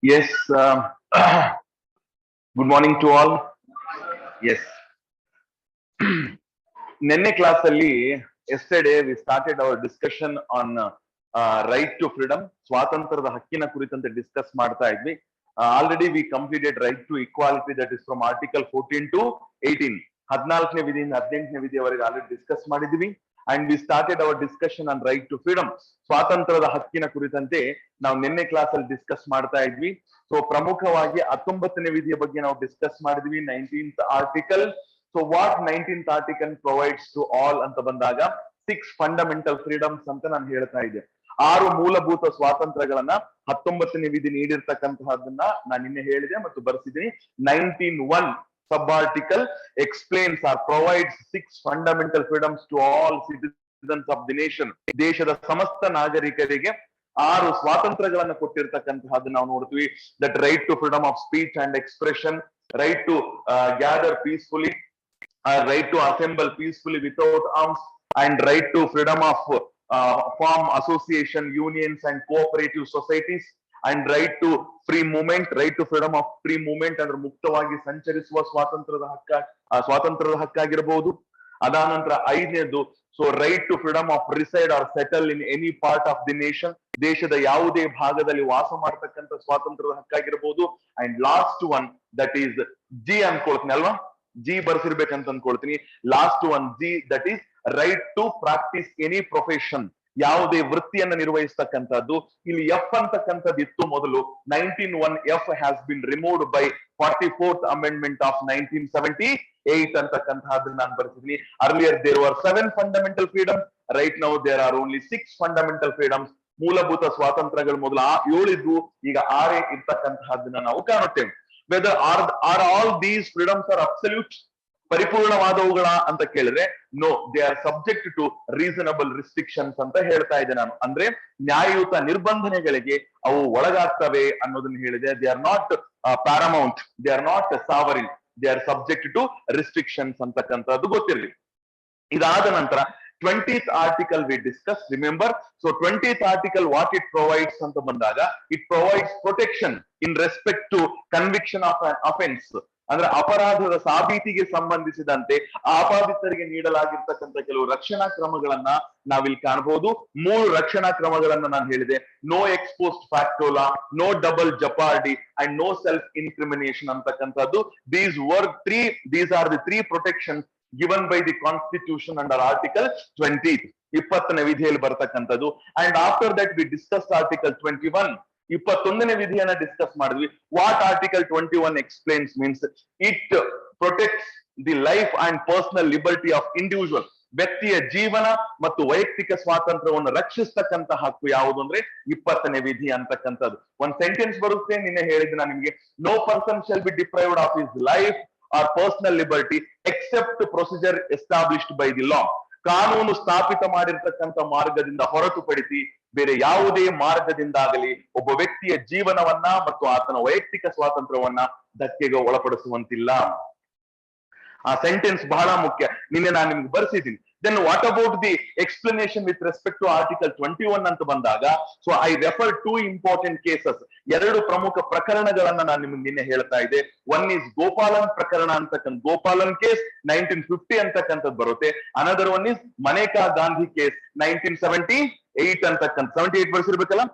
Yes, good morning to all. Yes. Nenne class alli yesterday we started our discussion on right to freedom, ಸ್ವಾತಂತ್ರ್ಯದ ಹಕ್ಕಿನ ಕುರಿತಂತೆ discuss ಮಾಡ್ತಾ ಇದ್ವಿ. Already we completed right to equality, that is from article 14 to 18. 14ನೇ ವಿಧಿಯಿಂದ 18ನೇ ವಿಧಿಯವರೆಗೆ already discuss ಮಾಡಿದ್ವಿ. And we started our discussion on right to freedom, ಸ್ವಾತಂತ್ರ್ಯದ ಹಕ್ಕಿನ ಕುರಿತಂತೆ ನಾವು ನಿನ್ನೆ ಕ್ಲಾಸ್ ಅಲ್ಲಿ ಡಿಸ್ಕಸ್ ಮಾಡ್ತಾ ಇದ್ವಿ. ಸೊ ಪ್ರಮುಖವಾಗಿ 19ನೇ ವಿಧಿಯ ಬಗ್ಗೆ ನಾವು ಡಿಸ್ಕಸ್ ಮಾಡಿದ್ವಿ. 19th article. So what 19th article provides to all ಅಂತ ಬಂದಾಗ 6 ಫಂಡಮೆಂಟಲ್ ಫ್ರೀಡಮ್ಸ್ ಅಂತ ನಾನು ಹೇಳ್ತಾ ಇದ್ದೆ. 6 ಮೂಲಭೂತ ಸ್ವಾತಂತ್ರ್ಯಗಳನ್ನ 19ನೇ ವಿಧಿ ನೀಡಿರ್ತಕ್ಕಂತಹದನ್ನ ನಾನು ನಿನ್ನೆ ಹೇಳಿದೆ ಮತ್ತು ಬರೆಸಿದ್ದೀನಿ. 19(1) sub article explains or provides 6 fundamental freedoms to all citizens of the nation. ದೇಶದ ಸಮಸ್ತ ನಾಗರಿಕರಿಗೆ 6 ಸ್ವಾತಂತ್ರ್ಯಗಳನ್ನ ಕೊಟ್ಟಿರ್ತಕ್ಕಂತಹದ್ದು ನಾವು ನೋಡ್ತೀವಿ. That right to freedom of speech and expression, right to gather peacefully, right to assemble peacefully without arms, and right to freedom of form association, unions and cooperative societies, and right to free movement, right to freedom of free movement ಅಂದ್ರೆ ಮುಕ್ತವಾಗಿ ಸಂಚರಿಸುವ ಸ್ವಾತಂತ್ರ್ಯದ ಹಕ್ಕಾಗಿರಬಹುದು. ಅದಾದ ನಂತರ 5ನೇದು so right to freedom of reside or settle in any part of the nation, ದೇಶದ ಯಾವುದೇ ಭಾಗದಲ್ಲಿ ವಾಸ ಮಾಡ್ತಕ್ಕಂಥ ಸ್ವಾತಂತ್ರ್ಯದ ಹಕ್ಕಾಗಿರ್ಬೋದು. And last one that is g ಅನ್ಕೊಳ್ತೀನಿ ಅಲ್ವಾ, ಜಿ ಬರ್ಸಿರ್ಬೇಕಂತ ಅನ್ಕೊಳ್ತೀನಿ. Last one g, that is right to practise any profession, ಯಾವುದೇ ವೃತ್ತಿಯನ್ನ ನಿರ್ವಹಿಸ್ತಕ್ಕಂಥದ್ದು. ಇಲ್ಲಿ ಎಫ್ ಅಂತಕ್ಕಂಥದ್ದು ಇತ್ತು ಮೊದಲು. 19(1) f has been removed by 44th amendment of 1978 ಅಂತಕ್ಕಂಥದ್ದನ್ನ ನಾನು ಬರ್ತಿದ್ದೀನಿ. Earlier there were 7 fundamental freedoms, right now there are only 6 fundamental freedoms. ಮೂಲಭೂತ ಸ್ವಾತಂತ್ರ್ಯಗಳು ಮೊದಲು 7 ಇದ್ವು, ಈಗ 6 ಇರ್ತಕ್ಕಂತಹದನ್ನ ನಾವು ಕಾಣುತ್ತೇವೆ. Whether are all these freedoms are absolute, ಪರಿಪೂರ್ಣವಾದವುಗಳ ಅಂತ ಕೇಳಿದ್ರೆ no, they are subject to reasonable restrictions ಅಂತ ಹೇಳ್ತಾ ಇದ್ದೆ ನಾನು. ಅಂದ್ರೆ ನ್ಯಾಯಯುತ ನಿರ್ಬಂಧನೆಗಳಿಗೆ ಅವು ಒಳಗಾಗ್ತವೆ ಅನ್ನೋದನ್ನ ಹೇಳಿದೆ. They are not paramount, they are not sovereign, they are subject to restrictions ಅಂತಕ್ಕಂಥದ್ದು ಗೊತ್ತಿರಲಿ. ಇದಾದ ನಂತರ 20th article we discussed, remember. So 20th article what it provides anta bandaga, it provides protection in respect to conviction of an offense. ಅಂದ್ರೆ ಅಪರಾಧದ ಸಾಬೀತಿಗೆ ಸಂಬಂಧಿಸಿದಂತೆ ಆಪಾದಿತರಿಗೆ ನೀಡಲಾಗಿರ್ತಕ್ಕಂಥ ಕೆಲವು ರಕ್ಷಣಾ ಕ್ರಮಗಳನ್ನ ನಾವಿಲ್ಲಿ ಕಾಣಬಹುದು. 3 ರಕ್ಷಣಾ ಕ್ರಮಗಳನ್ನ ನಾನು ಹೇಳಿದೆ. No ex post facto law, no double jeopardy and no self incrimination ಅಂತಕ್ಕಂಥದ್ದು. These are the 3 protections given by the constitution under article 20, 20ನೇ ವಿಧಿಯಲ್ಲಿ ಬರ್ತಕ್ಕಂಥದ್ದು. And after that we discuss article 21, 21ನೇ ವಿಧಿಯನ್ನ ಡಿಸ್ಕಸ್ ಮಾಡಿದ್ವಿ. What article 21 explains means it protects the life and personal liberty of individual, ವ್ಯಕ್ತಿಯ ಜೀವನ ಮತ್ತು ವೈಯಕ್ತಿಕ ಸ್ವಾತಂತ್ರ್ಯವನ್ನು ರಕ್ಷಿಸ್ತಕ್ಕಂಥ ಹಕ್ಕು ಯಾವುದು ಅಂದ್ರೆ 20ನೇ ವಿಧಿ ಅಂತಕ್ಕಂಥದ್ದು. ಒಂದ್ ಸೆಂಟೆನ್ಸ್ ಬರುತ್ತೆ, ನಿನ್ನೆ ಹೇಳಿದ್ದೆ ನಾನು ನಿಮ್ಗೆ. No person shall be deprived of his life or personal liberty except procedure established by the law. ಕಾನೂನು ಸ್ಥಾಪಿತ ಮಾಡಿರ್ತಕ್ಕಂಥ ಮಾರ್ಗದಿಂದ ಹೊರತುಪಡಿಸಿ ಬೇರೆ ಯಾವುದೇ ಮಾರ್ಗದಿಂದಾಗಲಿ ಒಬ್ಬ ವ್ಯಕ್ತಿಯ ಜೀವನವನ್ನ ಮತ್ತು ಆತನ ವೈಯಕ್ತಿಕ ಸ್ವಾತಂತ್ರ್ಯವನ್ನ ಧಕ್ಕೆಗೆ ಒಳಪಡಿಸುವಂತಿಲ್ಲ. ಆ ಸೆಂಟೆನ್ಸ್ ಬಹಳ ಮುಖ್ಯ, ನಿನ್ನೆ ನಾನು ನಿಮ್ಗೆ ಬರ್ಸಿದ್ದೀನಿ. Then what about the explanation with respect to article 21 ಅಂತ ಬಂದಾಗ, so I refer 2 important cases, 2 ಪ್ರಮುಖ ಪ್ರಕರಣಗಳನ್ನ ನಾನು ನಿಮ್ಗೆ ನಿನ್ನೆ ಹೇಳ್ತಾ ಇದ್ದೆ. ಒನ್ ಈಸ್ ಗೋಪಾಲನ್ ಪ್ರಕರಣ ಅಂತಕ್ಕಂಥ, ಗೋಪಾಲನ್ ಕೇಸ್ 1950 ಅಂತಕ್ಕಂಥದ್ದು ಬರುತ್ತೆ. Another one is Maneka Gandhi case 1978 ಅಂತಕ್ಕಂಥ, 78 ಬರ್ಸಿರ್ಬೇಕಲ್ಲ,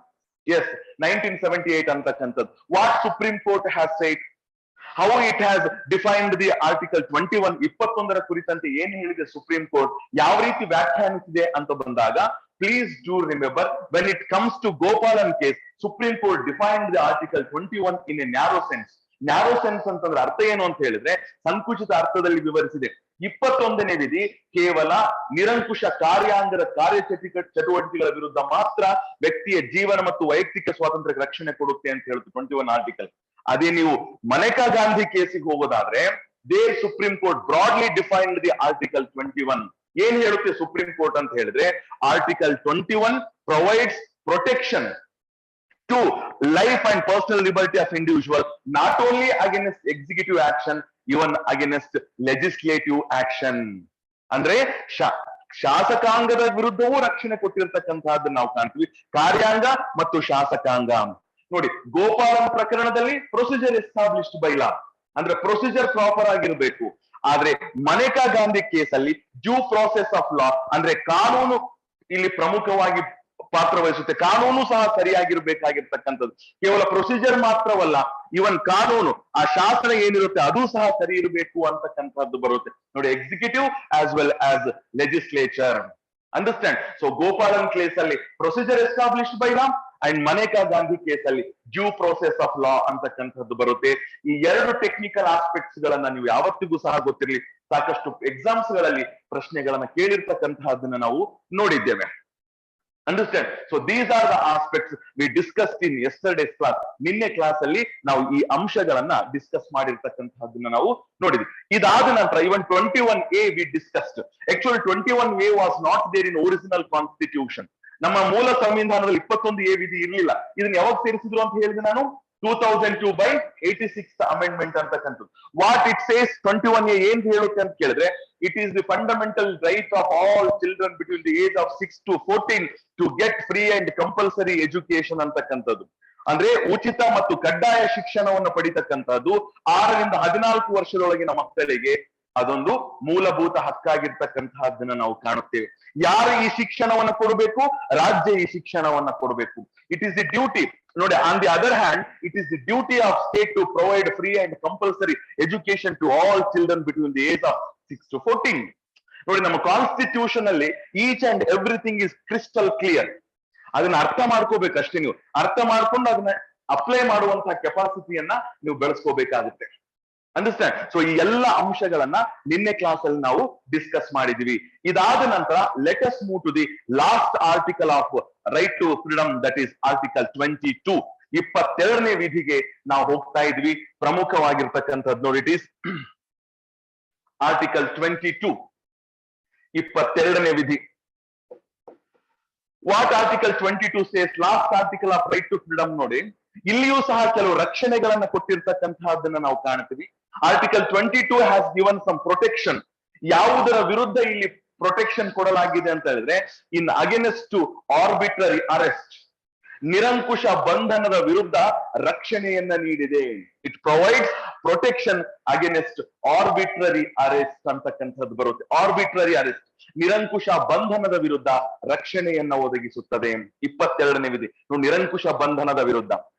ಎಸ್ 1978 ಅಂತಕ್ಕಂಥದ್ದು. What supreme court has shed, how it has defined the article 21, 21ರ ಕುರಿತಂತೆ ಏನ್ ಹೇಳಿದೆ ಸುಪ್ರೀಂ ಕೋರ್ಟ್, ಯಾವ ರೀತಿ ವ್ಯಾಖ್ಯಾನಿಸಿದೆ ಅಂತ ಬಂದಾಗ, please do remember when it comes to Gopalan case, Supreme Court defined the article 21 in a narrow sense. Narrow sense ಅಂತಂದ್ರೆ ಅರ್ಥ ಏನು ಅಂತ ಹೇಳಿದ್ರೆ ಸಂಕುಚಿತ ಅರ್ಥದಲ್ಲಿ ವಿವರಿಸಿದೆ. 21ನೇ ವಿಧಿ ಕೇವಲ ನಿರಂಕುಶ ಕಾರ್ಯಾಂಗದ ಚಟುವಟಿಕೆಗಳ ವಿರುದ್ಧ ಮಾತ್ರ ವ್ಯಕ್ತಿಯ ಜೀವನ ಮತ್ತು ವೈಯಕ್ತಿಕ ಸ್ವಾತಂತ್ರ್ಯಕ್ಕೆ ರಕ್ಷಣೆ ಕೊಡುತ್ತೆ ಅಂತ ಹೇಳುತ್ತೆ 21 ಆರ್ಟಿಕಲ್. ಅದೇ ನೀವು ಮನೇಕಾ ಗಾಂಧಿ ಕೇಸಿಗೆ ಹೋಗೋದಾದ್ರೆ there supreme court broadly defined the article 21. ಏನ್ ಹೇಳುತ್ತೆ ಸುಪ್ರೀಂ ಕೋರ್ಟ್ ಅಂತ ಹೇಳಿದ್ರೆ, article 21 provides protection to life and personal liberty of individual, not only against executive action, even against legislative action. ಅಂದ್ರೆ ಶಾಸಕಾಂಗದ ವಿರುದ್ಧವೂ ರಕ್ಷಣೆ ಕೊಟ್ಟಿರ್ತಕ್ಕಂತಹದ್ದು ನಾವು ಕಾಣ್ತೀವಿ, ಕಾರ್ಯಾಂಗ ಮತ್ತು ಶಾಸಕಾಂಗ. ನೋಡಿ, ಗೋಪಾಲನ್ ಪ್ರಕರಣದಲ್ಲಿ ಪ್ರೊಸೀಜರ್ ಎಸ್ಟಾಬ್ಲಿಷ್ಡ್ ಬೈ ಲಾ, ಅಂದ್ರೆ ಪ್ರೊಸೀಜರ್ ಪ್ರಾಪರ್ ಆಗಿರ್ಬೇಕು. ಆದ್ರೆ ಮನೇಕಾ ಗಾಂಧಿ ಕೇಸಲ್ಲಿ ಡ್ಯೂ ಪ್ರಾಸೆಸ್ ಆಫ್ ಲಾ, ಅಂದ್ರೆ ಕಾನೂನು ಇಲ್ಲಿ ಪ್ರಮುಖವಾಗಿ ಪಾತ್ರ ವಹಿಸುತ್ತೆ. ಕಾನೂನು ಸಹ ಸರಿಯಾಗಿರ್ಬೇಕಾಗಿರ್ತಕ್ಕಂಥದ್ದು. ಕೇವಲ ಪ್ರೊಸೀಜರ್ ಮಾತ್ರವಲ್ಲ, ಇವನ್ ಕಾನೂನು, ಆ ಶಾಸನ ಏನಿರುತ್ತೆ ಅದು ಸಹ ಸರಿ ಇರಬೇಕು ಅಂತಕ್ಕಂಥದ್ದು ಬರುತ್ತೆ ನೋಡಿ. Executive as well as legislature. Understand? So Gopalan case ಅಲ್ಲಿ procedure established by law and Maneka Gandhi case ಅಲ್ಲಿ ಡ್ಯೂ ಪ್ರೋಸೆಸ್ ಆಫ್ ಲಾ ಅಂತಕ್ಕಂಥದ್ದು ಬರುತ್ತೆ. ಈ ಎರಡು ಟೆಕ್ನಿಕಲ್ ಆಸ್ಪೆಕ್ಟ್ಸ್ ಗಳನ್ನ ನೀವು ಯಾವತ್ತಿಗೂ ಸಹ ಗೊತ್ತಿರಲಿ, ಸಾಕಷ್ಟು ಎಕ್ಸಾಮ್ಸ್ ಗಳಲ್ಲಿ ಪ್ರಶ್ನೆಗಳನ್ನ ಕೇಳಿರ್ತಕ್ಕಂತಹದನ್ನ ನಾವು ನೋಡಿದ್ದೇವೆ. Understand? So these are the aspects we discussed in yesterday's class. ನಿನ್ನೆ ಕ್ಲಾಸ್ ಅಲ್ಲಿ ನಾವು ಈ ಅಂಶಗಳನ್ನ ಡಿಸ್ಕಸ್ ಮಾಡಿರ್ತಕ್ಕಂತಹದನ್ನ ನಾವು ನೋಡಿದ್ವಿ. ಇದಾದ ನಂತರ ಇವನ್ 21A we discussed. Actually 21A was not there in original constitution. ನಮ್ಮ ಮೂಲ ಸಂವಿಧಾನದಲ್ಲಿ 21A ವಿಧಿ ಇರಲಿಲ್ಲ. ಇದನ್ನ ಯಾವಾಗ ಸೇರಿಸಿದ್ರು ಅಂತ ಹೇಳಿದ್ರೆ ನಾನು 2002 by 86th amendment ಅಂತಕ್ಕಂಥದ್ದು. ವಾಟ್ ಇಟ್ ಸೇಸ್ 21A ಏನ್ ಹೇಳುತ್ತೆ ಅಂತ ಕೇಳಿದ್ರೆ, it is the fundamental right of all children between the age of 6 to 14 to get free and compulsory education ಅಂತಕ್ಕಂಥದ್ದು. ಅಂದ್ರೆ ಉಚಿತ ಮತ್ತು ಕಡ್ಡಾಯ ಶಿಕ್ಷಣವನ್ನು ಪಡಿತಕ್ಕಂಥದ್ದು 6 ರಿಂದ 14 ವರ್ಷದೊಳಗಿನ ಮಕ್ಕಳಿಗೆ ಅದೊಂದು ಮೂಲಭೂತ ಹಕ್ಕಾಗಿರ್ತಕ್ಕಂತಹದ್ದನ್ನ ನಾವು ಕಾಣುತ್ತೇವೆ. ಯಾರು ಈ ಶಿಕ್ಷಣವನ್ನ ಕೊಡಬೇಕು? ರಾಜ್ಯ ಈ ಶಿಕ್ಷಣವನ್ನ ಕೊಡಬೇಕು. It is the duty. ನೋಡಿ, on the other hand it is the duty of state to provide free and compulsory education to all children between the age of 6 to 14. ನೋಡಿ, ನಮ್ಮ ಕಾನ್ಸ್ಟಿಟ್ಯೂಷನ್ ಅಲ್ಲಿ each and everything is crystal clear. ಅದನ್ನ ಅರ್ಥ ಮಾಡ್ಕೋಬೇಕು ಅಷ್ಟೇ. ನೀವು ಅರ್ಥ ಮಾಡ್ಕೊಂಡು ಅದನ್ನ ಅಪ್ಲೈ ಮಾಡುವಂತಹ ಕೆಪಾಸಿಟಿಯನ್ನ ನೀವು ಬೆಳೆಸ್ಕೋಬೇಕಾಗುತ್ತೆ. ಅಂಡರ್ಸ್ಟ್ಯಾಂಡ್? ಸೊ ಈ ಎಲ್ಲ ಅಂಶಗಳನ್ನ ನಿನ್ನೆ ಕ್ಲಾಸ್ ಅಲ್ಲಿ ನಾವು ಡಿಸ್ಕಸ್ ಮಾಡಿದೀವಿ. ಇದಾದ ನಂತರ let us move to the last article of right to freedom, that is article 22. 22ನೇ ವಿಧಿಗೆ ನಾವು ಹೋಗ್ತಾ ಇದ್ವಿ. ಪ್ರಮುಖವಾಗಿರ್ತಕ್ಕಂಥದ್ದು ನೋಡಿ, ಇಟ್ ಈಸ್ ಆರ್ಟಿಕಲ್ 22, 22ನೇ ವಿಧಿ. What article 22 says? Last article of right to freedom ನೋಡಿ, ಇಲ್ಲಿಯೂ ಸಹ ಕೆಲವು ರಕ್ಷಣೆಗಳನ್ನ ಕೊಟ್ಟಿರ್ತಕ್ಕಂತಹದ್ದನ್ನ ನಾವು ಕಾಣ್ತೀವಿ. Article 22 has given some protection. ಯಾವುದರ ವಿರುದ್ಧ ಇಲ್ಲಿ ಪ್ರೊಟೆಕ್ಷನ್ ಕೊಡಲಾಗಿದೆ ಅಂತ ಹೇಳಿದ್ರೆ, in against to arbitrary arrest, ನಿರಂಕುಶ ಬಂಧನದ ವಿರುದ್ಧ ರಕ್ಷಣೆಯನ್ನ ನೀಡಿದೆ. It provides protection against arbitrary arrest ಅಂತಕ್ಕಂಥದ್ದು ಬರುತ್ತೆ. ಆರ್ಬಿಟ್ರರಿ ಅರೆಸ್ಟ್, ನಿರಂಕುಶ ಬಂಧನದ ವಿರುದ್ಧ ರಕ್ಷಣೆಯನ್ನ ಒದಗಿಸುತ್ತದೆ. 22ನೇ ವಿಧಿ. ನಿರಂಕುಶ ಬಂಧನದ ವಿರುದ್ಧ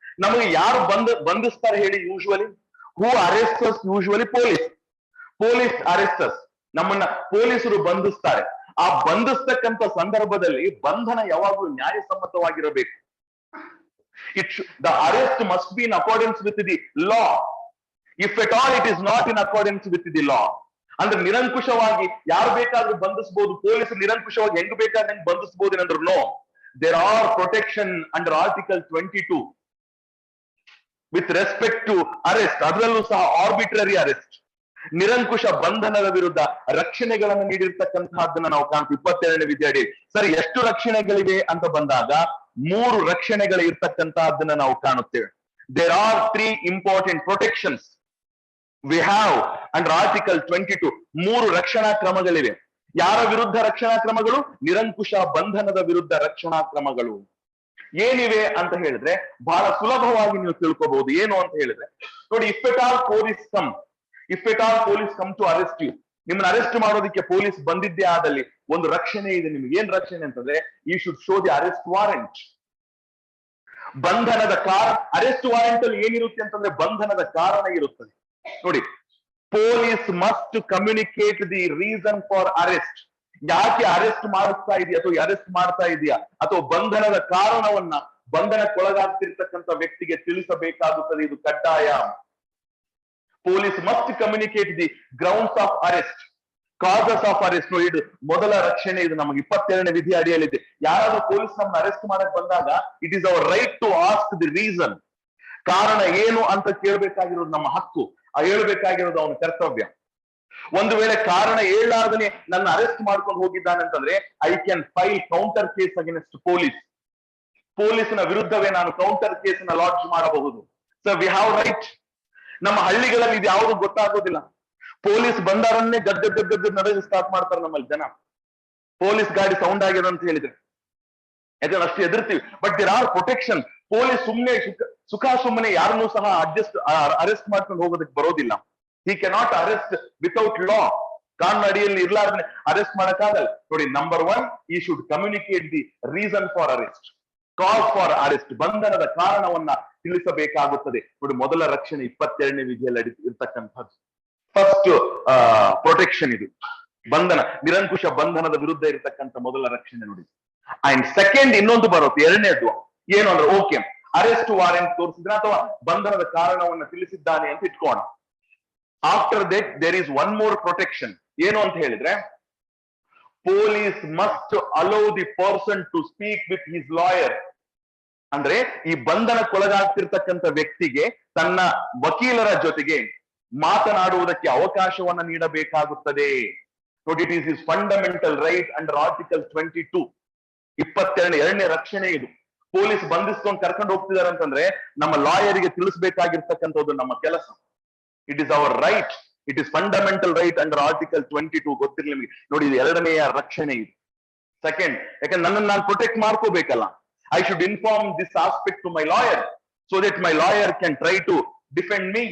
ನಮಗೆ ಯಾರು ಬಂಧಿಸ್ತಾರೆ ಹೇಳಿ? Usually who arrests? Usually police arrests. ನಮ್ಮನ್ನ ಪೊಲೀಸರು ಬಂಧಿಸ್ತಾರೆ. ಆ ಬಂಧಿಸ್ತಕ್ಕಂಥ ಸಂದರ್ಭದಲ್ಲಿ ಬಂಧನ ಯಾವಾಗಲೂ ನ್ಯಾಯಸಮ್ಮತವಾಗಿರಬೇಕು. The arrest must be in accordance with the law. If at all it is not in accordance with the law, ಅಂದ್ರೆ ನಿರಂಕುಶವಾಗಿ ಯಾರು ಬೇಕಾದ್ರೂ ಬಂಧಿಸಬಹುದು. ಪೊಲೀಸರು ನಿರಂಕುಶವಾಗಿ ಹೆಂಗ್ ಬೇಕಾದ್ರೆ ಬಂಧಿಸಬಹುದು ಏನಂದ್ರು? No, there are protection under article 22 with respect to arrest. ಅದರಲ್ಲೂ ಸಹ ಆರ್ಬಿಟ್ರರಿ ಅರೆಸ್ಟ್, ನಿರಂಕುಶ ಬಂಧನದ ವಿರುದ್ಧ ರಕ್ಷಣೆಗಳನ್ನು ನೀಡಿರ್ತಕ್ಕಂತಹದ್ದನ್ನ ನಾವು ಕಾಣ್ತೀವಿ 22ನೇ ವಿಧಿ ಅಡಿ. ಸರಿ, ಎಷ್ಟು ರಕ್ಷಣೆಗಳಿವೆ ಅಂತ ಬಂದಾಗ 3 ರಕ್ಷಣೆಗಳು ಇರ್ತಕ್ಕಂತಹದ್ದನ್ನ ನಾವು ಕಾಣುತ್ತೇವೆ. There are 3 important protections we have under article 22. 3 ರಕ್ಷಣಾ ಕ್ರಮಗಳಿವೆ. ಯಾರ ವಿರುದ್ಧ ರಕ್ಷಣಾ ಕ್ರಮಗಳು? ನಿರಂಕುಶ ಬಂಧನದ ವಿರುದ್ಧ ರಕ್ಷಣಾ ಕ್ರಮಗಳು. ಏನಿವೆ ಅಂತ ಹೇಳಿದ್ರೆ ಬಹಳ ಸುಲಭವಾಗಿ ನೀವು ತಿಳ್ಕೋಬಹುದು. ಏನು ಅಂತ ಹೇಳಿದ್ರೆ ನೋಡಿ, if at all police come to arrest you, ನಿಮ್ಮನ್ನ ಅರೆಸ್ಟ್ ಮಾಡೋದಕ್ಕೆ ಪೊಲೀಸ್ ಬಂದಿದ್ದೇ ಆದಲ್ಲಿ ಒಂದು ರಕ್ಷಣೆ ಇದೆ ನಿಮ್ಗೆ. ಏನ್ ರಕ್ಷಣೆ ಅಂತಂದ್ರೆ, you should show the arrest warrant. ಬಂಧನದ ಕಾರಣ. ಅರೆಸ್ಟ್ ವಾರೆಂಟ್ ಅಲ್ಲಿ ಏನಿರುತ್ತೆ ಅಂತಂದ್ರೆ ಬಂಧನದ ಕಾರಣ ಇರುತ್ತದೆ. ನೋಡಿ, police must communicate the reason for arrest. ಯಾಕೆ ಅರೆಸ್ಟ್ ಮಾಡಿಸ್ತಾ ಇದೆಯಾ ಅಥವಾ ಅರೆಸ್ಟ್ ಮಾಡ್ತಾ ಇದೆಯಾ ಅಥವಾ ಬಂಧನದ ಕಾರಣವನ್ನ ಬಂಧನಕ್ಕೊಳಗಾಗ್ತಿರ್ತಕ್ಕಂಥ ವ್ಯಕ್ತಿಗೆ ತಿಳಿಸಬೇಕಾಗುತ್ತದೆ. ಇದು ಕಡ್ಡಾಯ. Police must communicate the grounds of arrest, causes of arrest. ನೋಡಿ, ಇದು ಮೊದಲ ರಕ್ಷಣೆ. ಇದು ನಮಗೆ 22ನೇ ವಿಧಿ ಅಡಿಯಲ್ಲಿದೆ. ಯಾರಾದ್ರೂ ಪೊಲೀಸ್ ನಮ್ಮನ್ನ ಅರೆಸ್ಟ್ ಮಾಡಕ್ ಬಂದಾಗ it is our right to ask the reason. ಕಾರಣ ಏನು ಅಂತ ಕೇಳಬೇಕಾಗಿರೋದು ನಮ್ಮ ಹಕ್ಕು, ಹೇಳ್ಬೇಕಾಗಿರೋದು ಅವನ ಕರ್ತವ್ಯ. ಒಂದು ವೇಳೆ ಕಾರಣ ಹೇಳಲಾರ್ದನೆ ನನ್ನ ಅರೆಸ್ಟ್ ಮಾಡ್ಕೊಂಡು ಹೋಗಿದ್ದಾನಂತಂದ್ರೆ I can file counter case against police. ಪೊಲೀಸ್ನ ವಿರುದ್ಧವೇ ನಾನು ಕೌಂಟರ್ ಕೇಸ್ ನ ಲಾಂಚ್ ಮಾಡಬಹುದು. So we have right. ನಮ್ಮ ಹಳ್ಳಿಗಳಲ್ಲಿ ಇದು ಯಾವುದು ಗೊತ್ತಾಗೋದಿಲ್ಲ. ಪೊಲೀಸ್ ಬಂದಾರನ್ನೇ ಗದ್ದೆ ನಡೆದು ಸ್ಟಾರ್ಟ್ ಮಾಡ್ತಾರೆ ನಮ್ಮಲ್ಲಿ ಜನ. ಪೊಲೀಸ್ ಗಾಡಿ ಸೌಂಡ್ ಆಗಿದೆ ಅಂತ ಹೇಳಿದ್ರೆ ಯಾಕಂದ್ರೆ ಅಷ್ಟು ಎದುರ್ತೀವಿ. But there are protection. Police ಸುಮ್ನೆ ಸುಖ ಸುಮ್ಮನೆ ಯಾರನ್ನೂ ಸಹ ಅರೆಸ್ಟ್ ಮಾಡ್ಕೊಂಡು ಹೋಗೋದಕ್ಕೆ ಬರೋದಿಲ್ಲ. He cannot arrest without law. ಕಾನೂನು ಅಡಿಯಲ್ಲಿ ಇರ್ಲಾರ್ದೆ ಅರೆಸ್ಟ್ ಮಾಡಕ್ಕಾಗಲ್ಲ. ನೋಡಿ, number 1, he should communicate the reason for arrest, cause for arrest, ಬಂಧನದ ಕಾರಣವನ್ನ ತಿಳಿಸಬೇಕಾಗುತ್ತದೆ. ನೋಡಿ, ಮೊದಲ ರಕ್ಷಣೆ 22ನೇ ವಿಧಿಯಲ್ಲಿ ಇರ್ತಕ್ಕಂಥದ್ದು. ಫಸ್ಟ್ ಪ್ರೊಟೆಕ್ಷನ್ ಇದು, ಬಂಧನ, ನಿರಂಕುಶ ಬಂಧನದ ವಿರುದ್ಧ ಇರತಕ್ಕಂಥ ಮೊದಲ ರಕ್ಷಣೆ ನೋಡಿ. ಅಂಡ್ ಸೆಕೆಂಡ್ ಇನ್ನೊಂದು ಬರುತ್ತೆ, ಎರಡನೇದು ಏನು ಅಂದ್ರೆ, ಓಕೆ, ಅರೆಸ್ಟ್ ವಾರೆಂಟ್ ತೋರಿಸಿದ್ರೆ ಅಥವಾ ಬಂಧನದ ಕಾರಣವನ್ನ ತಿಳಿಸಿದ್ದಾನೆ ಅಂತ ಇಟ್ಕೋಣ. After that there is one more protection. ಏನು ಅಂತ ಹೇಳಿದ್ರೆ, police must allow the person to speak with his lawyer. ಅಂದ್ರೆ ಈ ಬಂಧನಕ್ಕೊಳಗಾಗ್ತಿರ್ತಕ್ಕಂಥ ವ್ಯಕ್ತಿಗೆ ತನ್ನ ವಕೀಲರ ಜೊತೆಗೆ ಮಾತನಾಡುವುದಕ್ಕೆ ಅವಕಾಶವನ್ನ ನೀಡಬೇಕಾಗುತ್ತದೆ. ನೋಡಿ, it is his fundamental right under article 22. 22ನೇ ರಕ್ಷಣೆ ಇದು. ಪೊಲೀಸ್ ಬಂಧಿಸ್ಕೊಂಡು ಕರ್ಕೊಂಡು ಹೋಗ್ತಿದಾರೆ ಅಂತಂದ್ರೆ ನಮ್ಮ ಲಾಯರಿಗೆ ತಿಳಿಸ್ಬೇಕಾಗಿರ್ತಕ್ಕಂಥದ್ದು ನಮ್ಮ ಕೆಲಸ. It is hour right, it is fundamental right under article 22. ಗೊತ್ತಿರಲಿ ನಿಮಗೆ. ನೋಡಿ, ಇದು ಎರಡನೆಯ ರಕ್ಷಣೆ ಇದು. ಸೆಕೆಂಡ್, ಯಾಕಂದ್ರೆ ನನ್ನನ್ನು ನಾನು ಪ್ರೊಟೆಕ್ಟ್ ಮಾಡ್ಕೋಬೇಕಲ್ಲ. I should inform this aspect to my lawyer so that my lawyer can try to defend me.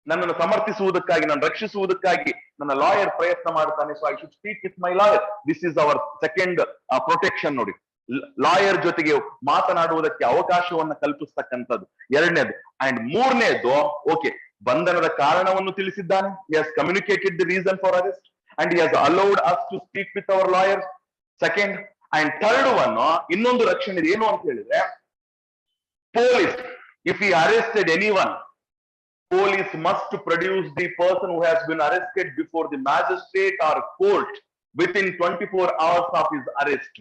ನನ್ನನ್ನು ಸಮರ್ಥಿಸುವುದಕ್ಕಾಗಿ, ನಾನು ರಕ್ಷಿಸುವುದಕ್ಕಾಗಿ ನನ್ನ ಲಾಯರ್ ಪ್ರಯತ್ನ ಮಾಡ್ತಾನೆ. So I should speak with my lawyer. This is our second protection. ನೋಡಿ, lawyer ಜೊತೆಗೆ ಮಾತನಾಡುವುದಕ್ಕೆ ಅವಕಾಶವನ್ನ ಕಲ್ಪಿಸ್ತಕ್ಕಂಥದ್ದು ಎರಡನೇದು. ಅಂಡ್ ಮೂರನೇದು, ಓಕೆ, ಬಂಧನದ ಕಾರಣವನ್ನು ತಿಳಿಸಿದ್ದಾನೆ. He has communicated the reason for arrest and he has allowed us to speak with our lawyer. Second. And third one, ಇನ್ನೊಂದು ರಕ್ಷಣೆ ಏನು ಅಂತ ಹೇಳಿದ್ರೆ, police if he arrested anyone, police must produce the person who has been arrested before the magistrate or court within 24 hours of his arrest.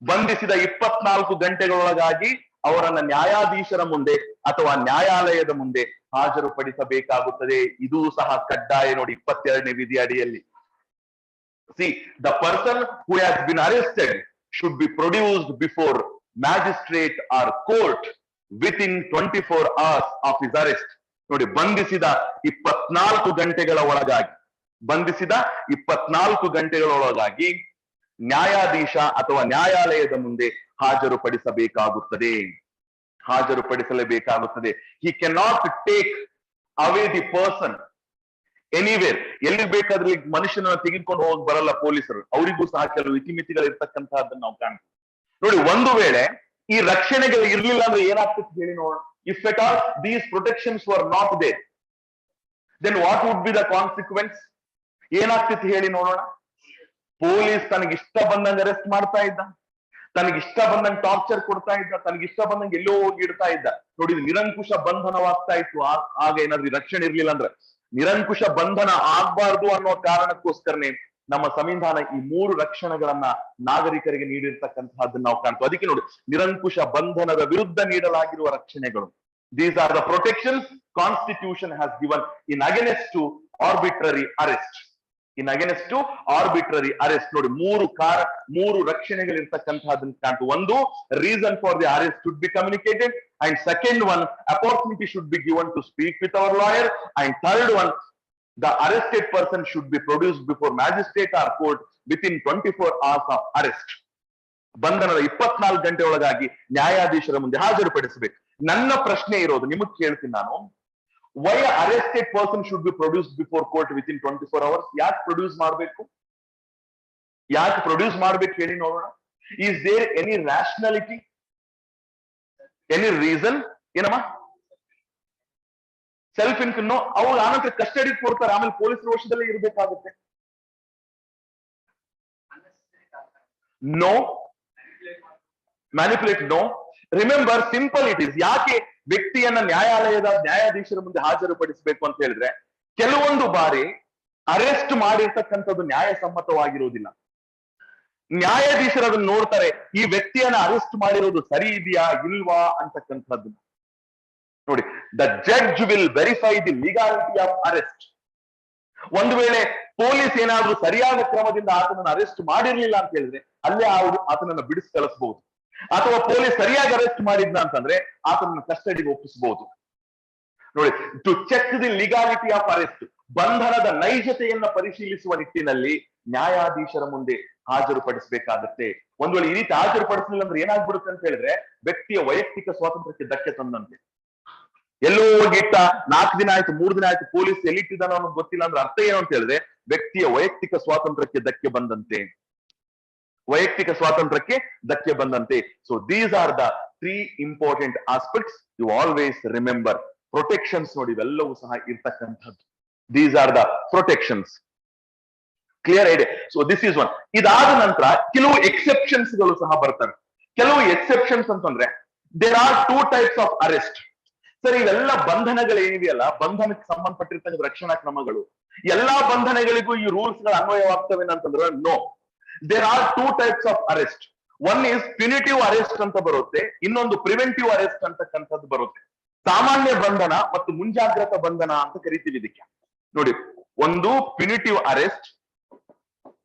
ಬಂಧಿಸಿದ 24 ಗಂಟೆಗಳೊಳಗಾಗಿ ಅವರನ್ನ ನ್ಯಾಯಾಧೀಶರ ಮುಂದೆ ಅಥವಾ ನ್ಯಾಯಾಲಯದ ಮುಂದೆ ಹಾಜರುಪಡಿಸಬೇಕಾಗುತ್ತದೆ. ಇದು ಸಹ ಕಡ್ಡಾಯ ನೋಡಿ 22ನೇ ವಿಧಿ ಅಡಿಯಲ್ಲಿ. See, the person who has been arrested should be produced before magistrate or court within 24 hours of his arrest. ನೋಡಿ, ಬಂಧಿಸಿದ 24 ಗಂಟೆಗಳ ಒಳಗಾಗಿ, ಬಂಧಿಸಿದ 24 ಗಂಟೆಗಳ ಒಳಗಾಗಿ ನ್ಯಾಯಾಧೀಶ ಅಥವಾ ನ್ಯಾಯಾಲಯದ ಮುಂದೆ ಹಾಜರುಪಡಿಸಬೇಕಾಗುತ್ತದೆ, ಹಾಜರುಪಡಿಸಲೇಬೇಕಾಗುತ್ತದೆ. He can not take away the person anywhere. ಎಲ್ಲಿ ಬೇಕಾದ್ರೆ ಮನುಷ್ಯನನ್ನ ತೆಗೆದುಕೊಂಡು ಹೋಗಿ ಬರಲ್ಲ ಪೊಲೀಸರು. ಅವರಿಗೂ ಸಹ ಕೆಲವು ಇತಿಮಿತಿಗಳು ಇರ್ತಕ್ಕಂತಹದ್ದನ್ನು ನಾವು ಕಾಣ್ತೀವಿ. ನೋಡಿ, ಒಂದು ವೇಳೆ ಈ ರಕ್ಷಣೆಗಳು ಇರ್ಲಿಲ್ಲ ಅಂದ್ರೆ ಏನಾಗ್ತಿತ್ತು ಹೇಳಿ ನೋಡೋಣ. If at all these protections were not there, then what would be the consequence? ಏನಾಗ್ತಿತ್ತು ಹೇಳಿ ನೋಡೋಣ. ಪೊಲೀಸ್ ತನಗಿಷ್ಟ ಬಂದಂಗೆ ಅರೆಸ್ಟ್ ಮಾಡ್ತಾ ಇದ್ದ, ತನಗಿಷ್ಟ ಬಂದಂಗೆ ಟಾರ್ಚರ್ ಕೊಡ್ತಾ ಇದ್ದ, ತನಗಿಷ್ಟ ಬಂದಂಗೆ ಎಲ್ಲೋ ಹೋಗಿ ಇಡ್ತಾ ಇದ್ದ. ನೋಡಿ, ನಿರಂಕುಶ ಬಂಧನವಾಗ್ತಾ ಇತ್ತು. ಆಗ ಏನಾದ್ರೂ ರಕ್ಷಣೆ ಇರ್ಲಿಲ್ಲ ಅಂದ್ರೆ, ನಿರಂಕುಶ ಬಂಧನ ಆಗ್ಬಾರ್ದು ಅನ್ನೋ ಕಾರಣಕ್ಕೋಸ್ಕರನೇ ನಮ್ಮ ಸಂವಿಧಾನ ಈ 3 ರಕ್ಷಣೆಗಳನ್ನ ನಾಗರಿಕರಿಗೆ ನೀಡಿರ್ತಕ್ಕಂತಹದ್ದನ್ನು ನಾವು ಕಾಣ್ತೀವಿ. ಅದಕ್ಕೆ ನೋಡಿ, ನಿರಂಕುಶ ಬಂಧನದ ವಿರುದ್ಧ ನೀಡಲಾಗಿರುವ ರಕ್ಷಣೆಗಳು. These are the protections Constitution has given in against to arbitrary arrest. In against to arbitrary arrest. ನೋಡಿ, 3 ರಕ್ಷಣೆಗಳಿರ್ತಕ್ಕಂತಹದ್ದನ್ನು ಕಾಣ್ತೀವಿ. ಒಂದು, reason for the arrest should be communicated, and second one, opportunity should be given to speak with our lawyer, and third one, the arrested person should be produced before magistrate or court within 24 hours of arrest. ಬಂಧನದ 24 ಗಂಟೆ ಒಳಗಾಗಿ ನ್ಯಾಯಾಧೀಶರ ಮುಂದೆ ಹಾಜರುಪಡಿಸಬೇಕು. ನನ್ನ ಪ್ರಶ್ನೆ ಇರೋದು, ನಿಮಗೆ ಕೇಳ್ತೀನಿ ನಾನು, why arrested person should be produced before court within 24 hours? ಯಾಕೆ ಪ್ರೊಡ್ಯೂಸ್ ಮಾಡಬೇಕು? ಯಾಕೆ ಪ್ರೊಡ್ಯೂಸ್ ಮಾಡ್ಬೇಕು ಹೇಳಿ ನೋಡೋಣ. Is there any rationality? Any reason? ಏನಮ್ಮ? Self income. ಅವ್ರು ಆನಂತರ ಕಸ್ಟಡಿ ಕೊಡ್ತಾರೆ, ಆಮೇಲೆ ಪೊಲೀಸರ ವಶದಲ್ಲೇ ಇರಬೇಕಾಗುತ್ತೆ. No manipulate, no. Remember, simple it is. ಯಾಕೆ ವ್ಯಕ್ತಿಯನ್ನ ನ್ಯಾಯಾಧೀಶರ ಮುಂದೆ ಹಾಜರುಪಡಿಸಬೇಕು ಅಂತ ಹೇಳಿದ್ರೆ, ಕೆಲವೊಂದು ಬಾರಿ ಅರೆಸ್ಟ್ ಮಾಡಿರ್ತಕ್ಕಂಥದ್ದು ನ್ಯಾಯಸಮ್ಮತವಾಗಿರುವುದಿಲ್ಲ. ನ್ಯಾಯಾಧೀಶರು ಅದನ್ನ ನೋಡ್ತಾರೆ, ಈ ವ್ಯಕ್ತಿಯನ್ನ ಅರೆಸ್ಟ್ ಮಾಡಿರೋದು ಸರಿ ಇದೆಯಾ ಇಲ್ವಾ ಅಂತಕ್ಕಂಥದ್ದು. ನೋಡಿ, the judge will verify the legality of arrest. ಒಂದು ವೇಳೆ ಪೊಲೀಸ್ ಏನಾದ್ರೂ ಸರಿಯಾದ ಕ್ರಮದಿಂದ ಆತನನ್ನು ಅರೆಸ್ಟ್ ಮಾಡಿರ್ಲಿಲ್ಲ ಅಂತ ಹೇಳಿದ್ರೆ, ಅಲ್ಲೇ ಆತನನ್ನ ಬಿಡಿಸಿ ಕಳಿಸಬಹುದು. ಅಥವಾ ಪೊಲೀಸ್ ಸರಿಯಾಗಿ ಅರೆಸ್ಟ್ ಮಾಡಿದ್ನ ಅಂತಂದ್ರೆ ಆತನನ್ನು ಕಸ್ಟಡಿಗೆ ಒಪ್ಪಿಸಬಹುದು. ನೋಡಿ, to check the legality of arrest, ಬಂಧನದ ನೈಜತೆಯನ್ನ ಪರಿಶೀಲಿಸುವ ನಿಟ್ಟಿನಲ್ಲಿ ನ್ಯಾಯಾಧೀಶರ ಮುಂದೆ ಹಾಜರುಪಡಿಸಬೇಕಾಗುತ್ತೆ. ಒಂದ್ ವೇಳೆ ಈ ರೀತಿ ಹಾಜರುಪಡಿಸಲಿಲ್ಲ ಅಂದ್ರೆ ಏನಾಗ್ಬಿಡುತ್ತೆ ಅಂತ ಹೇಳಿದ್ರೆ ವ್ಯಕ್ತಿಯ ವೈಯಕ್ತಿಕ ಸ್ವಾತಂತ್ರ್ಯಕ್ಕೆ ಧಕ್ಕೆ ತಂದಂತೆ. ಎಲ್ಲೋ ಹೋಗಿಟ್ಟ 4 ದಿನ ಆಯ್ತು 3 ದಿನ ಆಯ್ತು ಪೊಲೀಸ್ ಎಲ್ಲಿಟ್ಟಿದ್ದಾನೋ ಅನ್ನೋದು ಗೊತ್ತಿಲ್ಲ ಅಂದ್ರೆ ಅರ್ಥ ಏನು ಅಂತ ಹೇಳಿದ್ರೆ ವ್ಯಕ್ತಿಯ ವೈಯಕ್ತಿಕ ಸ್ವಾತಂತ್ರ್ಯಕ್ಕೆ ಧಕ್ಕೆ ಬಂದಂತೆ. ವೈಯಕ್ತಿಕ ಸ್ವಾತಂತ್ರ್ಯಕ್ಕೆ ಧಕ್ಕೆ ಬಂದಂತೆ. So these are the 3 important aspects you always remember. Protections ನೋಡಿ ಇವೆಲ್ಲವೂ ಸಹ ಇರ್ತಕ್ಕಂಥದ್ದು. These are the protections. Clear ಇದೆ. So this is one. ಇದಾದ ನಂತರ ಕೆಲವು ಎಕ್ಸೆಪ್ಷನ್ಸ್ ಗಳು ಸಹ ಬರ್ತವೆ. ಕೆಲವು ಎಕ್ಸೆಪ್ಷನ್ಸ್ ಅಂತಂದ್ರೆ there are 2 types of arrest. Sir ಇವೆಲ್ಲ ಬಂಧನಗಳು ಏನಿದೆಯಲ್ಲ, ಬಂಧನಕ್ಕೆ ಸಂಬಂಧಪಟ್ಟಿರ್ತಕ್ಕಂಥ ರಕ್ಷಣಾ ಕ್ರಮಗಳು, ಎಲ್ಲಾ ಬಂಧನಗಳಿಗೂ ಈ ರೂಲ್ಸ್ ಗಳು ಅನ್ವಯವಾಗ್ತವೆ ಅಂತಂದ್ರೆ no. There are 2 types of arrest. One is punitive arrest ಅಂತ ಬರುತ್ತೆ, ಇನ್ನೊಂದು ಪ್ರಿವೆಂಟಿವ್ ಅರೆಸ್ಟ್ ಅಂತಕ್ಕಂಥದ್ದು ಬರುತ್ತೆ. ಸಾಮಾನ್ಯ ಬಂಧನ ಮತ್ತು ಮುಂಜಾಗ್ರತಾ ಬಂಧನ ಅಂತ ಕರಿತೀವಿ ಇದಕ್ಕೆ. ನೋಡಿ, ಒಂದು ಪ್ಯುನಿಟಿವ್ ಅರೆಸ್ಟ್,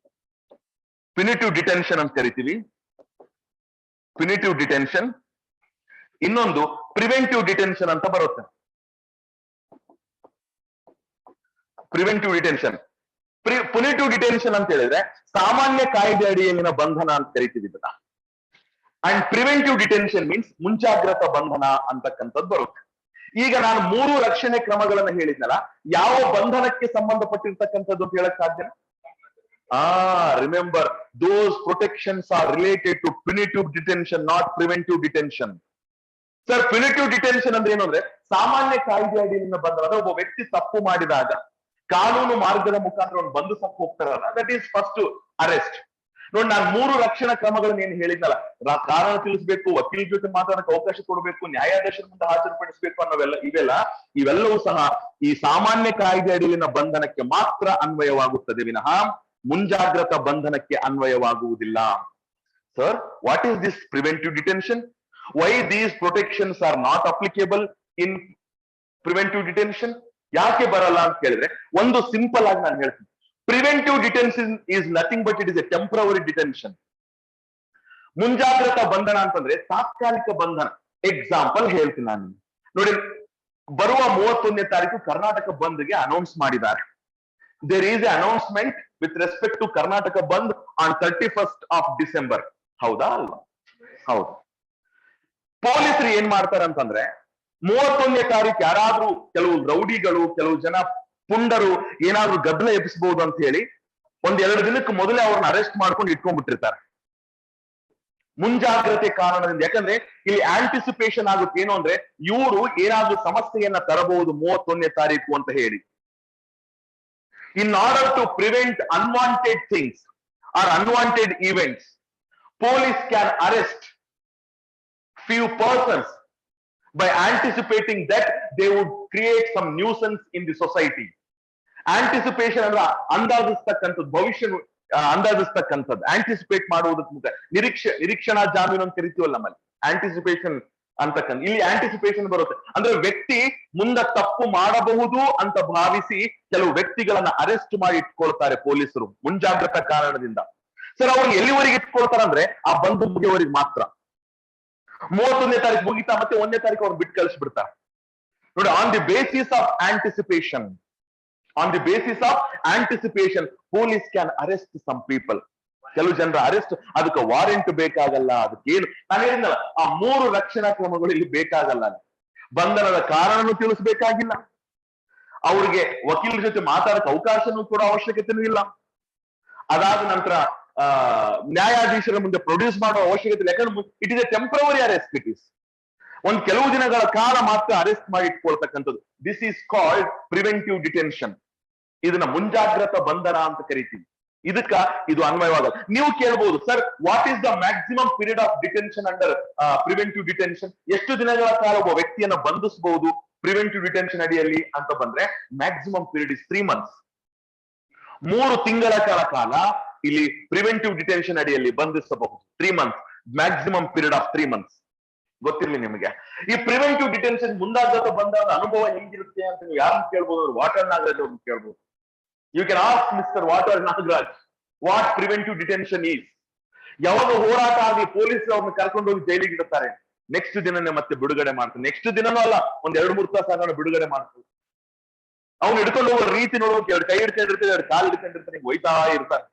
ಪ್ಯುನಿಟಿವ್ ಡಿಟೆನ್ಷನ್ ಅಂತ ಕರಿತೀವಿ, ಪ್ಯುನಿಟಿವ್ ಡಿಟೆನ್ಷನ್. ಇನ್ನೊಂದು ಪ್ರಿವೆಂಟಿವ್ ಡಿಟೆನ್ಷನ್ ಅಂತ ಬರುತ್ತೆ. Preventive detention. ಪುನಿಟಿವ್ ಡಿಟೆನ್ಷನ್ ಅಂತ ಹೇಳಿದ್ರೆ ಸಾಮಾನ್ಯ ಕಾಯ್ದೆ ಅಡಿಯಲ್ಲಿನ ಬಂಧನ ಅಂತ ಕರಿತೀವಿ ಇದನ್ನ. ಅಂಡ್ ಪ್ರಿವೆಂಟಿವ್ ಡಿಟೆನ್ಷನ್ ಮೀನ್ಸ್ ಮುಂಜಾಗ್ರತಾ ಬಂಧನ ಅಂತಕ್ಕಂಥದ್ದು ಬರುತ್ತೆ. ಈಗ ನಾನು 3 ರಕ್ಷಣೆ ಕ್ರಮಗಳನ್ನ ಹೇಳಿದ್ನಲ್ಲ, ಯಾವ ಬಂಧನಕ್ಕೆ ಸಂಬಂಧಪಟ್ಟಿರ್ತಕ್ಕಂಥದ್ದು ಅಂತ ಹೇಳಕ್ ಸಾಧ್ಯ? Remember, those protections are related to punitive detention, not preventive detention. Sir punitive detention ಅಂದ್ರೆ ಏನು ಅಂದ್ರೆ ಸಾಮಾನ್ಯ ಕಾಯ್ದೆ ಅಡಿಯಲ್ಲಿನ ಬಂಧನ. ಒಬ್ಬ ವ್ಯಕ್ತಿ ತಪ್ಪು ಮಾಡಿದಾಗ ಕಾನೂನು ಮಾರ್ಗದ ಮುಖಾಂತರ ಒಂದು ಬಂಧಿಸಕ್ಕೆ ಹೋಗ್ತಾರಲ್ಲ, ದಟ್ ಈಸ್ ಫಸ್ಟ್ ಅರೆಸ್ಟ್. ನೋಡಿ, ನಾನು 3 ರಕ್ಷಣಾ ಕ್ರಮಗಳನ್ನ ಏನ್ ಹೇಳಿದ್ನಲ್ಲ, ಕಾರಣ ತಿಳಿಸಬೇಕು, ವಕೀಲ ಜೊತೆ ಮಾತಾಡಕ್ಕೆ ಅವಕಾಶ ಕೊಡಬೇಕು, ನ್ಯಾಯಾಧೀಶರ ಮುಂದೆ ಹಾಜರುಪಡಿಸಬೇಕು ಅನ್ನೋವೆಲ್ಲ ಇವೆಲ್ಲವೂ ಸಹ ಈ ಸಾಮಾನ್ಯ ಕಾಯ್ದೆ ಅಡಿಯಲ್ಲಿನ ಬಂಧನಕ್ಕೆ ಮಾತ್ರ ಅನ್ವಯವಾಗುತ್ತದೆ ವಿನಃ ಮುಂಜಾಗ್ರತಾ ಬಂಧನಕ್ಕೆ ಅನ್ವಯವಾಗುವುದಿಲ್ಲ. Sir, what is this preventive detention? Why these protections are not applicable in preventive detention? ಯಾಕೆ ಬರಲ್ಲ ಅಂತ ಕೇಳಿದ್ರೆ ಒಂದು ಸಿಂಪಲ್ ಆಗಿ ನಾನು ಹೇಳ್ತೀನಿ. Preventive detention is nothing but it is a temporary detention. ಮುಂಜಾಗ್ರತಾ ಬಂಧನ ಅಂತಂದ್ರೆ ತಾತ್ಕಾಲಿಕ ಬಂಧನ. ಎಕ್ಸಾಂಪಲ್ ಹೇಳ್ತೀನಿ ನಾನು. ನೋಡಿ, ಬರುವ 31ನೇ ತಾರೀಕು ಕರ್ನಾಟಕ ಬಂದ್ಗೆ ಅನೌನ್ಸ್ ಮಾಡಿದ್ದಾರೆ. There is a announcement with respect to Karnataka bandh on 31st of December. ಹೌದಾ ಅಲ್ವಾ? ಹೌದು. ಪೊಲೀಸರು ಏನ್ ಮಾಡ್ತಾರೆ ಅಂತಂದ್ರೆ 31ನೇ ತಾರೀಕು ಯಾರಾದ್ರೂ ಕೆಲವು ರೌಡಿಗಳು, ಕೆಲವು ಜನ ಪುಂಡರು ಏನಾದ್ರೂ ಗದ್ದಲ ಎಬ್ಬಿಸಬಹುದು ಅಂತ ಹೇಳಿ 1-2 ದಿನಕ್ಕೆ ಮೊದಲೇ ಅವ್ರನ್ನ ಅರೆಸ್ಟ್ ಮಾಡ್ಕೊಂಡು ಇಟ್ಕೊಂಡ್ಬಿಟ್ಟಿರ್ತಾರೆ ಮುಂಜಾಗ್ರತೆ ಕಾರಣದಿಂದ. ಯಾಕಂದ್ರೆ ಇಲ್ಲಿ ಆಂಟಿಸಿಪೇಷನ್ ಆಗುತ್ತೆ ಏನು ಅಂದ್ರೆ ಇವರು ಏನಾದ್ರೂ ಸಮಸ್ಯೆಯನ್ನ ತರಬಹುದು 31ನೇ ತಾರೀಕು ಅಂತ ಹೇಳಿ. In order to prevent unwanted things or unwanted events, police can arrest few persons by anticipating that they would create some nuisance in the society. Anticipation ಅಂದ್ರೆ ಅಂದಾಜಿಸ್ತಕ್ಕಂಥದ್ದು, ಭವಿಷ್ಯ ಅಂದಾಜಿಸ್ತಕ್ಕಂಥದ್ದು, ಆಂಟಿಸಿಪೇಟ್ ಮಾಡುವುದಕ್ಕೆ ನಿರೀಕ್ಷಣಾ ಜಾಮೀನು ಅಂತ ಕರಿತೀವಲ್ಲ ನಮ್ಮಲ್ಲಿ, ಆಂಟಿಸಿಪೇಷನ್ ಅಂತಕ್ಕಂಥ. ಇಲ್ಲಿ ಆಂಟಿಸಿಪೇಷನ್ ಬರುತ್ತೆ ಅಂದ್ರೆ ವ್ಯಕ್ತಿ ಮುಂದೆ ತಪ್ಪು ಮಾಡಬಹುದು ಅಂತ ಭಾವಿಸಿ ಕೆಲವು ವ್ಯಕ್ತಿಗಳನ್ನ ಅರೆಸ್ಟ್ ಮಾಡಿ ಇಟ್ಕೊಳ್ತಾರೆ ಪೊಲೀಸರು ಮುಂಜಾಗ್ರತಾ ಕಾರಣದಿಂದ. ಸರ್, ಅವ್ರಿಗೆ ಎಲ್ಲಿವರೆಗೆ ಇಟ್ಕೊಳ್ತಾರೆ ಅಂದ್ರೆ ಆ ಬಂದು ಮುಗಿಯವರೆಗೆ ಮಾತ್ರ. 31ನೇ ತಾರೀಕು ಮುಗಿತಾ ಮತ್ತೆ 1ನೇ ತಾರೀಕು ಅವ್ರು ಬಿಟ್ಟು ಕಳಿಸ್ಬಿಡ್ತಾರೆ. ನೋಡಿ, on the basis of anticipation, police can arrest some people. ಕೆಲವು ಜನರ ಅರೆಸ್ಟ್, ಅದಕ್ಕೆ ವಾರೆಂಟ್ ಬೇಕಾಗಲ್ಲ, ಅದಕ್ಕೆ ಏನು ನಾನು ಹೇಳಿದ್ನಲ್ಲ, ಆ 3 ರಕ್ಷಣಾ ಕ್ರಮಗಳು ಇಲ್ಲಿ ಬೇಕಾಗಲ್ಲ. ಬಂಧನದ ಕಾರಣನೂ ತಿಳಿಸ್ಬೇಕಾಗಿಲ್ಲ, ಅವ್ರಿಗೆ ವಕೀಲರ ಜೊತೆ ಮಾತಾಡಕ್ಕೆ ಅವಕಾಶನೂ ಕೂಡ ಅವಶ್ಯಕತೆನೂ ಇಲ್ಲ. ಅದಾದ ನಂತರ ನ್ಯಾಯಾಧೀಶರ ಮುಂದೆ ಪ್ರೊಡ್ಯೂಸ್ ಮಾಡುವ ಅವಶ್ಯಕತೆ ಇಲ್ಲ. ಯಾಕಂದ್ರೆ it is a temporary arrest. It is ಒಂದು ಕೆಲವು ದಿನಗಳ ಕಾಲ ಮಾತ್ರ ಅರೆಸ್ಟ್ ಮಾಡಿ ಇಟ್ಕೊಳ್ತಕ್ಕಂಥದ್ದು. This is called preventive detention. ಇದನ್ನ ಮುಂಜಾಗ್ರತಾ ಬಂಧನ ಅಂತ ಕರಿತೀವಿ. ಇದು ಅನ್ವಯವಾಗಲ್ಲ. ನೀವು ಕೇಳಬಹುದು, sir, what is the maximum period of detention under preventive detention? ಎಷ್ಟು ದಿನಗಳ ಕಾಲ ಒಬ್ಬ ವ್ಯಕ್ತಿಯನ್ನ ಬಂಧಿಸಬಹುದು ಪ್ರಿವೆಂಟಿವ್ ಡಿಟೆನ್ಷನ್ ಅಡಿಯಲ್ಲಿ ಅಂತ ಬಂದ್ರೆ ಮ್ಯಾಕ್ಸಿಮಮ್ ಪೀರಿಯಡ್ ಇಸ್ 3 months. 3 ತಿಂಗಳ ಕಾಲ ಇಲ್ಲಿ ಪ್ರಿವೆಂಟಿವ್ ಡಿಟೆನ್ಷನ್ ಅಡಿಯಲ್ಲಿ ಬಂಧಿಸಬಹುದು. 3 months, maximum period of 3 months. ಗೊತ್ತಿರ್ಲಿ ನಿಮಗೆ. ಈ ಪ್ರಿವೆಂಟಿವ್ ಡಿಟೆನ್ಷನ್ ಮುಂದಾಗ್ರತ ಬಂದಾಗ ಅನುಭವ ಹೆಂಗಿರುತ್ತೆ ಅಂತ ನೀವು ಯಾರನ್ನು ಕೇಳ್ಬೋದು? ವಾಟರ್ ನಾಗರಾಜ್ ಅವ್ರನ್ನ ಕೇಳ್ಬೋದು. You can ask mister water Nagaraj what preventive detention is. ಯಾವಾಗ ಹೋರಾಟ ಆಗಿ ಪೊಲೀಸ್ ಅವ್ರನ್ನ ಕರ್ಕೊಂಡು ಹೋಗಿ ಜೈಲಿಗೆ ಇಡುತ್ತಾರೆ, ನೆಕ್ಸ್ಟ್ ದಿನನೇ ಮತ್ತೆ ಬಿಡುಗಡೆ ಮಾಡ್ತಾರೆ. ನೆಕ್ಸ್ಟ್ ದಿನನೂ ಅಲ್ಲ, 1-2-3 ತಾಸು ಬಿಡುಗಡೆ ಮಾಡ್ತಾರೆ. ಅವ್ನು ಹಿಡ್ಕೊಂಡು ಹೋಗೋ ರೀತಿ ನೋಡೋಕೆ 2 ಕೈ ಹಿಡ್ಕೊಂಡಿರ್ತಾರೆ, 2 ಕಾಲು ಹಿಡ್ಕೊಂಡಿರ್ತಾರೆ, ಹೋಯ್ತಾ ಇರ್ತಾರೆ.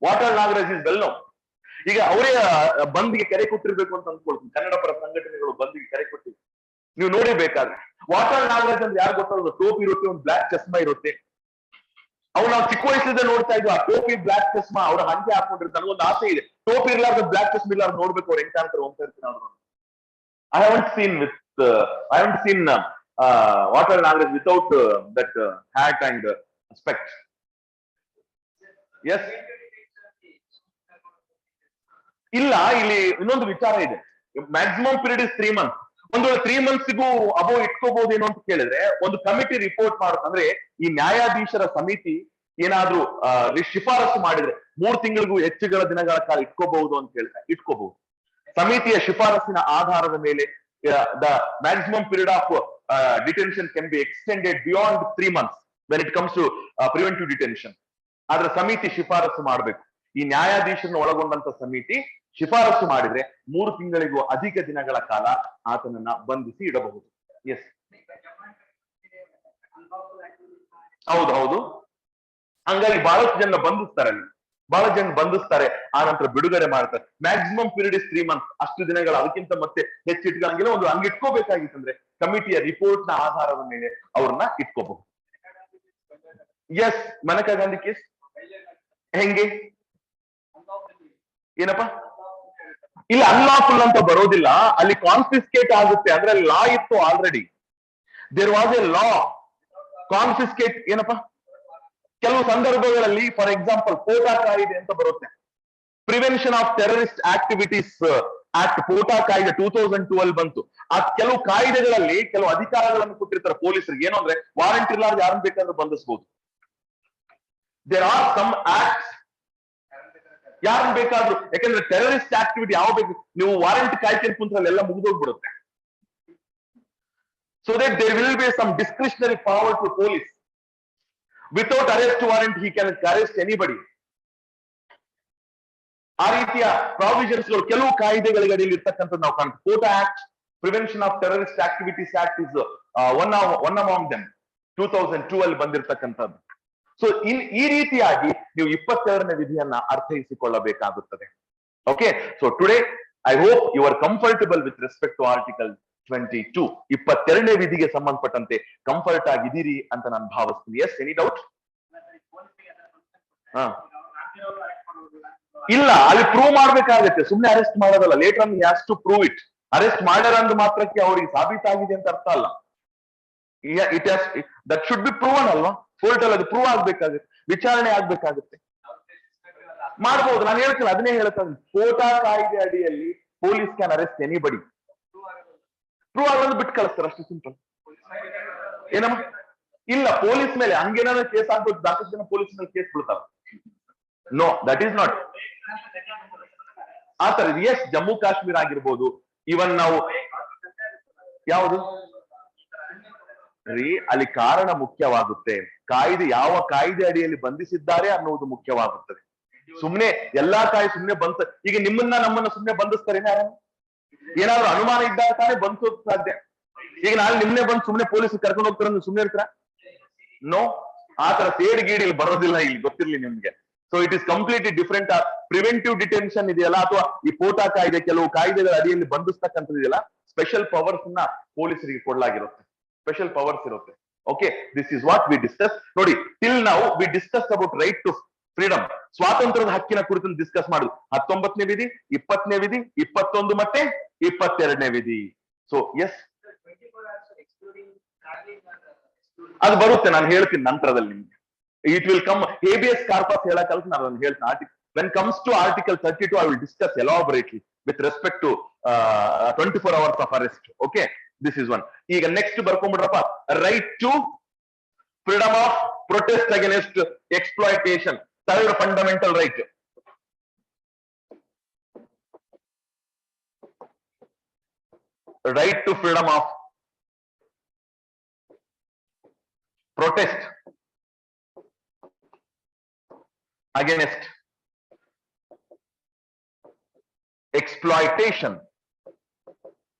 Vatal Nagaraj is well known. ಈಗ ಅವರೇ ಬಂದ್ಗೆ ಕರೆ ಕೊಟ್ಟಿರ್ಬೇಕು ಅಂತ ಅಂದ್ಕೊಳ್ತೀನಿ, ಕನ್ನಡ ಪರ ಸಂಘಟನೆಗಳು ಬಂದ್ಗೆ ಕರೆ ಕೊಟ್ಟಿವಿ, ನೀವು ನೋಡಿರ್ಬೇಕಾದ್ರೆ. ವಾಟಾಳ್ ನಾಗರಾಜ್ ಅಂದ್ರೆ ಯಾರು ಗೊತ್ತಾಗೋದು? ಟೋಪಿ ಇರುತ್ತೆ, ಒಂದು ಬ್ಲಾಕ್ ಚಸ್ಮಾ ಇರುತ್ತೆ. ಅವ್ರು ನಾವು ಚಿಕ್ಕ ವಯಸ್ಸಿಂದ ನೋಡ್ತಾ ಇದ್ವಿ, ಆ ಟೋಪಿ ಬ್ಲಾಕ್ ಚಸ್ಮಾ ಅವ್ರ ಹಂಗೆ ಹಾಕೊಂಡಿರ್ತಾರೆ. ನನಗೊಂದು ಆಸೆ ಇದೆ, ಟೋಪಿ ಇರ್ಲಾರ್ದು ಬ್ಲಾಕ್ ಚಸ್ಮಾ ಇರ್ಲಾರ್ದು ನೋಡ್ಬೇಕು, ಅವ್ರು ಹೆಂಗ್ ಕಾಣ್ತಾರೆ ಹೋಗ್ತಾ ಇರ್ತೀನಿ ಅವ್ರು. I haven't seen Watal Nagaraj without that hat and specks. Yes. ಇಲ್ಲ, ಇಲ್ಲಿ ಇನ್ನೊಂದು ವಿಚಾರ ಇದೆ. Maximum period is 3 months. ಒಂದು 3 monthsಗೂ ಅಬೋ ಇಟ್ಕೋಬಹುದೇನೋ ಅಂತ ಕೇಳಿದ್ರೆ, ಒಂದು ಕಮಿಟಿ ರಿಪೋರ್ಟ್ ಮಾಡುತ್ತೆ. ಅಂದ್ರೆ ಈ ನ್ಯಾಯಾಧೀಶರ ಸಮಿತಿ ಏನಾದ್ರೂ ಶಿಫಾರಸು ಮಾಡಿದ್ರೆ 3 ತಿಂಗಳಿಗೂ ಹೆಚ್ಚುಗಳ ದಿನಗಳ ಕಾಲ ಇಟ್ಕೋಬಹುದು ಅಂತ ಹೇಳಿದ್ರೆ ಇಟ್ಕೋಬಹುದು. ಸಮಿತಿಯ ಶಿಫಾರಸಿನ ಆಧಾರದ ಮೇಲೆ the maximum period of detention can be extended beyond 3 months when it comes to preventive detention. ಆದ್ರೆ ಸಮಿತಿ ಶಿಫಾರಸು ಮಾಡಬೇಕು. ಈ ನ್ಯಾಯಾಧೀಶರನ್ನು ಒಳಗೊಂಡಂತ ಸಮಿತಿ ಶಿಫಾರಸು ಮಾಡಿದ್ರೆ 3 ತಿಂಗಳಿಗೂ ಅಧಿಕ ದಿನಗಳ ಕಾಲ ಆತನನ್ನ ಬಂಧಿಸಿ ಇಡಬಹುದು. ಎಸ್, ಹೌದು ಹೌದು. ಹಂಗಾಗಿ ಬಹಳಷ್ಟು ಜನ ಬಂಧಿಸ್ತಾರೆ, ಅಲ್ಲಿ ಬಹಳ ಜನ ಬಂಧಿಸ್ತಾರೆ, ಆ ನಂತರ ಬಿಡುಗಡೆ ಮಾಡ್ತಾರೆ. Maximum period is 3 months. ಅಷ್ಟು ದಿನಗಳು, ಅದಕ್ಕಿಂತ ಮತ್ತೆ ಹೆಚ್ಚಿಟ್ಕೊಳ್ಳಂಗಿಲ್ಲ. ಒಂದು ಹಂಗೆ ಇಟ್ಕೋಬೇಕಾಗಿತ್ತಂದ್ರೆ ಕಮಿಟಿಯ ರಿಪೋರ್ಟ್ ನ ಆಧಾರದ ಮೇಲೆ ಅವ್ರನ್ನ ಇಟ್ಕೋಬಹುದು. ಎಸ್, ಮನಕಾ ಗಾಂಧಿ ಕೇಸ್ ಹೆಂಗೆ? ಏನಪ್ಪಾ? ಇಲ್ಲ, ಅನ್ಲಾಫುಲ್ ಅಂತ ಬರೋದಿಲ್ಲ, ಅಲ್ಲಿ ಕಾನ್ಫಿಸ್ಕೇಟ್ ಆಗುತ್ತೆ. ಅಂದ್ರೆ ಅಲ್ಲಿ ಲಾ ಇತ್ತು already, there was a law. Confiscate ಏನಪ್ಪಾ? ಕೆಲವು ಸಂದರ್ಭಗಳಲ್ಲಿ, ಫಾರ್ ಎಕ್ಸಾಂಪಲ್ ಪೋಟಾ ಕಾಯ್ದೆ ಅಂತ ಬರುತ್ತೆ, prevention of terrorist activities act, POTA ಕಾಯ್ದೆ 2012 ಬಂತು. ಆ ಕೆಲವು ಕಾಯ್ದೆಗಳಲ್ಲಿ ಕೆಲವು ಅಧಿಕಾರಗಳನ್ನು ಕೊಟ್ಟಿರ್ತಾರೆ ಪೊಲೀಸರಿಗೆ. ಏನು ಅಂದ್ರೆ ವಾರಂಟ್ ಇರ್ಲಾರ್ದು ಯಾರನ್ನ ಬೇಕಾದ್ರೂ ಬಂಧಿಸಬಹುದು. ದೇರ್ ಆರ್ ಸಮ್ ಆಕ್ಟ್ಸ್ ಯಾರನ್ನ ಬೇಕಾದ್ರೂ, ಯಾಕಂದ್ರೆ ಟೆರರಿಸ್ಟ್ ಆಕ್ಟಿವಿಟಿ ಯಾವ ಬೇಕು, ನೀವು ವಾರಂಟ್ ಕಾಯ್ಕೊಂಡು ಕುಂತ್ರಲ್ಲಿ ಎಲ್ಲ ಮುಗಿದೋಗ್ಬಿಡುತ್ತೆ. So that there will be some discretionary power to police. Without arrest warrant, he can arrest anybody. ಆ ರೀತಿಯ ಪ್ರಾವಿಷನ್ಸ್ ಗಳು ಕೆಲವು ಕಾಯ್ದೆಗಳಿಗೆ ಅಡಿಯಲ್ಲಿ ಇರ್ತಕ್ಕಂಥದ್ದು ನಾವು ಕಾಣ್ತೀವಿ. POTA act, prevention of terrorist activities act is one among them, 2002 ಬಂದಿರತಕ್ಕಂಥದ್ದು. ಸೊ ಈ ರೀತಿಯಾಗಿ ನೀವು 22ನೇ ವಿಧಿಯನ್ನ ಅರ್ಥೈಸಿಕೊಳ್ಳಬೇಕಾಗುತ್ತದೆ. Okay, so today I hope you are comfortable with respect to article 22. 22ನೇ ವಿಧಿಗೆ ಸಂಬಂಧಪಟ್ಟಂತೆ ಕಂಫರ್ಟ್ ಆಗಿದ್ದೀರಿ ಅಂತ ನಾನು ಭಾವಿಸ್ತೀನಿ. Yes, any doubt? ಇಲ್ಲ, ಅಲ್ಲಿ ಪ್ರೂವ್ ಮಾಡ್ಬೇಕಾಗುತ್ತೆ, ಸುಮ್ನೆ ಅರೆಸ್ಟ್ ಮಾಡೋದಲ್ಲ. Later on he has to prove it. ಅರೆಸ್ಟ್ ಮಾಡ್ಯಾರ ಅಂದ ಮಾತ್ರಕ್ಕೆ ಅವ್ರಿಗೆ ಸಾಬೀತಾಗಿದೆ ಅಂತ ಅರ್ಥ ಅಲ್ಲ. ದಟ್ ಶುಡ್ ಬಿ ಪ್ರೂವನ್ ಅಲ್ವಾ? ಕೋರ್ಟ್ ಅಲ್ಲಿ ಅದು ಪ್ರೂವ್ ಆಗ್ಬೇಕಾಗುತ್ತೆ, ವಿಚಾರಣೆ ಆಗ್ಬೇಕಾಗುತ್ತೆ. ಮಾಡ್ಬೋದು, ನಾನು ಹೇಳ್ತೀನಿ, ಅದನ್ನೇ ಹೇಳ್ತಾ ಇದ್ದೀನಿ. ಪೋಟಾ ಕಾಯ್ದೆ ಅಡಿಯಲ್ಲಿ police can arrest anybody. Prove ಆಗೋದು ಬಿಟ್ಟು ಕಳಿಸ್ತಾರೆ, ಅಷ್ಟು ಸಿಂಪಲ್. ಏನಮ್ಮ? ಇಲ್ಲ, ಪೊಲೀಸ್ ಮೇಲೆ ಹಂಗೇನಾದ್ರು ಕೇಸ್ ಆಗ್ಬೋದು. ಸಾಕಷ್ಟು ಜನ ಪೊಲೀಸ್ ಮೇಲೆ ಕೇಸ್ ಬಿಡ್ತಾರೆ. ನೋ, ದಟ್ ಈಸ್ ನಾಟ್ ಆತರ. ಎಸ್, ಜಮ್ಮು ಕಾಶ್ಮೀರ ಆಗಿರ್ಬೋದು, ಇವನ್ ನಾವು ಯಾವುದು ರೀ, ಅಲ್ಲಿ ಕಾರಣ ಮುಖ್ಯವಾಗುತ್ತೆ. ಕಾಯ್ದೆ, ಯಾವ ಕಾಯ್ದೆ ಅಡಿಯಲ್ಲಿ ಬಂಧಿಸಿದ್ದಾರೆ ಅನ್ನುವುದು ಮುಖ್ಯವಾಗುತ್ತದೆ. ಸುಮ್ನೆ ಎಲ್ಲಾ ಕಾಯ್ದೆ ಸುಮ್ನೆ ಬಂತ. ಈಗ ನಮ್ಮನ್ನ ಸುಮ್ನೆ ಬಂಧಿಸ್ತಾರೆ, ಏನಾದ್ರು ಅನುಮಾನ ಇದ್ದಾಗ ತಾನೇ ಬಂಧಿಸೋಕ್ ಸಾಧ್ಯ. ಈಗ ನಾಳೆ ನಿಮ್ನೆ ಬಂದು ಸುಮ್ನೆ ಪೊಲೀಸ್ ಕರ್ಕೊಂಡು ಹೋಗ್ತಾರೆ, ಸುಮ್ನೆ ಇರ್ತಾರ? ನೋ, ಆತರ ಸೇಡ್ ಗೀಡ್ ಇಲ್ಲಿ ಬರೋದಿಲ್ಲ, ಇಲ್ಲಿ ಗೊತ್ತಿರ್ಲಿ ನಿಮ್ಗೆ. So it is completely different. Preventive detention ಇದೆಯಲ್ಲ, ಅಥವಾ ಈ ಪೋಟಾ ಕಾಯ್ದೆ, ಕೆಲವು ಕಾಯ್ದೆಗಳ ಅಡಿಯಲ್ಲಿ ಬಂಧಿಸ್ತಕ್ಕಂಥದ್ದು ಇದೆಯಲ್ಲ, ಸ್ಪೆಷಲ್ ಪವರ್ಸ್ ನ ಪೊಲೀಸರಿಗೆ ಕೊಡಲಾಗಿರುತ್ತೆ, ಸ್ಪೆಷಲ್ ಪವರ್ಸ್ ಇರುತ್ತೆ. Okay, this is what we discuss. ನೋಡಿ, till now we discuss about right to freedom, ಸ್ವಾತಂತ್ರ್ಯದ ಹಕ್ಕಿನ ಕುರಿತು ಡಿಸ್ಕಸ್ ಮಾಡುದು. 19ನೇ ವಿಧಿ, 20ನೇ ವಿಧಿ, 21 ಮತ್ತೆ 22ನೇ ವಿಧಿ. ಸೊ ಎಸ್, ಅದು ಬರುತ್ತೆ, ನಾನು ಹೇಳ್ತೀನಿ ನಂತರದಲ್ಲಿ ನಿಮ್ಗೆ. It will come. Habeas corpus ಹೇಳಕ್ ನಾನು ಹೇಳ್ತೀನಿ. When comes to article 32, I will discuss elaborately with respect to 24 hours of arrest. Okay, this is one. ಈಗ ನೆಕ್ಸ್ಟ್ ಬರ್ಕೊಂಡ್ಬಿಡ್ರಪ್ಪ, right to freedom of protest against exploitation, third fundamental right. Right to freedom of protest against exploitation,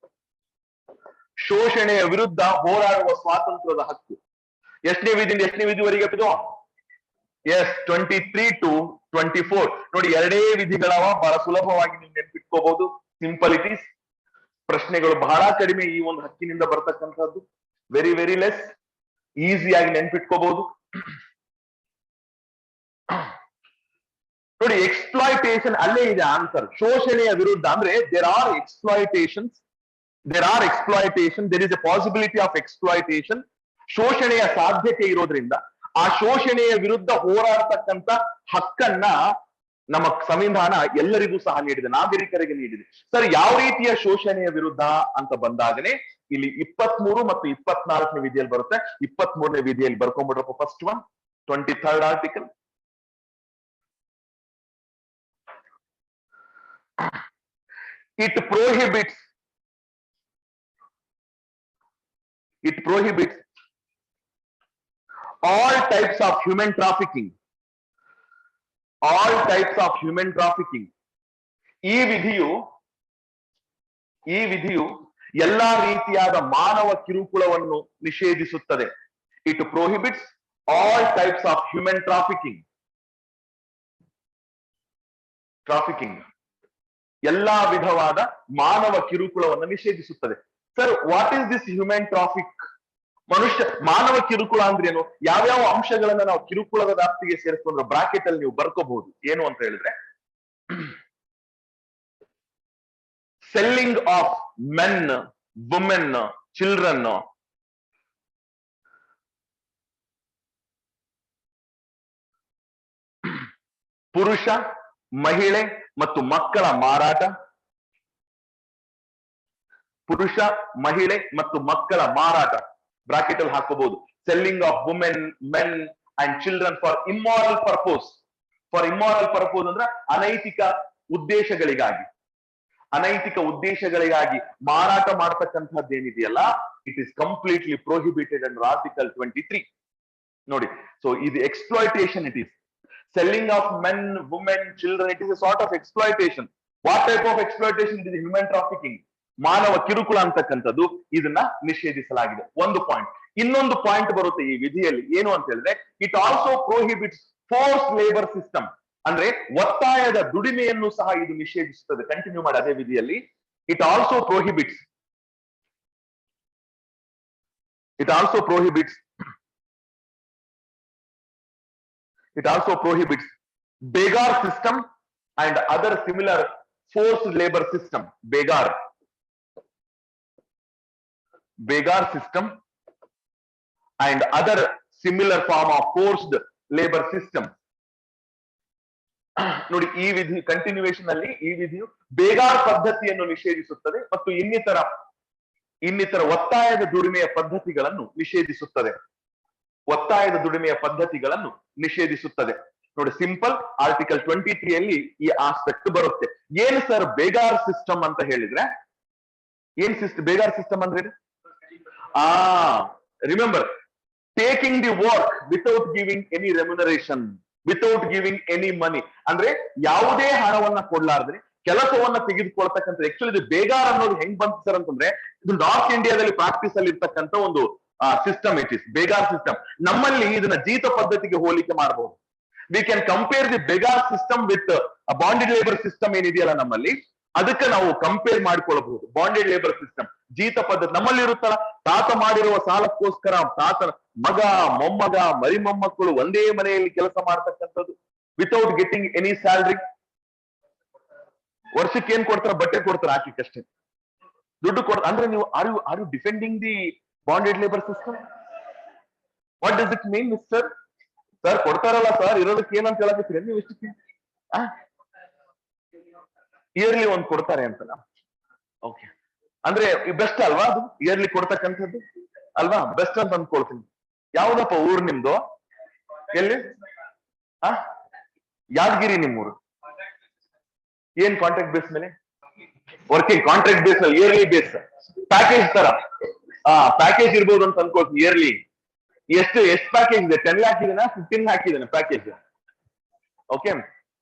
ಶೋಷಣೆಯ ವಿರುದ್ಧ ಹೋರಾಡುವ ಸ್ವಾತಂತ್ರ್ಯದ ಹಕ್ಕು. ಎಷ್ಟನೇ ವಿಧಿಯಿಂದ ಎಷ್ಟನೇ ವಿಧಿವರೆಗೆ? S, 23 to 24. ನೋಡಿ, ಎರಡೇ ವಿಧಿಗಳವ, ಬಹಳ ಸುಲಭವಾಗಿ ನೀವು ನೆನ್ಪಿಟ್ಕೋಬಹುದು. Simple it is. ಪ್ರಶ್ನೆಗಳು ಬಹಳ ಕಡಿಮೆ ಈ ಒಂದು ಹಕ್ಕಿನಿಂದ ಬರ್ತಕ್ಕಂಥದ್ದು. ವೆರಿ ವೆರಿ ಲೆಸ್, ಈಸಿಯಾಗಿ ನೆನ್ಪಿಟ್ಕೋಬಹುದು. ನೋಡಿ, ಎಕ್ಸ್ಪ್ಲಾಯ್ಟೇಷನ್ ಅಲ್ಲೇ ಇದೆ ಆನ್ಸರ್. ಶೋಷಣೆಯ ವಿರುದ್ಧ ಅಂದ್ರೆ there are exploitations, there is a possibility of exploitation. ಶೋಷಣೆಯ ಸಾಧ್ಯತೆ ಇರೋದ್ರಿಂದ ಆ ಶೋಷಣೆಯ ವಿರುದ್ಧ ಹೋರಾಡ್ತಕ್ಕಂಥ ಹಕ್ಕನ್ನ ನಮ್ಮ ಸಂವಿಧಾನ ಎಲ್ಲರಿಗೂ ಸಹ ನೀಡಿದೆ, ನಾಗರಿಕರಿಗೆ ನೀಡಿದೆ. ಸರ್, ಯಾವ ರೀತಿಯ ಶೋಷಣೆಯ ವಿರುದ್ಧ ಅಂತ ಬಂದಾಗನೇ ಇಲ್ಲಿ 23 ಮತ್ತು 24ನೇ ವಿಧಿಯಲ್ಲಿ ಬರುತ್ತೆ. 23ನೇ ವಿಧಿಯಲ್ಲಿ ಬರ್ಕೊಂಡ್ಬಿಡ್ರಪ್ಪ. First one, 23rd article. It prohibits all types of human trafficking. ಈ ವಿಧಿಯು ಎಲ್ಲಾ ರೀತಿಯಾದ ಮಾನವ ಕಿರುಕುಳವನ್ನು ನಿಷೇಧಿಸುತ್ತದೆ. It prohibits all types of human trafficking. ಎಲ್ಲಾ ವಿಧವಾದ ಮಾನವ ಕಿರುಕುಳವನ್ನು ನಿಷೇಧಿಸುತ್ತದೆ. Sir, what is this human traffic? ಮಾನವ ಕಿರುಕುಳ ಅಂದ್ರೇನು? ಯಾವ್ಯಾವ ಅಂಶಗಳನ್ನ ನಾವು ಕಿರುಕುಳದ ವ್ಯಾಪ್ತಿಗೆ ಸೇರಿಸ್ಕೊಂಡ್ರೆ ಬ್ರಾಕೆಟ್ ಅಲ್ಲಿ ನೀವು ಬರ್ಕೋಬಹುದು. ಏನು ಅಂತ ಹೇಳಿದ್ರೆ, selling of men, women, children, ಪುರುಷ, ಮಹಿಳೆ ಮತ್ತು ಮಕ್ಕಳ ಮಾರಾಟ. ಬ್ರಾಕೆಟ್ ಅಲ್ಲಿ ಹಾಕೋಬಹುದು. Selling of women, men and children for immoral purpose. ಅಂದ್ರೆ ಅನೈತಿಕ ಉದ್ದೇಶಗಳಿಗಾಗಿ ಮಾರಾಟ ಮಾಡತಕ್ಕಂಥದ್ದು ಏನಿದೆಯಲ್ಲ, it is completely prohibited under article 23. ನೋಡಿ, ಸೊ ಇದು exploitation. It is selling of men, women, children. It is a sort of exploitation. What type of exploitation? It is human trafficking. ಮಾನವ ಕಿರುಕುಳ ಅಂತಕ್ಕಂಥದ್ದು ಇದನ್ನ ನಿಷೇಧಿಸಲಾಗಿದೆ. ಒಂದು ಪಾಯಿಂಟ್. ಇನ್ನೊಂದು ಪಾಯಿಂಟ್ ಬರುತ್ತೆ ಈ ವಿಧಿಯಲ್ಲಿ. ಏನು ಅಂತ ಹೇಳಿದ್ರೆ, it also prohibits force labour system. ಅಂದ್ರೆ ಒತ್ತಾಯದ ದುಡಿಮೆಯನ್ನು ಸಹ ಇದು ನಿಷೇಧಿಸುತ್ತದೆ. ಕಂಟಿನ್ಯೂ ಮಾಡಿ ಅದೇ ವಿಧಿಯಲ್ಲಿ. It also prohibits begar system and other similar forced labor system. Begar system and other similar form of forced labor system. ನೋಡಿ, ಈ ವಿಧಿ ಕಂಟಿನ್ಯೂಯೇಷನ್ ಅಲ್ಲಿ ಈ ವಿಧಿಯು ಬೇಗಾರ್ ಪದ್ಧತಿಯನ್ನು ನಿಷೇಧಿಸುತ್ತದೆ ಮತ್ತು ಇನ್ನಿತರ ಒತ್ತಾಯದ ದುಡಿಮೆಯ ಪದ್ಧತಿಗಳನ್ನು ನಿಷೇಧಿಸುತ್ತದೆ. ನೋಡಿ, ಸಿಂಪಲ್ ಆರ್ಟಿಕಲ್ 23 ಅಲ್ಲಿ ಈ ಆಸ್ಪೆಕ್ಟ್ ಬರುತ್ತೆ. ಏನು ಸರ್ ಬೇಗಾರ್ ಸಿಸ್ಟಮ್ ಅಂತ ಹೇಳಿದ್ರೆ? ಬೇಗಾರ್ ಸಿಸ್ಟಮ್ ಅಂದ್ರೆ remember, taking the work without giving any remuneration, without giving any money. ಅಂದ್ರೆ ಯಾವುದೇ ಹಣವನ್ನ ಕೊಡ್ಲಾರ್ದ್ರೆ ಕೆಲಸವನ್ನ ತೆಗೆದುಕೊಳ್ತಕ್ಕಂಥ. ಆಕ್ಚುಲಿ ಇದು ಬೇಗಾರ್ ಅನ್ನೋದು ಹೆಂಗ್ ಬಂತು ಸರ್ ಅಂತಂದ್ರೆ, ಇದು ನಾರ್ತ್ ಇಂಡಿಯಾದಲ್ಲಿ ಪ್ರಾಕ್ಟೀಸ್ ಅಲ್ಲಿ ಇರ್ತಕ್ಕಂಥ ಒಂದು system. It is Begar system. ನಮ್ಮಲ್ಲಿ ಇದನ್ನ ಜೀತ ಪದ್ಧತಿಗೆ ಹೋಲಿಕೆ ಮಾಡಬಹುದು. We can compare the Begar system with bonded labour system ಏನಿದೆಯಲ್ಲ ನಮ್ಮಲ್ಲಿ, ಅದಕ್ಕೆ ನಾವು ಕಂಪೇರ್ ಮಾಡ್ಕೊಳ್ಬಹುದು. ಬಾಂಡೆಡ್ ಲೇಬರ್ ಸಿಸ್ಟಮ್, ಜೀತ ಪದ್ಧತಿ ನಮ್ಮಲ್ಲಿ ಇರುತ್ತಲ್ಲ, ತಾತ ಮಾಡಿರುವ ಸಾಲಕ್ಕೋಸ್ಕರ ತಾತನ ಮಗ, ಮೊಮ್ಮಗ, ಮರಿಮೊಮ್ಮಕ್ಕಳು ಒಂದೇ ಮನೆಯಲ್ಲಿ ಕೆಲಸ ಮಾಡ್ತಕ್ಕಂಥದ್ದು ವಿತೌಟ್ ಗೆಟಿಂಗ್ ಎನಿ ಸ್ಯಾಲ್ರಿ. ವರ್ಷಕ್ಕೆ ಏನ್ ಕೊಡ್ತಾರ? ಬಟ್ಟೆ ಕೊಡ್ತಾರ, ಹಾಕಿಕಷ್ಟೇ ದುಡ್ಡು ಕೊಡ್ತಾರೆ. ಅಂದ್ರೆ ನೀವು are you defending the bonded labour system? What does it mean mister? Sir ಕೊಡ್ತಾರಲ್ಲ ಸರ್, ಇರೋದಕ್ಕೆ ಏನಂತ ಹೇಳಕತ್ತೀರಿ ನೀವು? ಎಷ್ಟು ಇಯರ್ಲಿ ಒಂದು ಕೊಡ್ತಾರೆ ಅಂತ. ಓಕೆ, ಅಂದ್ರೆ ಬೆಸ್ಟ್ ಅಲ್ವಾ ಅದು? ಇಯರ್ಲಿ ಕೊಡ್ತಕ್ಕಂಥದ್ದು ಅಲ್ವಾ? ಬೆಸ್ಟ್ ಅಂತ ಅಂದ್ಕೊಳ್ತೀನಿ. ಯಾವ್ದಪ್ಪ ಊರು ನಿಮ್ದು? ಎಲ್ಲಿ? ಯಾದಗಿರಿ ನಿಮ್ಮೂರು. ಏನ್ ಕಾಂಟ್ರಾಕ್ಟ್ ಬೇಸ್ ಮೇಲೆ? ವರ್ಕಿಂಗ್ ಕಾಂಟ್ರಾಕ್ಟ್ ಬೇಸ್ ಮೇಲೆ, ಇಯರ್ಲಿ ಬೇಸ್, ಪ್ಯಾಕೇಜ್ ತರ. ಪ್ಯಾಕೇಜ್ ಇರ್ಬೋದು ಅಂತ ಅನ್ಕೊಳ್ತೀನಿ. ಇಯರ್ಲಿ ಎಷ್ಟು ಪ್ಯಾಕೇಜ್ ಇದೆ? 10 lakhs ಇದೆನಾ 15 lakhs ಇದೆನಾ package? Okay,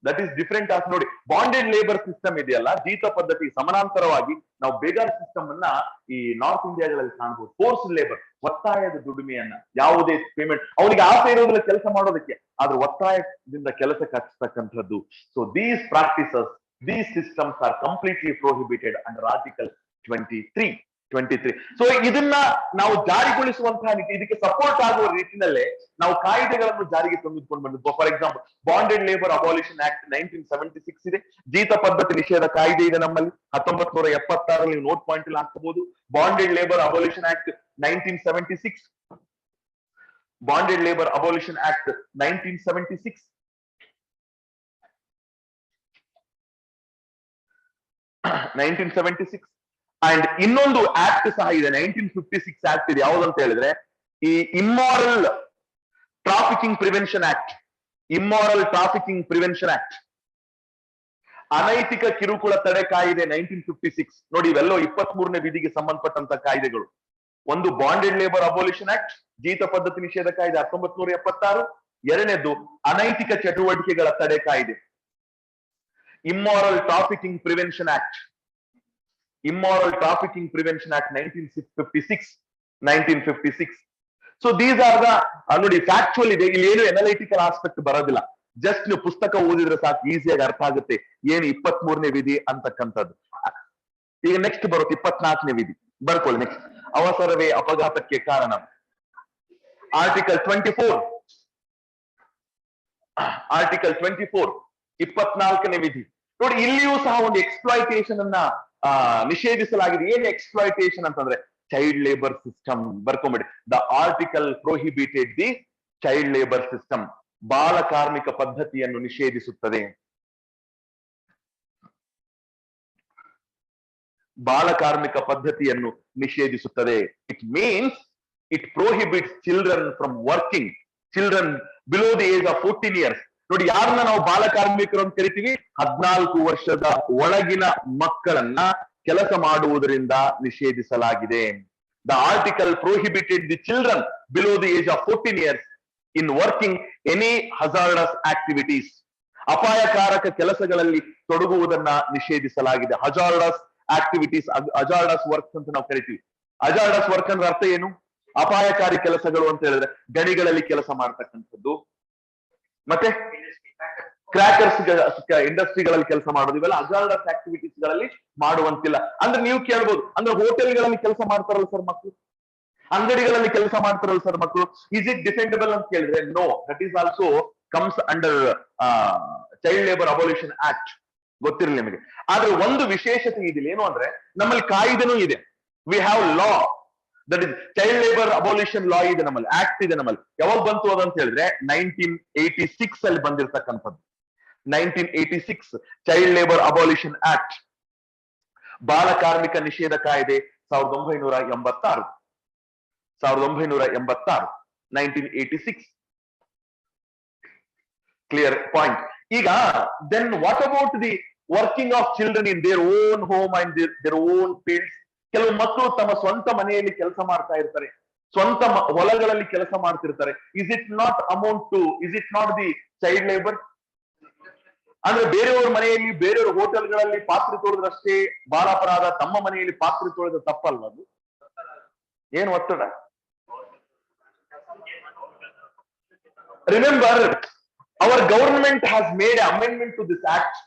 that is different of. ನೋಡಿ, ಬಾಂಡೆಡ್ ಲೇಬರ್ ಸಿಸ್ಟಮ್ ಇದೆಯಲ್ಲ, ಜೀತ ಪದ್ಧತಿ ಸಮಾನಾಂತರವಾಗಿ ನಾವು ಬೇಗಾರ್ ಸಿಸ್ಟಮ್ ಅನ್ನ ಈ ನಾರ್ತ್ ಇಂಡಿಯಾಗಳಲ್ಲಿ ಕಾಣಬಹುದು. ಫೋರ್ಸ್ ಲೇಬರ್, ಒತ್ತಾಯದ ದುಡಿಮೆಯನ್ನ, ಯಾವುದೇ ಪೇಮೆಂಟ್, ಅವನಿಗೆ ಆಸೆ ಇರೋದ್ರಲ್ಲಿ ಕೆಲಸ ಮಾಡೋದಕ್ಕೆ, ಆದ್ರೆ ಒತ್ತಾಯದಿಂದ ಕೆಲಸಕ್ಕೆ ಹಚ್ಚತಕ್ಕಂಥದ್ದು. So these practices, these systems are completely prohibited under Article 23. ಸೊ ಇದನ್ನ ನಾವು ಜಾರಿಗೊಳಿಸುವಂತಹ ಇದಕ್ಕೆ ಸಪೋರ್ಟ್ ಆಗುವ ರೀತಿಯಲ್ಲೇ ನಾವು ಕಾಯ್ದೆಗಳನ್ನು ಜಾರಿಗೆ ತಂದುಕೊಂಡು ಬಂದಿದ್ದು. For example, bonded labour abolition act 1976 ಇದೆ. ಜೀತ ಪದ್ಧತಿ ನಿಷೇಧ ಕಾಯ್ದೆ ಇದೆ ನಮ್ಮಲ್ಲಿ 1976 ನೀವು ನೋಟ್ ಪಾಯಿಂಟ್ ಅಲ್ಲಿ ಹಾಕಬಹುದು. Bonded labour abolition act 1976, bonded labour abolition act 1976. And ಇನ್ನೊಂದು ಆಕ್ಟ್ ಸಹ ಇದೆ, 1956 ಆಕ್ಟ್ ಇದೆ. ಯಾವ್ದಂತ ಹೇಳಿದ್ರೆ ಈ immoral trafficking prevention act. Immoral trafficking prevention act, ಅನೈತಿಕ ಕಿರುಕುಳ ತಡೆ ಕಾಯ್ದೆ 1956. ನೋಡಿ, ಇವೆಲ್ಲೋ 23ನೇ ವಿಧಿಗೆ ಸಂಬಂಧಪಟ್ಟಂತ ಕಾಯ್ದೆಗಳು. ಒಂದು ಬಾಂಡೆಡ್ ಲೇಬರ್ ಅಬೋಲಿಷನ್ ಆಕ್ಟ್, ಜೀತ ಪದ್ಧತಿ ನಿಷೇಧ ಕಾಯ್ದೆ 1976. ಎರಡನೇದು ಅನೈತಿಕ ಚಟುವಟಿಕೆಗಳ ತಡೆ ಕಾಯ್ದೆ, immoral trafficking prevention act, immoral trafficking prevention act 1956. So these are the ನೋಡಿ ಫ್ಯಾಕ್ಚುಯಲ್ ಇದೆ, ಇಲ್ಲಿ ಏನು ಅನಲಿಟಿಕಲ್ ಆಸ್ಪೆಕ್ಟ್ ಬರೋದಿಲ್ಲ. ಜಸ್ಟ್ ನೀವು ಪುಸ್ತಕ ಓದಿದ್ರೆ ಸಾಕು, ಈಸಿಯಾಗಿ ಅರ್ಥ ಆಗುತ್ತೆ ಏನು 23ನೇ ವಿಧಿ ಅಂತಕ್ಕಂಥದ್ದು. ಈಗ ನೆಕ್ಸ್ಟ್ ಬರುತ್ತೆ 24ನೇ ವಿಧಿ, ಬರ್ಕೊಳ್ಳಿ ನೆಕ್ಸ್ಟ್. ಅವಸರವೇ ಅಪಘಾತಕ್ಕೆ ಕಾರಣ, ಆರ್ಟಿಕಲ್ 24. ಆರ್ಟಿಕಲ್ 24 24ನೇ ವಿಧಿ. ನೋಡಿ, ಇಲ್ಲಿಯೂ ಸಹ ಒಂದು ಎಕ್ಸ್ಪ್ಲಾಯ್ಟೇಷನ್ ಅನ್ನ ನಿಷೇಧಿಸಲಾಗಿದೆ. ಏನು ಎಕ್ಸ್ಪ್ಲಾಯ್ಟೇಷನ್ ಅಂತಂದ್ರೆ ಚೈಲ್ಡ್ ಲೇಬರ್ ಸಿಸ್ಟಮ್. ಬರ್ಕೊಂಬಿಡಿ, the article prohibited the child labour system. ಬಾಲ ಕಾರ್ಮಿಕ ಪದ್ಧತಿಯನ್ನು ನಿಷೇಧಿಸುತ್ತದೆ. ಬಾಲ ಕಾರ್ಮಿಕ ಪದ್ಧತಿಯನ್ನು ನಿಷೇಧಿಸುತ್ತದೆ. It means it prohibits children from working, children below the age of 14 years. ನೋಡಿ, ಯಾರನ್ನ ನಾವು ಬಾಲ ಕಾರ್ಮಿಕರು ಅಂತ ಕರಿತೀವಿ, 14 ವರ್ಷದ ಒಳಗಿನ ಮಕ್ಕಳನ್ನ ಕೆಲಸ ಮಾಡುವುದರಿಂದ ನಿಷೇಧಿಸಲಾಗಿದೆ. The article prohibited the children below the age of 14 years in working any hazardous activities. ಅಪಾಯಕಾರಕ ಕೆಲಸಗಳಲ್ಲಿ ತೊಡಗುವುದನ್ನ ನಿಷೇಧಿಸಲಾಗಿದೆ. ಹಜಾರ್ಡಸ್ ಆಕ್ಟಿವಿಟೀಸ್, ಹಜಾರ್ಡಸ್ ವರ್ಕ್ಸ್ ಅಂತ ನಾವು ಕರಿತೀವಿ. ಹಜಾರ್ಡಸ್ ವರ್ಕ್ ಅಂದ್ರೆ ಅರ್ಥ ಏನು? ಅಪಾಯಕಾರಿ ಕೆಲಸಗಳು ಅಂತ ಹೇಳಿದ್ರೆ ಗಣಿಗಳಲ್ಲಿ ಕೆಲಸ ಮಾಡ್ತಕ್ಕಂಥದ್ದು, ಮತ್ತೆ ಕ್ರ್ಯಾಕರ್ಸ್ ಇಂಡಸ್ಟ್ರಿಗಳಲ್ಲಿ ಕೆಲಸ ಮಾಡೋದು, ಇವೆಲ್ಲ ಹಜಾರ್ಡಸ್ ಆಕ್ಟಿವಿಟೀಸ್ ಗಳಲ್ಲಿ ಮಾಡುವಂತಿಲ್ಲ. ಅಂದ್ರೆ ನೀವು ಕೇಳ್ಬೋದು, ಅಂದ್ರೆ ಹೋಟೆಲ್ಗಳಲ್ಲಿ ಕೆಲಸ ಮಾಡ್ತಾರಲ್ಲ ಸರ್ ಮಕ್ಕಳು, ಅಂಗಡಿಗಳಲ್ಲಿ ಕೆಲಸ ಮಾಡ್ತಾರಲ್ಲ ಸರ್ ಮಕ್ಕಳು, ಈಸ್ ಇಟ್ ಡಿಫೆಂಡಬಲ್ ಅಂತ ಕೇಳಿದ್ರೆ no, that is also comes under child labour abolition act. ಗೊತ್ತಿರಲಿ ನಿಮಗೆ. ಆದ್ರೆ ಒಂದು ವಿಶೇಷತೆ ಇದಿಲ್ಲ, ಏನು ಅಂದ್ರೆ ನಮ್ಮಲ್ಲಿ ಕಾಯ್ದೆನೂ ಇದೆ. We have law, that is child labour abolition law ಇದೆ ನಮ್ಮಲ್ಲಿ, ಆಕ್ಟ್ ಇದೆ ನಮ್ಮಲ್ಲಿ. ಯಾವಾಗ ಬಂತು ಅದಂತ ಹೇಳಿದ್ರೆ 1986 ಅಲ್ಲಿ ಬಂದಿರತಕ್ಕಂಥದ್ದು. 1986 ಚೈಲ್ಡ್ ಲೇಬರ್ ಅಬೋಲಿಷನ್ ಆಕ್ಟ್, ಬಾಲ ಕಾರ್ಮಿಕ ನಿಷೇಧ ಕಾಯ್ದೆ 1986. 1986 ಕ್ಲಿಯರ್ ಪಾಯಿಂಟ್. ಈಗ then what about the working of children in their own home and their own fields. ಕೆಲವು ಮಕ್ಕಳು ತಮ್ಮ ಸ್ವಂತ ಮನೆಯಲ್ಲಿ ಕೆಲಸ ಮಾಡ್ತಾ ಇರ್ತಾರೆ, ಸ್ವಂತ ಹೊಲಗಳಲ್ಲಿ ಕೆಲಸ ಮಾಡ್ತಿರ್ತಾರೆ. Is it not amount to, is it not the child labour? ಅಂದ್ರೆ ಬೇರೆಯವ್ರ ಮನೆಯಲ್ಲಿ, ಬೇರೆಯವ್ರ ಹೋಟೆಲ್ಗಳಲ್ಲಿ ಪಾತ್ರೆ ತೊಳೆದ್ರಷ್ಟೇ ಬಾಲಾಪರಾಧ, ತಮ್ಮ ಮನೆಯಲ್ಲಿ ಪಾತ್ರೆ ತೊಳೆದ ತಪ್ಪಲ್ವ ಅದು? ಏನು ಒತ್ತಡ? Remember, our government has made amendment to this act.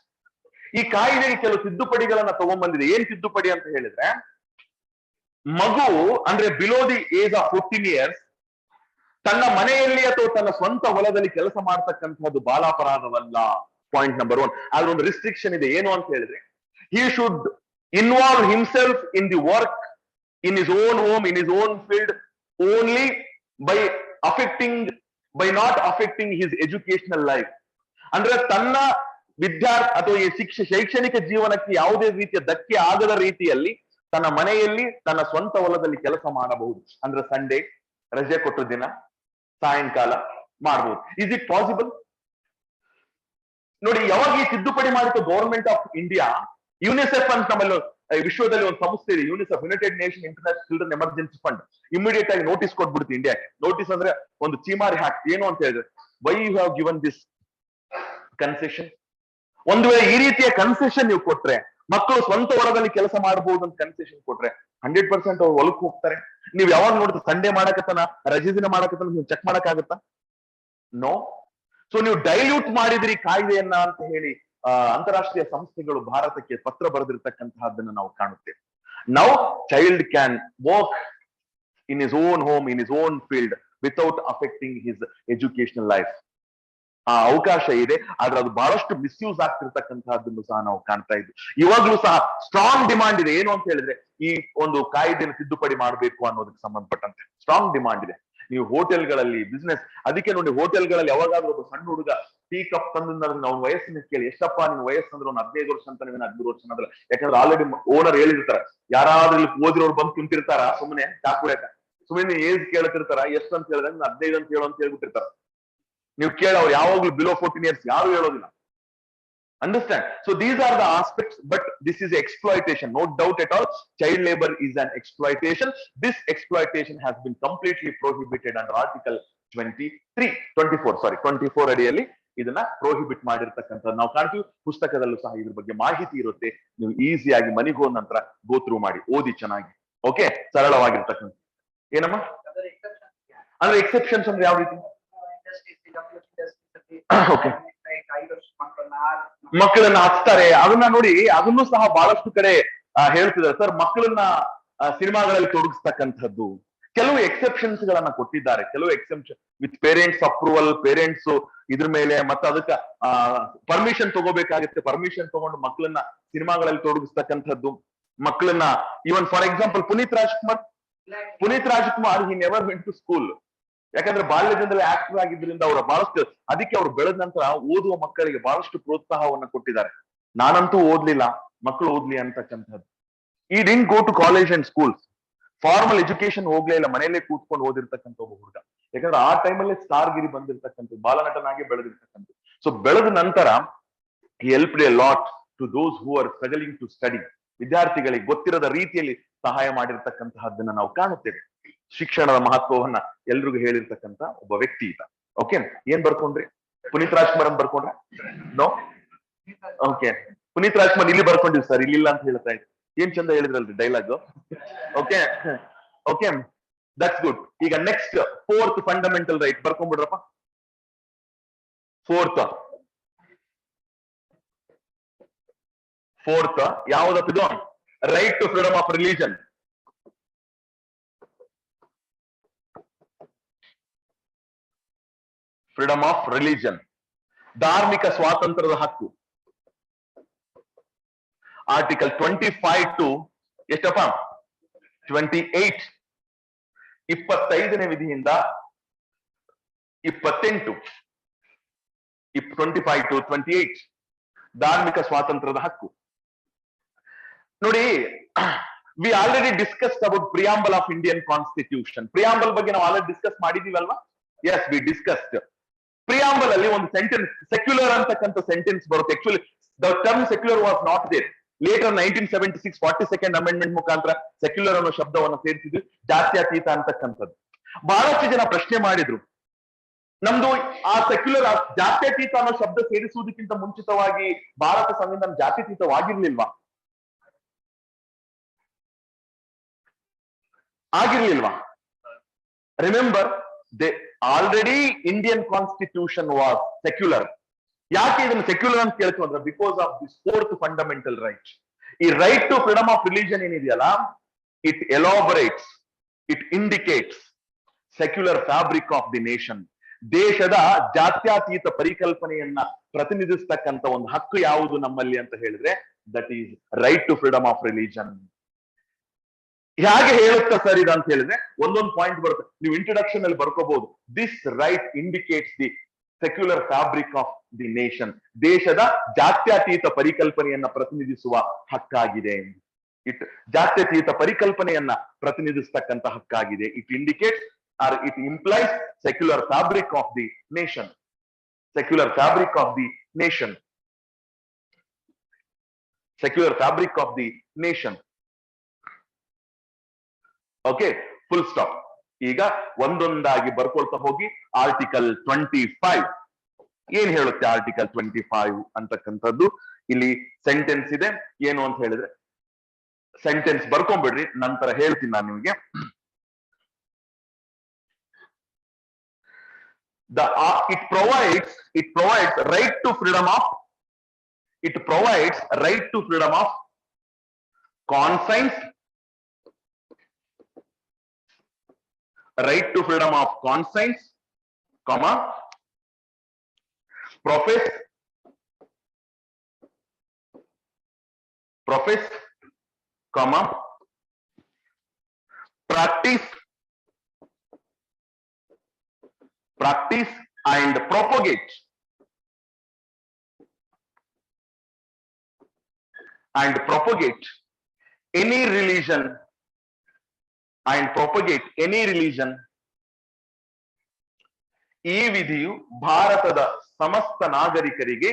ಈ ಕಾಯ್ದೆಗೆ ಕೆಲವು ತಿದ್ದುಪಡಿಗಳನ್ನ ತಗೊಂಡ್ಬಂದಿದೆ. ಏನ್ ತಿದ್ದುಪಡಿ ಅಂತ ಹೇಳಿದ್ರೆ, ಮಗು ಅಂದ್ರೆ below the age of 14 years ತನ್ನ ಮನೆಯಲ್ಲಿ ಅಥವಾ ತನ್ನ ಸ್ವಂತ ಹೊಲದಲ್ಲಿ ಕೆಲಸ ಮಾಡ್ತಕ್ಕಂಥದ್ದು ಬಾಲಾಪರಾಧವಲ್ಲ. Point number 1. ಆದ್ರೆ ಒಂದು ರಿಸ್ಟ್ರಿಕ್ಷನ್ ಇದೆ. ಏನು ಅಂತ ಹೇಳಿದ್ರೆ, he should involve himself in the work in his own home, in his own field only by not affecting his educational life. ಅಂದ್ರೆ ತನ್ನ ವಿದ್ಯಾರ್ಥಿ ಅಥವಾ ಶೈಕ್ಷಣಿಕ ಜೀವನಕ್ಕೆ ಯಾವುದೇ ರೀತಿಯ ಧಕ್ಕೆ ಆಗದ ರೀತಿಯಲ್ಲಿ ತನ್ನ ಮನೆಯಲ್ಲಿ ತನ್ನ ಸ್ವಂತ ಹೊಲದಲ್ಲಿ ಕೆಲಸ ಮಾಡಬಹುದು. ಅಂದ್ರೆ ಸಂಡೇ ರಜೆ ಕೊಟ್ಟ ದಿನ ಸಾಯಂಕಾಲ ಮಾಡಬಹುದು. Is it possible? ನೋಡಿ, ಯಾವಾಗ ಈ ತಿದ್ದುಪಡಿ ಮಾಡಿತು ಗವರ್ಮೆಂಟ್ ಆಫ್ ಇಂಡಿಯಾ, ಯುನಿಸೆಫ್ ಅಂತ ನಮ್ಮಲ್ಲಿ ವಿಶ್ವದಲ್ಲಿ ಒಂದು ಸಂಸ್ಥೆ ಇದೆ, UNICEF, united nation international children emergency fund. Immediate ಆಗಿ ನೋಟಿಸ್ ಕೊಟ್ಬಿಡ್ತು ಇಂಡಿಯಾ. ನೋಟಿಸ್ ಅಂದ್ರೆ ಒಂದು ಚೀಮಾರಿ ಹಾಕ್ತಿ. ಏನು ಅಂತ ಹೇಳಿದ್ರೆ, why you have given this concession? ಒಂದು ವೇಳೆ ಈ ರೀತಿಯ ಕನ್ಸೆಷನ್ ನೀವು ಕೊಟ್ರೆ, ಮಕ್ಕಳು ಸ್ವಂತ ಹೊಲದಲ್ಲಿ ಕೆಲಸ ಮಾಡಬಹುದು ಅಂತ ಕನ್ಸೆಷನ್ ಕೊಟ್ರೆ 100% ಅವ್ರು ಹೊಲಕ್ಕೆ ಹೋಗ್ತಾರೆ. ನೀವು ಯಾವಾಗ ನೋಡಿದ್ರೆ ಸಂಡೇ ಮಾಡಕತ್ತಾನ, ರಜೆ ದಿನ ಮಾಡಕತ್ತಾನ, ನೀವು ಚೆಕ್ ಮಾಡಕ್ಕಾಗತ್ತಾ? ನೋ. ಸೊ ನೀವು ಡೈಲ್ಯೂಟ್ ಮಾಡಿದ್ರಿ ಕಾಯ್ದೆಯನ್ನ ಅಂತ ಹೇಳಿ ಅಂತಾರಾಷ್ಟ್ರೀಯ ಸಂಸ್ಥೆಗಳು ಭಾರತಕ್ಕೆ ಪತ್ರ ಬರೆದಿರ್ತಕ್ಕಂತಹದ್ದನ್ನು ನಾವು ಕಾಣುತ್ತೇವೆ. Now child can work in his own home, in his own field, without affecting his educational life. ಆ ಅವಕಾಶ ಇದೆ, ಆದ್ರೆ ಅದು ಬಹಳಷ್ಟು ಮಿಸ್ಯೂಸ್ ಆಗ್ತಿರ್ತಕ್ಕಂತಹದ್ದನ್ನು ಸಹ ನಾವು ಕಾಣ್ತಾ ಇದ್ವಿ. ಇವಾಗ್ಲೂ ಸಹ ಸ್ಟ್ರಾಂಗ್ ಡಿಮಾಂಡ್ ಇದೆ. ಏನು ಅಂತ ಹೇಳಿದ್ರೆ, ಈ ಒಂದು ಕಾಯ್ದೆಯನ್ನು ತಿದ್ದುಪಡಿ ಮಾಡಬೇಕು ಅನ್ನೋದಕ್ಕೆ ಸಂಬಂಧಪಟ್ಟಂತೆ ಸ್ಟ್ರಾಂಗ್ ಡಿಮಾಂಡ್ ಇದೆ. ನೀವು ಹೋಟೆಲ್ಗಳಲ್ಲಿ ಬಿಸ್ನೆಸ್, ಅದಕ್ಕೆ ನೋಡಿ ಹೋಟೆಲ್ಗಳಲ್ಲಿ ಯಾವಾಗಾದ್ರೂ ಒಬ್ಬ ಸಣ್ಣ ಹುಡುಗ ಟೀ ಕಪ್ ತಂದ್ರೆ ಅವ್ನ ವಯಸ್ಸಿನ ಕೇಳಿ, ಎಷ್ಟಪ್ಪ ನಿನ್ ವಯಸ್ಸು ಅಂದ್ರೆ ಅವ್ನು 15 ವರ್ಷ ಅಂತ, ನೀವೇನು 13 ವರ್ಷ ಅಂದ್ರೆ, ಯಾಕಂದ್ರೆ ಆಲ್ರೆಡಿ ಓನರ್ ಹೇಳಿರ್ತಾರೆ. ಯಾರಾದ್ರೂ ಇಲ್ಲಿ ಓದಿರೋರು ಬಂದು ಕುಂತಿರ್ತಾರ ಸುಮ್ಮನೆ ಚಾ ಕುಡಿಯಕ, ಸುಮ್ಮನೆ ಏಜ್ ಕೇಳ್ತಿರ್ತಾರ, ಎಷ್ಟು ಅಂತ ಹೇಳಿದ್ರೆ 15 ಅಂತ ಹೇಳೋ ಅಂತ ಹೇಳ್ಬಿಟ್ಟಿರ್ತಾರ. ನೀವು ಕೇಳ, ಅವ್ರು ಯಾವಾಗ್ಲೂ ಬಿಲೋ 14 years ಯಾರು ಹೇಳೋದಿಲ್ಲ. Understand? So these are the aspects, but this is exploitation, no doubt at all. Child labor is an exploitation. This exploitation has been completely prohibited under Article 24 ಅಡಿಯಲ್ಲಿ ಇದನ್ನ ಪ್ರೋಹಿಬಿಟ್ ಮಾಡಿರ್ತಕ್ಕಂಥದ್ದು ನಾವು ಕಾಣ್ತೀವಿ. ಪುಸ್ತಕದಲ್ಲೂ ಸಹ ಇದ್ರ ಬಗ್ಗೆ ಮಾಹಿತಿ ಇರುತ್ತೆ. ನೀವು ಈಸಿಯಾಗಿ ಮನೆಗೆ ಹೋದ ನಂತರ ಗೋ ಥ್ರೂ ಮಾಡಿ, ಓದಿ ಚೆನ್ನಾಗಿ. ಓಕೆ, ಸರಳವಾಗಿರ್ತಕ್ಕಂಥ. ಏನಮ್ಮ ಅಂದ್ರೆ ಎಕ್ಸೆಪ್ಷನ್ಸ್ ಅಂದ್ರೆ ಯಾವ ರೀತಿ? ಮಕ್ಕಳನ್ನ ಹಚ್ತಾರೆ, ಅದನ್ನ ನೋಡಿ, ಅದನ್ನು ಸಹ ಬಹಳಷ್ಟು ಕಡೆ ಹೇಳ್ತಿದ್ದಾರೆ. ಸರ್, ಮಕ್ಕಳನ್ನ ಸಿನಿಮಾಗಳಲ್ಲಿ ತೊಡಗಿಸ್ತಕ್ಕಂಥದ್ದು, ಕೆಲವು ಎಕ್ಸೆಪ್ಷನ್ಸ್ ಗಳನ್ನ ಕೊಟ್ಟಿದ್ದಾರೆ. ಕೆಲವು exception with parents approval, parents ಇದ್ರ ಮೇಲೆ, ಮತ್ತೆ ಅದಕ್ಕೆ ಪರ್ಮಿಷನ್ ತಗೋಬೇಕಾಗುತ್ತೆ. ಪರ್ಮಿಷನ್ ತಗೊಂಡು ಮಕ್ಕಳನ್ನ ಸಿನಿಮಾಗಳಲ್ಲಿ ತೊಡಗಿಸ್ತಕ್ಕಂಥದ್ದು, ಮಕ್ಕಳನ್ನ even for example Puneeth Rajkumar he never went to school. ಯಾಕಂದ್ರೆ ಬಾಲ್ಯದಿಂದಲೇ ಆಕ್ಟರ್ ಆಗಿದ್ರಿಂದ ಅವರ ಬಹಳಷ್ಟು, ಅದಕ್ಕೆ ಅವ್ರು ಬೆಳೆದ ನಂತರ ಓದುವ ಮಕ್ಕಳಿಗೆ ಬಹಳಷ್ಟು ಪ್ರೋತ್ಸಾಹವನ್ನ ಕೊಟ್ಟಿದ್ದಾರೆ. ನಾನಂತೂ ಓದ್ಲಿಲ್ಲ, ಮಕ್ಕಳು ಓದ್ಲಿ ಅಂತಕ್ಕಂಥದ್ದು. He didn't go to college and schools, formal education ಹೋಗ್ಲೇ ಇಲ್ಲ, ಮನೆಯಲ್ಲೇ ಕೂತ್ಕೊಂಡು ಓದಿರ್ತಕ್ಕಂಥ ಒಬ್ಬ ಹುಡುಗ. ಯಾಕಂದ್ರೆ ಆ ಟೈಮಲ್ಲೇ ಸ್ಟಾರ್ಗಿರಿ ಬಂದಿರ್ತಕ್ಕಂಥದ್ದು, ಬಾಲನಟನಾಗಿ ಬೆಳೆದಿರ್ತಕ್ಕಂಥದ್ದು. ಸೊ ಬೆಳೆದ ನಂತರ help a lot to those who are struggling to study. ವಿದ್ಯಾರ್ಥಿಗಳಿಗೆ ಗೊತ್ತಿರದ ರೀತಿಯಲ್ಲಿ ಸಹಾಯ ಮಾಡಿರ್ತಕ್ಕಂತಹದ್ದನ್ನ ನಾವು ಕಾಣುತ್ತೇವೆ. ಶಿಕ್ಷಣದ ಮಹತ್ವವನ್ನ ಎಲ್ರಿಗೂ ಹೇಳಿರ್ತಕ್ಕಂತ ಒಬ್ಬ ವ್ಯಕ್ತಿ ಈತ. ಓಕೆ, ಏನ್ ಬರ್ಕೊಂಡ್ರಿ? ಪುನೀತ್ ರಾಜ್ಕುಮಾರ್ ಅಂತ ಬರ್ಕೊಂಡ್ರ? ನೋ. ಓಕೆ, ಪುನೀತ್ ರಾಜ್ಕುಮಾರ್ ಇಲ್ಲಿ ಬರ್ಕೊಂಡಿವಿ ಸರ್, ಇಲ್ಲಿಲ್ಲ ಅಂತ ಹೇಳ್ತಾ ಇದ್ರಿ. ಏನ್ ಚಂದ ಹೇಳಿದ್ರಲ್ರಿ dialogue. Okay okay, that's good. ಈಗ ನೆಕ್ಸ್ಟ್ 4th ಫಂಡಮೆಂಟಲ್ ರೈಟ್ ಬರ್ಕೊಂಡ್ಬಿಡ್ರಪ್ಪ. 4th ಯಾವ್ದಪ್ಪಿದು? Right to freedom of religion. Freedom of religion, ಧಾರ್ಮಿಕ ಸ್ವಾತಂತ್ರ್ಯದ ಹಕ್ಕು. ಆರ್ಟಿಕಲ್ 25 ಟು ಎಷ್ಟಪ್ಪ? 28. 25ನೇ ವಿಧಿಯಿಂದ 28, 25 ಟು 28 ಧಾರ್ಮಿಕ ಸ್ವಾತಂತ್ರ್ಯದ ಹಕ್ಕು. ನೋಡಿ, we already discussed about preamble of Indian constitution. Preamble ಬಗ್ಗೆ ನಾವು ಆಲ್ರೆಡಿ ಡಿಸ್ಕಸ್ ಮಾಡಿದೀವಲ್ವಾ? Yes, we discussed. ಪ್ರಿಯಾಂಬಲ್ ಅಲ್ಲಿ ಒಂದು ಸೆಂಟೆನ್ಸ್, ಸೆಕ್ಯುಲರ್ ಅಂತಕ್ಕಂಥ ಸೆಂಟೆನ್ಸ್ ಬರುತ್ತೆ. Actually the term secular was not there. Later 1976 42nd amendment ಮುಖಾಂತರ ಸೆಕ್ಯುಲರ್ ಅನ್ನೋ ಶಬ್ದವನ್ನು ಸೇರಿಸಿದ್ವಿ, ಜಾತ್ಯತೀತ ಅಂತಕ್ಕಂಥದ್ದು. ಬಹಳಷ್ಟು ಜನ ಪ್ರಶ್ನೆ ಮಾಡಿದ್ರು, ನಮ್ದು ಆ ಸೆಕ್ಯುಲರ್, ಜಾತ್ಯತೀತ ಅನ್ನೋ ಶಬ್ದ ಸೇರಿಸುವುದಕ್ಕಿಂತ ಮುಂಚಿತವಾಗಿ ಭಾರತ ಸಂವಿಧಾನ ಜಾತ್ಯತೀತವಾಗಿರ್ಲಿಲ್ವಾ? ಆಗಿರ್ಲಿಲ್ವಾ? Remember, they already Indian constitution was secular. ಯಾಕೆ ಇದನ್ನು ಸೆಕ್ಯುಲರ್ ಅಂತ ಕೇಳ್ತು ಅಂದ್ರೆ, because of this 4th fundamental right. ಈ right to freedom of religion ಏನಿದೆಯಲ್ಲ, it elaborates, it indicates secular fabric of the nation. ದೇಶದ ಜಾತ್ಯತೀತ ಪರಿಕಲ್ಪನೆಯನ್ನ ಪ್ರತಿನಿಧಿಸ್ತಕ್ಕಂಥ ಒಂದು ಹಕ್ಕು ಯಾವುದು ನಮ್ಮಲ್ಲಿ ಅಂತ ಹೇಳಿದ್ರೆ, that is right to freedom of religion. ಹೇಗೆ ಹೇಳುತ್ತಾ ಸರ್ ಇದು ಅಂತ ಹೇಳಿದ್ರೆ, ಒಂದೊಂದು ಪಾಯಿಂಟ್ ಬರುತ್ತೆ, ನೀವು ಇಂಟ್ರೊಡಕ್ಷನ್ ಅಲ್ಲಿ ಬರ್ಕೋಬಹುದು. This right indicates the secular fabric of the nation. ದೇಶದ ಜಾತ್ಯತೀತ ಪರಿಕಲ್ಪನೆಯನ್ನ ಪ್ರತಿನಿಧಿಸುವ ಹಕ್ಕಾಗಿದೆ. ಇಟ್ ಜಾತ್ಯತೀತ ಪರಿಕಲ್ಪನೆಯನ್ನ ಪ್ರತಿನಿಧಿಸ್ತಕ್ಕಂಥ ಹಕ್ಕಾಗಿದೆ. It indicates or it implies secular fabric of the nation. Secular fabric of the nation. Secular fabric of the nation. Okay, full stop. ಈಗ ಒಂದೊಂದಾಗಿ ಬರ್ಕೊಳ್ತಾ ಹೋಗಿ. ಆರ್ಟಿಕಲ್ 25 ಏನ್ ಹೇಳುತ್ತೆ? ಆರ್ಟಿಕಲ್ 25 ಅಂತಕ್ಕಂಥದ್ದು ಇಲ್ಲಿ ಸೆಂಟೆನ್ಸ್ ಇದೆ. ಏನು ಅಂತ ಹೇಳಿದ್ರೆ, ಸೆಂಟೆನ್ಸ್ ಬರ್ಕೊಂಡ್ಬಿಡ್ರಿ, ನಂತರ ಹೇಳ್ತೀನಿ ನಾನು ನಿಮಗೆ. it provides right to freedom of conscience, right to freedom of conscience, comma, profess, comma, practice and propagate any religion ಈ ವಿಧಿಯು ಭಾರತದ ಸಮಸ್ತ ನಾಗರಿಕರಿಗೆ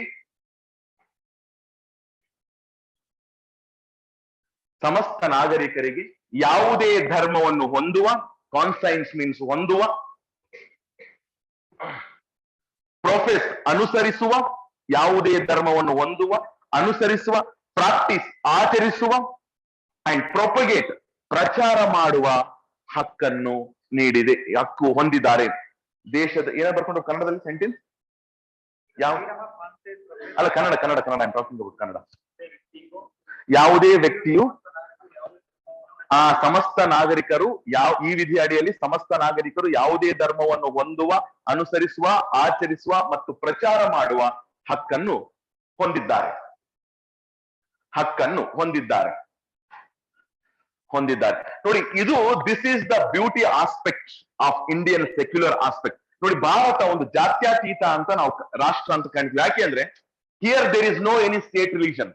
ಯಾವುದೇ ಧರ್ಮವನ್ನು ಹೊಂದುವ, ಕಾನ್ಸೈನ್ಸ್ ಮೀನ್ಸ್ ಹೊಂದುವ, ಪ್ರೊಫೆಸ್ ಅನುಸರಿಸುವ, ಯಾವುದೇ ಧರ್ಮವನ್ನು ಹೊಂದುವ, ಅನುಸರಿಸುವ, ಪ್ರಾಕ್ಟೀಸ್ ಆಚರಿಸುವ, ಅಂಡ್ ಪ್ರೊಪಗೇಟ್ ಪ್ರಚಾರ ಮಾಡುವ ಹಕ್ಕನ್ನು ನೀಡಿದೆ, ಹಕ್ಕು ಹೊಂದಿದ್ದಾರೆ. ದೇಶದ ಏನ ಬರ್ಕೊಂಡು ಕನ್ನಡದಲ್ಲಿ ಸೆಂಟೆನ್ಸ್ ಯಾವ ಅಲ್ಲ Kannada I talking about Kannada. ಯಾವುದೇ ವ್ಯಕ್ತಿಯು ಸಮಸ್ತ ನಾಗರಿಕರು ಈ ವಿಧಿ ಅಡಿಯಲ್ಲಿ ಸಮಸ್ತ ನಾಗರಿಕರು ಯಾವುದೇ ಧರ್ಮವನ್ನು ಹೊಂದುವ, ಅನುಸರಿಸುವ, ಆಚರಿಸುವ ಮತ್ತು ಪ್ರಚಾರ ಮಾಡುವ ಹಕ್ಕನ್ನು ಹೊಂದಿದ್ದಾರೆ. ನೋಡಿ, ಇದು this is the beauty aspect of Indian secular aspect. ನೋಡಿ, ಭಾರತ ಒಂದು ಜಾತ್ಯತೀತ ಅಂತ ನಾವು ರಾಷ್ಟ್ರ ಅಂತ ಕಾಣ್ತೀವಿ. ಯಾಕೆ ಅಂದ್ರೆ here there is no any state religion,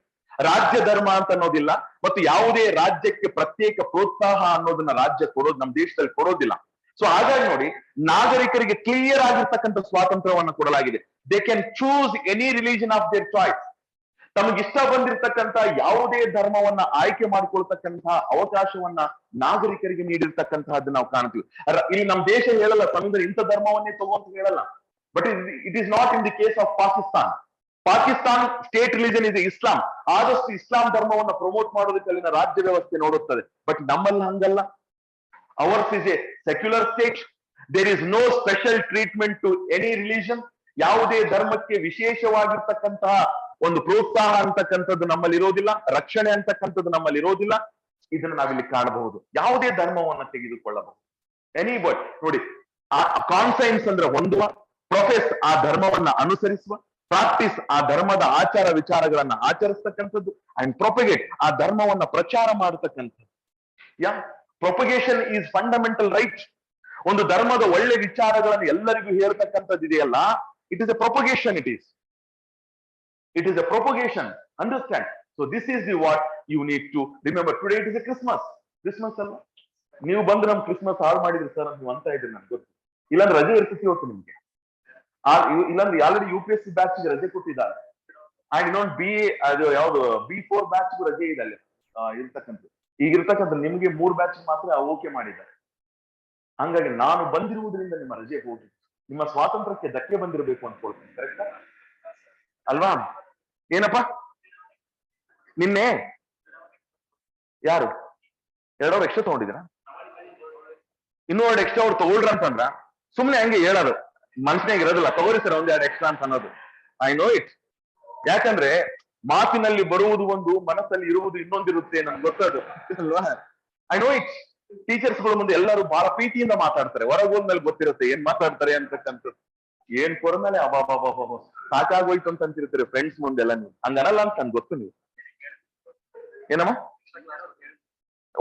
ರಾಜ್ಯ ಧರ್ಮ ಅಂತ ಅನ್ನೋದಿಲ್ಲ, ಮತ್ತು ಯಾವುದೇ ರಾಜ್ಯಕ್ಕೆ ಪ್ರತ್ಯೇಕ ಪ್ರೋತ್ಸಾಹ ಅನ್ನೋದನ್ನ ರಾಜ್ಯ ಕೊಡೋದು ನಮ್ಮ ದೇಶದಲ್ಲಿ ಕೊಡೋದಿಲ್ಲ. ಸೊ ಹಾಗಾಗಿ ನೋಡಿ, ನಾಗರಿಕರಿಗೆ ಕ್ಲಿಯರ್ ಆಗಿರ್ತಕ್ಕಂಥ ಸ್ವಾತಂತ್ರ್ಯವನ್ನು ಕೊಡಲಾಗಿದೆ. They can choose any religion of their choice. ತಮಗಿಷ್ಟ ಬಂದಿರತಕ್ಕಂತ ಯಾವುದೇ ಧರ್ಮವನ್ನ ಆಯ್ಕೆ ಮಾಡಿಕೊಳ್ತಕ್ಕಂತಹ ಅವಕಾಶವನ್ನ ನಾಗರಿಕರಿಗೆ ನೀಡಿರ್ತಕ್ಕಂತಹದ್ದು ನಾವು ಕಾಣ್ತೀವಿ. ಇಲ್ಲಿ ನಮ್ಮ ದೇಶ ಹೇಳಲ್ಲ ತಮಗೆ ಇಂಥ ಧರ್ಮವನ್ನೇ ತಗೊಂತ ಹೇಳಲ್ಲ. But it is not in the case of Pakistan state religion ಇದೆ ಇಸ್ಲಾಂ. ಆದಷ್ಟು ಇಸ್ಲಾಂ ಧರ್ಮವನ್ನ ಪ್ರಮೋಟ್ ಮಾಡೋದಕ್ಕೆ ಅಲ್ಲಿನ ರಾಜ್ಯ ವ್ಯವಸ್ಥೆ ನೋಡುತ್ತದೆ. ಬಟ್ ನಮ್ಮಲ್ಲಿ ಹಂಗಲ್ಲ. Ours is a secular state. There is no special treatment to any religion. ಯಾವುದೇ ಧರ್ಮಕ್ಕೆ ವಿಶೇಷವಾಗಿರ್ತಕ್ಕಂತಹ ಒಂದು ಪ್ರೋತ್ಸಾಹ ಅಂತಕ್ಕಂಥದ್ದು ನಮ್ಮಲ್ಲಿ ಇರೋದಿಲ್ಲ, ರಕ್ಷಣೆ ಅಂತಕ್ಕಂಥದ್ದು ನಮ್ಮಲ್ಲಿ ಇರೋದಿಲ್ಲ. ಇದನ್ನು ನಾವಿಲ್ಲಿ ಕಾಣಬಹುದು. ಯಾವುದೇ ಧರ್ಮವನ್ನ ತೆಗೆದುಕೊಳ್ಳಬಹುದು, ಎನಿ ಬಟ್. ನೋಡಿ, ಕಾನ್ಸೈನ್ಸ್ ಅಂದ್ರೆ ಹೊಂದುವ, ಪ್ರೊಫೆಸ್ ಆ ಧರ್ಮವನ್ನ ಅನುಸರಿಸುವ, ಪ್ರಾಕ್ಟೀಸ್ ಆ ಧರ್ಮದ ಆಚಾರ ವಿಚಾರಗಳನ್ನ ಆಚರಿಸ್ತಕ್ಕಂಥದ್ದು, ಅಂಡ್ ಪ್ರೊಪಗೇಟ್ ಆ ಧರ್ಮವನ್ನ ಪ್ರಚಾರ ಮಾಡತಕ್ಕಂಥದ್ದು. Propagation is fundamental right. ಒಂದು ಧರ್ಮದ ಒಳ್ಳೆ ವಿಚಾರಗಳನ್ನು ಎಲ್ಲರಿಗೂ ಹೇಳ್ತಕ್ಕಂಥದ್ದು ಇದೆಯಲ್ಲ, it is A propagation. It is a propagation. Understand? So this is the what you need to remember. Today it is a Christmas ಅಲ್ವಾ? ನೀವು ಬಂದು ನಮ್ ಕ್ರಿಸ್ಮಸ್ ಹಾಳು ಮಾಡಿದ್ರಿ ಸರ್ ನೀವು ಅಂತ ಇದ್ರಿ, ನನ್ಗೆ ಗೊತ್ತು. ಇಲ್ಲಾಂದ್ರೆ ರಜೆ ಇರ್ತಿತ್ತು ಇವತ್ತು ನಿಮ್ಗೆ. ಇಲ್ಲಾಂದ್ರೆ ಆಲ್ರೆಡಿ UPSC ಬ್ಯಾಚ್ ರಜೆ ಕೊಟ್ಟಿದ್ದಾರೆ. ಅಂಡ್ ಇನ್ನೊಂದು ಅದು ಯಾವ್ದು B4 ಬ್ಯಾಚ್ ರಜೆ ಇದೆ ಅಲ್ಲಿ ಇರ್ತಕ್ಕಂಥ. ಈಗ ಇರ್ತಕ್ಕಂಥ ನಿಮ್ಗೆ 3 ಬ್ಯಾಚ್ ಮಾತ್ರ ಓಕೆ ಮಾಡಿದ್ದಾರೆ. ಹಂಗಾಗಿ ನಾನು ಬಂದಿರುವುದರಿಂದ ನಿಮ್ಮ ರಜೆ ಹೋಗಿ ನಿಮ್ಮ ಸ್ವಾತಂತ್ರ್ಯಕ್ಕೆ ಧಕ್ಕೆ ಬಂದಿರಬೇಕು ಅನ್ಕೊಳ್ತೀನಿ. ಕರೆಕ್ಟಾ ಅಲ್ವಾ? ಏನಪ್ಪಾ ನಿನ್ನೆ ಯಾರು 2 ಅವರ್ ಎಕ್ಸ್ಟ್ರಾ ತಗೊಂಡಿದ್ದೀರಾ? ಇನ್ನೂ 2 ಎಕ್ಸ್ಟ್ರಾ ಅವ್ರು ತಗೊಳ್ರ ಅಂತಂದ್ರ ಸುಮ್ನೆ ಹಂಗೆ ಹೇಳೋದು, ಮನ್ಸಿನಾಗ ಇರೋದಿಲ್ಲ. ತಗೋರಿ ಸರ್ 1 2 ಎಕ್ಸ್ಟ್ರಾ ಅಂತ ಅನ್ನೋದು. I know it. ಯಾಕಂದ್ರೆ ಮಾತಿನಲ್ಲಿ ಬರುವುದು ಒಂದು, ಮನಸ್ಸಲ್ಲಿ ಇರುವುದು ಇನ್ನೊಂದಿರುತ್ತೆ, ನನ್ಗೆ ಗೊತ್ತದು ಅಲ್ವಾ? I know it. ಟೀಚರ್ಸ್ಗಳು ಮುಂದೆ ಎಲ್ಲರೂ ಬಹಳ ಪ್ರೀತಿಯಿಂದ ಮಾತಾಡ್ತಾರೆ, ಹೊರಗೆ ಹೋದ್ಮೇಲೆ ಗೊತ್ತಿರುತ್ತೆ ಏನ್ ಮಾತಾಡ್ತಾರೆ ಅಂತಕ್ಕಂಥದ್ದು. ಏನ್ ಕೊರಮೇಲೆ ಅಬಾಬಾಬಾಬ ಸಾಕಾಗೋಯ್ತು ಅಂತ ಅಂತಿರ್ತೀರಿ ಫ್ರೆಂಡ್ಸ್ ಮುಂದೆಲ್ಲ. ನೀವು ಹಂಗನಲ್ಲ ಅಂತ ನನ್ಗೆ ಗೊತ್ತು. ನೀವು ಏನಮ್ಮ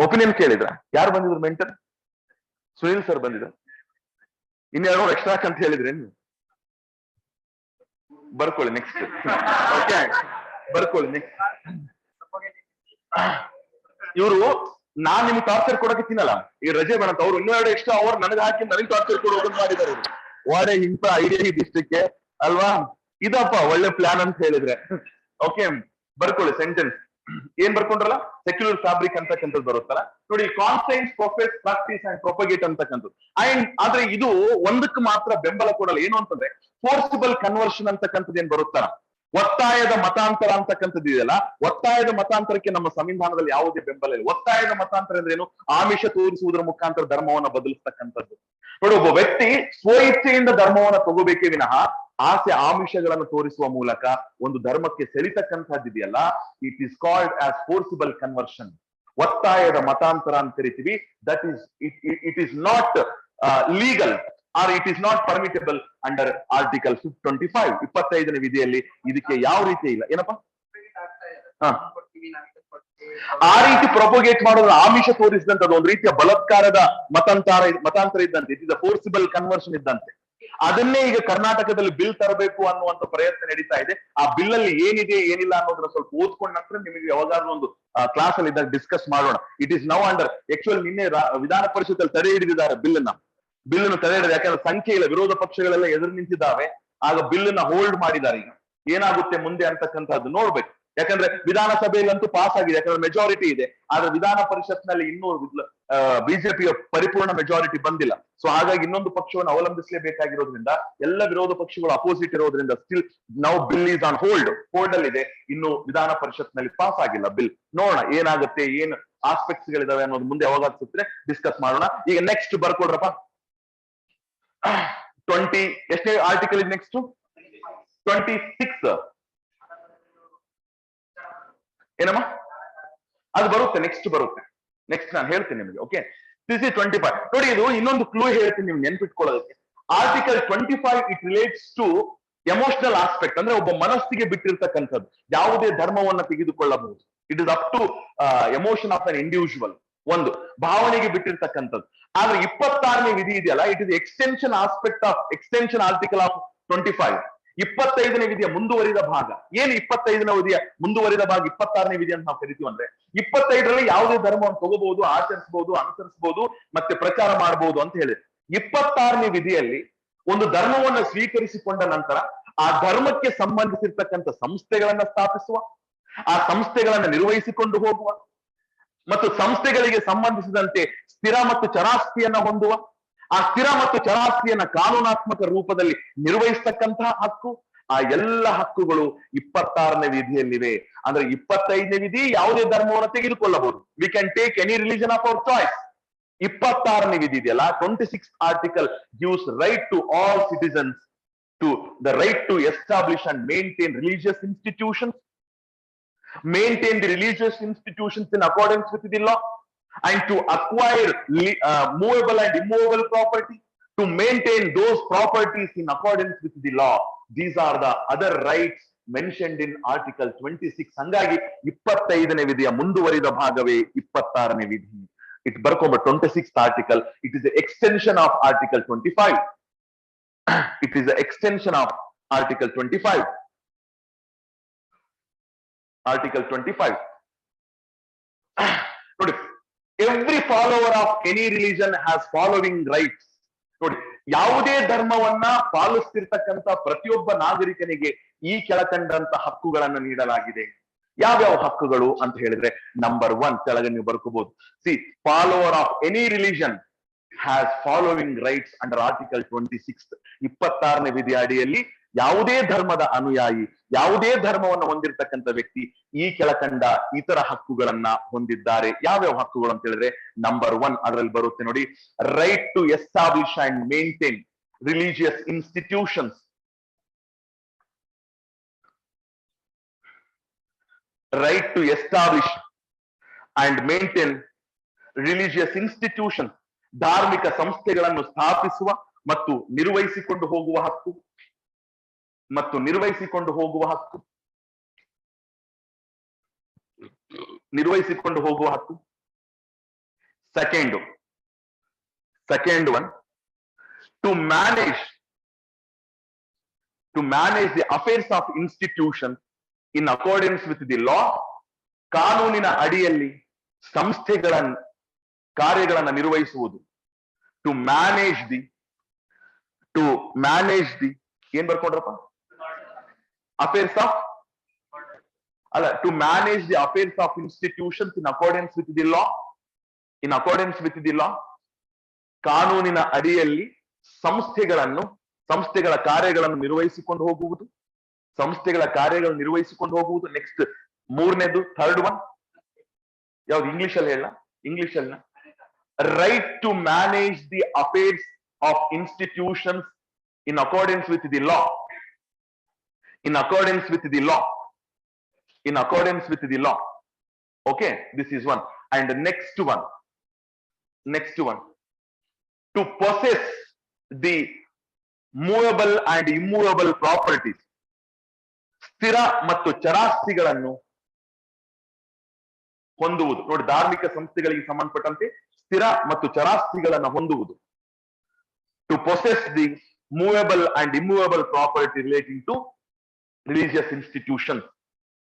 ಒಪಿನಿಯನ್ ಕೇಳಿದ್ರ? ಯಾರು ಬಂದಿದ್ರು ಮೆಂಟರ್? ಸುನೀಲ್ ಸರ್ ಬಂದಿದ್ರು. ಇನ್ನೆರಡು ಎಕ್ಸ್ಟ್ರಾ ಅಂತ ಹೇಳಿದ್ರಿ ನೀವು? ಬರ್ಕೊಳ್ಳಿ ನೆಕ್ಸ್ಟ್. ಓಕೆ, ಬರ್ಕೊಳ್ಳಿ ನೆಕ್ಸ್ಟ್. ಇವರು ನಾನ್ ನಿಮ್ಗೆ ಟಾರ್ಚರ್ ಕೊಡಕ್ಕೆ ತಿನ್ನಲ್ಲ, ಈ ರಜೆ ಬೇಡ ಅವ್ರು ಇನ್ನೂ 2 ಎಕ್ಸ್ಟ್ರಾ ಅವರ್ ನನಗೆ ಹಾಕಿ ನನಗೆ ಟಾರ್ಚರ್ ಕೊಡೋದನ್ನ ಮಾಡಿದ್ದಾರೆ. ವಾಡೆ ಇಂಥ ಐಡಿಯಾ ಇದಿಷ್ಟಕ್ಕೆ ಅಲ್ವಾ? ಇದಪ್ಪ ಒಳ್ಳೆ ಪ್ಲಾನ್ ಅಂತ ಹೇಳಿದ್ರೆ. ಓಕೆ, ಬರ್ಕೊಳ್ಳಿ ಸೆಂಟೆನ್ಸ್. ಏನ್ ಬರ್ಕೊಂಡ್ರಲ್ಲ, ಸೆಕ್ಯುಲರ್ ಫ್ಯಾಬ್ರಿಕ್ ಅಂತಕ್ಕಂಥದ್ದು ಬರುತ್ತಲ್ಲ ನೋಡಿ. Conscience, profess, practice and propagate ಅಂತಕ್ಕಂಥದ್ದು. ಅಂಡ್ ಆದ್ರೆ ಇದು ಒಂದಕ್ಕೆ ಮಾತ್ರ ಬೆಂಬಲ ಕೊಡಲ್ಲ. ಏನು ಅಂತಂದ್ರೆ ಫೋರ್ಸಿಬಲ್ ಕನ್ವರ್ಷನ್ ಅಂತಕ್ಕಂಥದ್ದು ಏನ್ ಬರುತ್ತಲ್ಲ, ಒತ್ತಾಯದ ಮತಾಂತರ ಅಂತಕ್ಕಂಥದ್ದು ಇದೆಯಲ್ಲ, ಒತ್ತಾಯದ ಮತಾಂತರಕ್ಕೆ ನಮ್ಮ ಸಂವಿಧಾನದಲ್ಲಿ ಯಾವುದೇ ಬೆಂಬಲ ಇಲ್ಲ. ಒತ್ತಾಯದ ಮತಾಂತರ ಅಂದ್ರೆ ಏನು? ಆಮಿಷ ತೋರಿಸುವುದರ ಮುಖಾಂತರ ಧರ್ಮವನ್ನ ಬದಲಿಸ್ತಕ್ಕಂಥದ್ದು. ನೋಡಿ, ಒಬ್ಬ ವ್ಯಕ್ತಿ ಸ್ವ ಇಚ್ಛೆಯಿಂದ ಧರ್ಮವನ್ನ ತಗೋಬೇಕೇ ವಿನಃ ಆಸೆ ಆಮಿಷಗಳನ್ನು ತೋರಿಸುವ ಮೂಲಕ ಒಂದು ಧರ್ಮಕ್ಕೆ ಸೆಳಿತಕ್ಕಂಥದ್ದಿದೆಯಲ್ಲ, it is called as forcible conversion, ಒತ್ತಾಯದ ಮತಾಂತರ ಅಂತ ಕರಿತೀವಿ. That is it is not legal or it is not permittable under article 25. 25ನೇ ವಿಧಿಯಲ್ಲಿ ಇದಕ್ಕೆ ಯಾವ ರೀತಿ ಇಲ್ಲ. ಏನಪ್ಪಾ ಆ ರೀತಿ ಪ್ರೊಪೋಗೇಟ್ ಮಾಡೋದ್ರ ಆಮಿಷ ತೋರಿಸಿದಂತದ್ದು ಒಂದು ರೀತಿಯ ಬಲಾತ್ಕಾರದ ಮತಾಂತರ ಇದ್ದಂತೆ. It is a forcible conversion ಇದ್ದಂತೆ. ಅದನ್ನೇ ಈಗ ಕರ್ನಾಟಕದಲ್ಲಿ ಬಿಲ್ ತರಬೇಕು ಅನ್ನುವಂತ ಪ್ರಯತ್ನ ನಡೀತಾ ಇದೆ. ಆ ಬಿಲ್ ಅಲ್ಲಿ ಏನಿದೆ ಏನಿಲ್ಲ ಅನ್ನೋದನ್ನ ಸ್ವಲ್ಪ ಓದ್ಕೊಂಡ ನಂತರ ನಿಮಗೆ ಯಾವಾಗಾದ್ರೂ ಒಂದು ಕ್ಲಾಸ್ ಅಲ್ಲಿ ಇದ್ದಾಗ ಡಿಸ್ಕಸ್ ಮಾಡೋಣ. It is now under actually ನಿನ್ನೆ ವಿಧಾನ ಪರಿಷತ್ ಅಲ್ಲಿ ತಡೆ ಹಿಡಿದಿದ್ದಾರೆ ಬಿಲ್ ಅನ್ನು ತಡೆ ಹಿಡಿದ. ಯಾಕಂದ್ರೆ ಸಂಖ್ಯೆ ಇಲ್ಲ, ವಿರೋಧ ಪಕ್ಷಗಳೆಲ್ಲ ಎದುರು ನಿಂತಿದ್ದಾವೆ. ಆಗ ಬಿಲ್ ಅನ್ನ ಹೋಲ್ಡ್ ಮಾಡಿದ್ದಾರೆ. ಈಗ ಏನಾಗುತ್ತೆ ಮುಂದೆ ಅಂತಕ್ಕಂಥದ್ದು ನೋಡ್ಬೇಕು. ಯಾಕಂದ್ರೆ ವಿಧಾನಸಭೆಯಲ್ಲಂತೂ ಪಾಸ್ ಆಗಿದೆ, ಯಾಕಂದ್ರೆ ಮೆಜಾರಿಟಿ ಇದೆ. ಆದ್ರೆ ವಿಧಾನ ಪರಿಷತ್ ನಲ್ಲಿ ಇನ್ನೂ ಬಿಜೆಪಿಯ ಪರಿಪೂರ್ಣ ಮೆಜಾರಿಟಿ ಬಂದಿಲ್ಲ. ಸೊ ಹಾಗಾಗಿ ಇನ್ನೊಂದು ಪಕ್ಷವನ್ನು ಅವಲಂಬಿಸಲೇಬೇಕಾಗಿರೋದ್ರಿಂದ ಎಲ್ಲ ವಿರೋಧ ಪಕ್ಷಗಳು ಅಪೋಸಿಟ್ ಇರೋದ್ರಿಂದ still now bill is on hold ಅಲ್ಲಿ ಇದೆ. ಇನ್ನು ವಿಧಾನ ಪರಿಷತ್ ನಲ್ಲಿ ಪಾಸ್ ಆಗಿಲ್ಲ ಬಿಲ್. ನೋಡೋಣ ಏನಾಗುತ್ತೆ, ಏನ್ ಆಸ್ಪೆಕ್ಟ್ಸ್ ಗಳಿದಾವೆ ಅನ್ನೋದು ಮುಂದೆ ಯಾವಾಗ ಸಿಕ್ಕಿದ್ರೆ ಡಿಸ್ಕಸ್ ಮಾಡೋಣ. ಈಗ ನೆಕ್ಸ್ಟ್ ಬರ್ಕೊಡ್ರಪ್ಪ. 20 ಎಷ್ಟೇ ಆರ್ಟಿಕಲ್ ಇದೆ ನೆಕ್ಸ್ಟ್? 26 ಏನಮ್ಮ? ಅದು ಬರುತ್ತೆ, ನೆಕ್ಸ್ಟ್ ಬರುತ್ತೆ. ನೆಕ್ಸ್ಟ್ ನಾನು ಹೇಳ್ತೀನಿ ನಿಮಗೆ. Okay, this is 25. ನೋಡಿ, ಇದು ಇನ್ನೊಂದು ಕ್ಲೂ ಹೇಳ್ತೀನಿ ನಿಮ್ಗೆ ನೆನ್ಪಿಟ್ಕೊಳ್ಳೋದಕ್ಕೆ. Article 25 it relates to emotional aspect, ಅಂದ್ರೆ ಒಬ್ಬ ಮನಸ್ಸಿಗೆ ಬಿಟ್ಟಿರ್ತಕ್ಕಂಥದ್ದು. ಯಾವುದೇ ಧರ್ಮವನ್ನ ತೆಗೆದುಕೊಳ್ಳಬಹುದು. It is up to emotion of an individual, ಒಂದು ಭಾವನೆಗೆ ಬಿಟ್ಟಿರ್ತಕ್ಕಂಥದ್ದು. ಆದ್ರೆ 26ನೇ ವಿಧಿ ಇದೆಯಲ್ಲ, it is extension aspect of extension article of 25. 25ನೇ ವಿಧಿಯ ಮುಂದುವರಿದ ಭಾಗ. ಏನು 25ನೇ ವಿಧಿಯ ಮುಂದುವರಿದ ಭಾಗ 26ನೇ ವಿಧಿ ಅಂತ ನಾವು ಕರಿತೀವಿ. ಅಂದ್ರೆ 25ರಲ್ಲಿ ಯಾವುದೇ ಧರ್ಮವನ್ನು ತಗೋಬಹುದು, ಆಚರಿಸಬಹುದು, ಅನುಸರಿಸಬಹುದು, ಮತ್ತೆ ಪ್ರಚಾರ ಮಾಡಬಹುದು ಅಂತ ಹೇಳಿದೆ. 26ನೇ ವಿಧಿಯಲ್ಲಿ ಒಂದು ಧರ್ಮವನ್ನು ಸ್ವೀಕರಿಸಿಕೊಂಡ ನಂತರ ಆ ಧರ್ಮಕ್ಕೆ ಸಂಬಂಧಿಸಿರ್ತಕ್ಕಂಥ ಸಂಸ್ಥೆಗಳನ್ನ ಸ್ಥಾಪಿಸುವ, ಆ ಸಂಸ್ಥೆಗಳನ್ನ ನಿರ್ವಹಿಸಿಕೊಂಡು ಹೋಗುವ, ಮತ್ತು ಸಂಸ್ಥೆಗಳಿಗೆ ಸಂಬಂಧಿಸಿದಂತೆ ಸ್ಥಿರ ಮತ್ತು ಚರಾಸ್ತಿಯನ್ನ ಹೊಂದುವ, ಆ ಸ್ಥಿರ ಮತ್ತು ಚರಾಸ್ತಿಯನ್ನ ಕಾನೂನಾತ್ಮಕ ರೂಪದಲ್ಲಿ ನಿರ್ವಹಿಸ್ತಕ್ಕಂತಹ ಹಕ್ಕು, ಆ ಎಲ್ಲ ಹಕ್ಕುಗಳು 26ನೇ ವಿಧಿಯಲ್ಲಿವೆ. ಅಂದ್ರೆ 25ನೇ ವಿಧಿ ಯಾವುದೇ ಧರ್ಮವನ್ನು ತೆಗೆದುಕೊಳ್ಳಬಹುದು. We can take any religion of our choice. 26ನೇ ವಿಧಿ ಇದೆಯಲ್ಲ, 26th article gives right to all citizens to the right to establish and maintain religious institutions, maintain the religious institutions in accordance with the law, and to acquire movable and immovable property, to maintain those properties in accordance with the law. These are the other rights mentioned in article 26. ಹಂಗಾಗಿ 25ನೇ ವಿಧಿಯ ಮುಂದುವರಿದ ಭಾಗವೇ 26ನೇ ವಿಧಿ. It ಬರ್ಕೊಂಬ 26th article. It is the extension of article 25. It is the extension of article 25. Article 25. ನೋಡಿ, every follower of any religion has following rights. ನೋಡಿ, ಯಾವುದೇ ಧರ್ಮವನ್ನ ಪಾಲಿಸ್ತಿರ್ತಕ್ಕಂಥ ಪ್ರತಿಯೊಬ್ಬ ನಾಗರಿಕನಿಗೆ ಈ ಕೆಳಕಂಡಂತ ಹಕ್ಕುಗಳನ್ನು ನೀಡಲಾಗಿದೆ. ಯಾವ್ಯಾವ ಹಕ್ಕುಗಳು ಅಂತ ಹೇಳಿದ್ರೆ, ನಂಬರ್ 1 ಕೆಳಗೆ ನೀವು ಬರ್ಕೋಬಹುದು. C, follower of any religion has following rights under article 26. 26ನೇ ವಿಧಿ ಅಡಿಯಲ್ಲಿ ಯಾವುದೇ ಧರ್ಮದ ಅನುಯಾಯಿ, ಯಾವುದೇ ಧರ್ಮವನ್ನು ಹೊಂದಿರತಕ್ಕಂಥ ವ್ಯಕ್ತಿ ಈ ಕೆಳಕಂಡ ಇತರ ಹಕ್ಕುಗಳನ್ನ ಹೊಂದಿದ್ದಾರೆ. ಯಾವ್ಯಾವ ಹಕ್ಕುಗಳು ಅಂತ ಹೇಳಿದ್ರೆ, ನಂಬರ್ 1 ಅದರಲ್ಲಿ ಬರುತ್ತೆ ನೋಡಿ, right to establish and maintain religious institutions. Right to establish and maintain religious institutions, ಧಾರ್ಮಿಕ ಸಂಸ್ಥೆಗಳನ್ನು ಸ್ಥಾಪಿಸುವ ಮತ್ತು ನಿರ್ವಹಿಸಿಕೊಂಡು ಹೋಗುವ ಹಕ್ಕು, second one, to manage the affairs of institution in accordance with the law. ಕಾನೂನಿನ ಅಡಿಯಲ್ಲಿ ಸಂಸ್ಥೆಗಳ ಕಾರ್ಯಗಳನ್ನ ನಿರ್ವಹಿಸುವುದು. ಟು ಮ್ಯಾನೇಜ್ ದಿ ಏನ್ ಬರ್ಕೊಂಡ್ರಪ್ಪ? ಅಫೇರ್ಸ್ ಆಫ್ ಅಲ್ಲ, to manage the affairs of institutions in accordance with the law. ಕಾನೂನಿನ ಅಡಿಯಲ್ಲಿ ಸಂಸ್ಥೆಗಳ ಕಾರ್ಯಗಳನ್ನು ನಿರ್ವಹಿಸಿಕೊಂಡು ಹೋಗುವುದು. ನೆಕ್ಸ್ಟ್ 3ನೇದು, ಥರ್ಡ್ ಒನ್ ಯಾವ್ದು? ಇಂಗ್ಲಿಷ್ ಅಲ್ಲಿ right to manage the affairs of institutions in accordance with the law. In accordance with the law. In accordance with the law. Okay, this is one. And the next one. Next one. To possess the movable and immovable properties. ಸ್ಥಿರ ಮತ್ತು ಚರಾಸ್ತಿಗಳನ್ನು ಹೊಂದುವುದು. ನೋಡಿ, ಧಾರ್ಮಿಕ ಸಂಸ್ಥೆಗಳಿಗೆ ಸಂಬಂಧಪಟ್ಟಂತೆ ಸ್ಥಿರ ಮತ್ತು ಚರಾಸ್ತಿಗಳನ್ನು ಹೊಂದುವುದು. To possess the movable and immovable property relating to religious institution.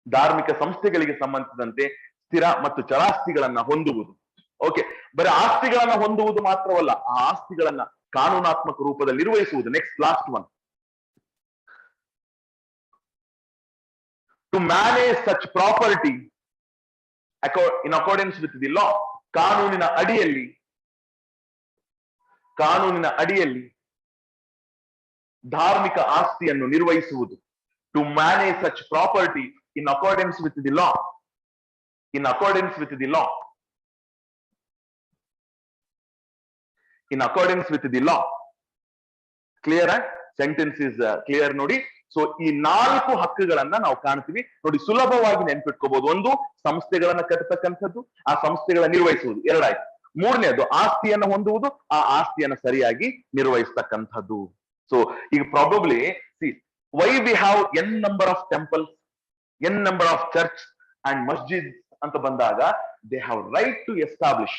ಧಾರ್ಮಿಕ ಸಂಸ್ಥೆಗಳಿಗೆ ಸಂಬಂಧಿಸಿದಂತೆ ಸ್ಥಿರ ಮತ್ತು ಚರಾಸ್ತಿಗಳನ್ನ ಹೊಂದುವುದು. ಓಕೆ, ಬರೀ ಆಸ್ತಿಗಳನ್ನ ಹೊಂದುವುದು ಮಾತ್ರವಲ್ಲ, ಆ ಆಸ್ತಿಗಳನ್ನ ಕಾನೂನಾತ್ಮಕ ರೂಪದಲ್ಲಿ ನಿರ್ವಹಿಸುವುದು. Next, last one. To manage such property in accordance with the law. ಕಾನೂನಿನ ಅಡಿಯಲ್ಲಿ ಧಾರ್ಮಿಕ ಆಸ್ತಿಯನ್ನು ನಿರ್ವಹಿಸುವುದು. To manage such property in accordance with the law. In accordance with the law. In accordance with the law. Clear? Sentence is clear ನೋಡಿ. So ಈ 4 ಹಕ್ಕುಗಳನ್ನ ನಾವು ಕಾಣ್ತೀವಿ ನೋಡಿ, ಸುಲಭವಾಗಿ ನೆನ್ಪಿಟ್ಕೋಬಹುದು. ಒಂದು, ಸಂಸ್ಥೆಗಳನ್ನ ಕಟ್ಟತಕ್ಕಂಥದ್ದು, ಆ ಸಂಸ್ಥೆಗಳ ನಿರ್ವಹಿಸುವುದು. ಎರಡಾಯ್ತು. ಮೂರನೇದು, ಆಸ್ತಿಯನ್ನ ಹೊಂದುವುದು, ಆ ಆಸ್ತಿಯನ್ನ ಸರಿಯಾಗಿ ನಿರ್ವಹಿಸ್ತಕ್ಕಂಥದ್ದು. ಸೊ ಈಗ probably see why we have n number of temples, n number of church and ಮಸ್ಜಿದ್ ಅಂತ ಬಂದಾಗ they have right to establish.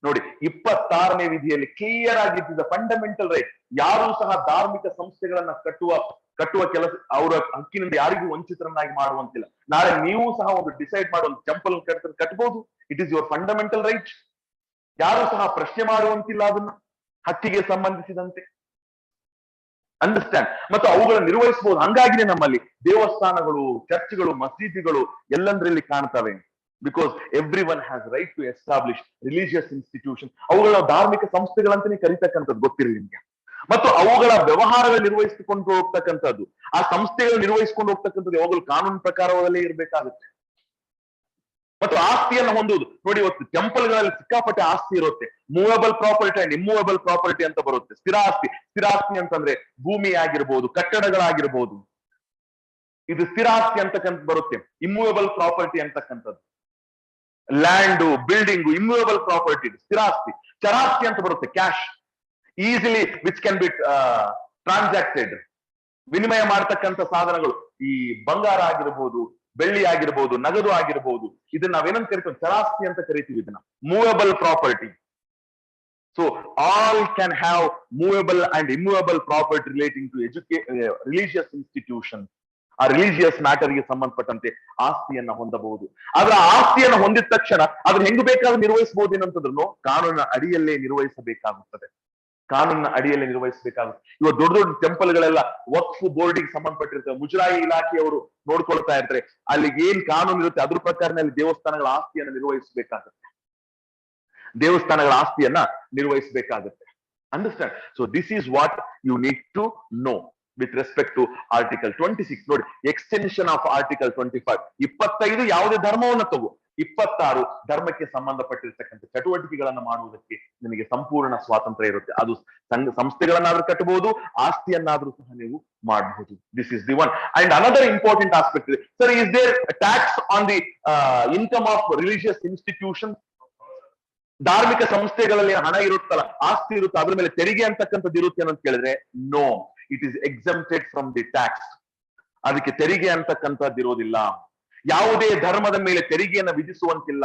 ನೋಡಿ, 26ನೇ ವಿಧಿಯಲ್ಲಿ ಕ್ಲಿಯರ್ ಆಗಿದ್ದ ಫಂಡಮೆಂಟಲ್ ರೈಟ್. ಯಾರೂ ಸಹ ಧಾರ್ಮಿಕ ಸಂಸ್ಥೆಗಳನ್ನ ಕಟ್ಟುವ ಕೆಲಸ ಅವರ ಹಕ್ಕಿನಿಂದ ಯಾರಿಗೂ ವಂಚಿತರನ್ನಾಗಿ ಮಾಡುವಂತಿಲ್ಲ. ನಾಳೆ ನೀವು ಸಹ ಒಂದು ಡಿಸೈಡ್ ಮಾಡೋ ಒಂದು ಟೆಂಪಲ್ ಕಟ್ಟಬಹುದು. It is your fundamental right. ಯಾರು ಸಹ ಪ್ರಶ್ನೆ ಮಾಡುವಂತಿಲ್ಲ ಅದನ್ನ, ಹಕ್ಕಿಗೆ ಸಂಬಂಧಿಸಿದಂತೆ. ಅಂಡರ್ಸ್ಟ್ಯಾಂಡ್? ಮತ್ತು ಅವುಗಳನ್ನು ನಿರ್ವಹಿಸಬಹುದು. ಹಂಗಾಗಿನೇ ನಮ್ಮಲ್ಲಿ ದೇವಸ್ಥಾನಗಳು, ಚರ್ಚ್ಗಳು, ಮಸೀದಿಗಳು ಎಲ್ಲಂದ್ರಲ್ಲಿ ಕಾಣ್ತವೆ. Because every one has right to establish religious institution. ಅವುಗಳ ಧಾರ್ಮಿಕ ಸಂಸ್ಥೆಗಳಂತಾನೆ ಕರೀತಕ್ಕಂಥದ್ದು, ಗೊತ್ತಿರಲಿ ನಿಮ್ಗೆ. ಮತ್ತು ಅವುಗಳ ವ್ಯವಹಾರಗಳು ನಿರ್ವಹಿಸಿಕೊಂಡು ಹೋಗ್ತಕ್ಕಂಥದ್ದು, ಆ ಸಂಸ್ಥೆಗಳು ನಿರ್ವಹಿಸಿಕೊಂಡು ಹೋಗ್ತಕ್ಕಂಥದ್ದು ಯಾವಾಗಲೂ ಕಾನೂನು ಪ್ರಕಾರವಲ್ಲೇ ಇರಬೇಕಾಗುತ್ತೆ. ಮತ್ತು ಆಸ್ತಿಯನ್ನು ಹೊಂದುವುದು. ನೋಡಿ, ಇವತ್ತು ಟೆಂಪಲ್ಗಳಲ್ಲಿ ಸಿಕ್ಕಾಪಟ್ಟೆ ಆಸ್ತಿ ಇರುತ್ತೆ. Movable property and immovable property ಅಂತ ಬರುತ್ತೆ. ಸ್ಥಿರಾಸ್ತಿ ಅಂತಂದ್ರೆ ಭೂಮಿ ಆಗಿರ್ಬೋದು, ಕಟ್ಟಡಗಳಾಗಿರ್ಬೋದು, ಇದು ಸ್ಥಿರಾಸ್ತಿ ಅಂತಕ್ಕಂಥ ಬರುತ್ತೆ. ಇಮ್ಮೂವೇಬಲ್ ಪ್ರಾಪರ್ಟಿ ಅಂತಕ್ಕಂಥದ್ದು ಲ್ಯಾಂಡು, ಬಿಲ್ಡಿಂಗು, ಇಮ್ಮೂವೇಬಲ್ ಪ್ರಾಪರ್ಟಿ ಸ್ಥಿರಾಸ್ತಿ. ಚರಾಸ್ತಿ ಅಂತ ಬರುತ್ತೆ, cash, easily which can be transacted, ವಿನಿಮಯ ಮಾಡತಕ್ಕಂಥ ಸಾಧನಗಳು. ಈ ಬಂಗಾರ ಆಗಿರ್ಬೋದು, ಬೆಳ್ಳಿ ಆಗಿರ್ಬೋದು, ನಗದು ಆಗಿರ್ಬೋದು, ಇದನ್ನ ನಾವೇನಂತ ಕರಿತೀವಿ? ಚರಾಸ್ತಿ ಅಂತ ಕರಿತೀವಿ ಇದನ್ನ. Movable property. So all can have movable and immovable property relating to religious institution. ಆ ರಿಲಿಜಿಯಸ್ ಮ್ಯಾಟರ್ಗೆ ಸಂಬಂಧಪಟ್ಟಂತೆ ಆಸ್ತಿಯನ್ನ ಹೊಂದಬಹುದು. ಆದ್ರೆ ಆಸ್ತಿಯನ್ನ ಹೊಂದಿದ ತಕ್ಷಣ ಅದನ್ನ ಹೆಂಗ್ ಬೇಕಾದ್ರೂ ನಿರ್ವಹಿಸಬಹುದು ಏನಂತಂದ್ರೂ ಕಾನೂನಿನ ಅಡಿಯಲ್ಲೇ ನಿರ್ವಹಿಸಬೇಕಾಗುತ್ತದೆ. ಕಾನೂನಿನ ಅಡಿಯಲ್ಲಿ ನಿರ್ವಹಿಸಬೇಕಾಗುತ್ತೆ. ಇವಾಗ ದೊಡ್ಡ ದೊಡ್ಡ ಟೆಂಪಲ್ಗಳೆಲ್ಲ ವಕ್ಫ್ ಬೋರ್ಡಿಗೆ ಸಂಬಂಧಪಟ್ಟಿರ್ತವೆ. ಮುಜರಾಯಿ ಇಲಾಖೆಯವರು ನೋಡ್ಕೊಳ್ತಾ ಇರ್ತಾರೆ. ಅಲ್ಲಿಗೆ ಏನ್ ಕಾನೂನು ಇರುತ್ತೆ ಅದ್ರ ಪ್ರಕಾರನಲ್ಲಿ ದೇವಸ್ಥಾನಗಳ ಆಸ್ತಿಯನ್ನ ನಿರ್ವಹಿಸಬೇಕಾಗುತ್ತೆ. ದೇವಸ್ಥಾನಗಳ ಆಸ್ತಿಯನ್ನ ನಿರ್ವಹಿಸಬೇಕಾಗುತ್ತೆ. Understand? So this is what you need to know with respect to article 26. ನೋಡಿ, ಎಕ್ಸ್ಟೆನ್ಷನ್ ಆಫ್ ಆರ್ಟಿಕಲ್ 25. 25 ಯಾವುದೇ ಧರ್ಮವನ್ನ ತಗೋ, 26 ಧರ್ಮಕ್ಕೆ ಸಂಬಂಧಪಟ್ಟಿರ್ತಕ್ಕಂಥ ಚಟುವಟಿಕೆಗಳನ್ನ ಮಾಡುವುದಕ್ಕೆ ನಿಮಗೆ ಸಂಪೂರ್ಣ ಸ್ವಾತಂತ್ರ್ಯ ಇರುತ್ತೆ. ಅದು ಸಂಸ್ಥೆಗಳನ್ನಾದ್ರೂ ಕಟ್ಟಬಹುದು, ಆಸ್ತಿಯನ್ನಾದ್ರೂ ಸಹ ನೀವು ಮಾಡಬಹುದು. This is the one. And another important aspect ಇದೆ. Sir, is there tax on the income of religious institution? ಧಾರ್ಮಿಕ ಸಂಸ್ಥೆಗಳಲ್ಲಿ ಹಣ ಇರುತ್ತಲ್ಲ, ಆಸ್ತಿ ಇರುತ್ತೆ, ಅದ್ರ ಮೇಲೆ ತೆರಿಗೆ ಅಂತಕ್ಕಂಥದ್ದು ಇರುತ್ತೆ ಅಂತ ಕೇಳಿದ್ರೆ, no, it is exempted from the tax. ಅದಕ್ಕೆ ತೆರಿಗೆ ಅಂತಕ್ಕಂಥದ್ದು ಇರೋದಿಲ್ಲ. ಯಾವುದೇ ಧರ್ಮದ ಮೇಲೆ ತೆರಿಗೆಯನ್ನು ವಿಧಿಸುವಂತಿಲ್ಲ.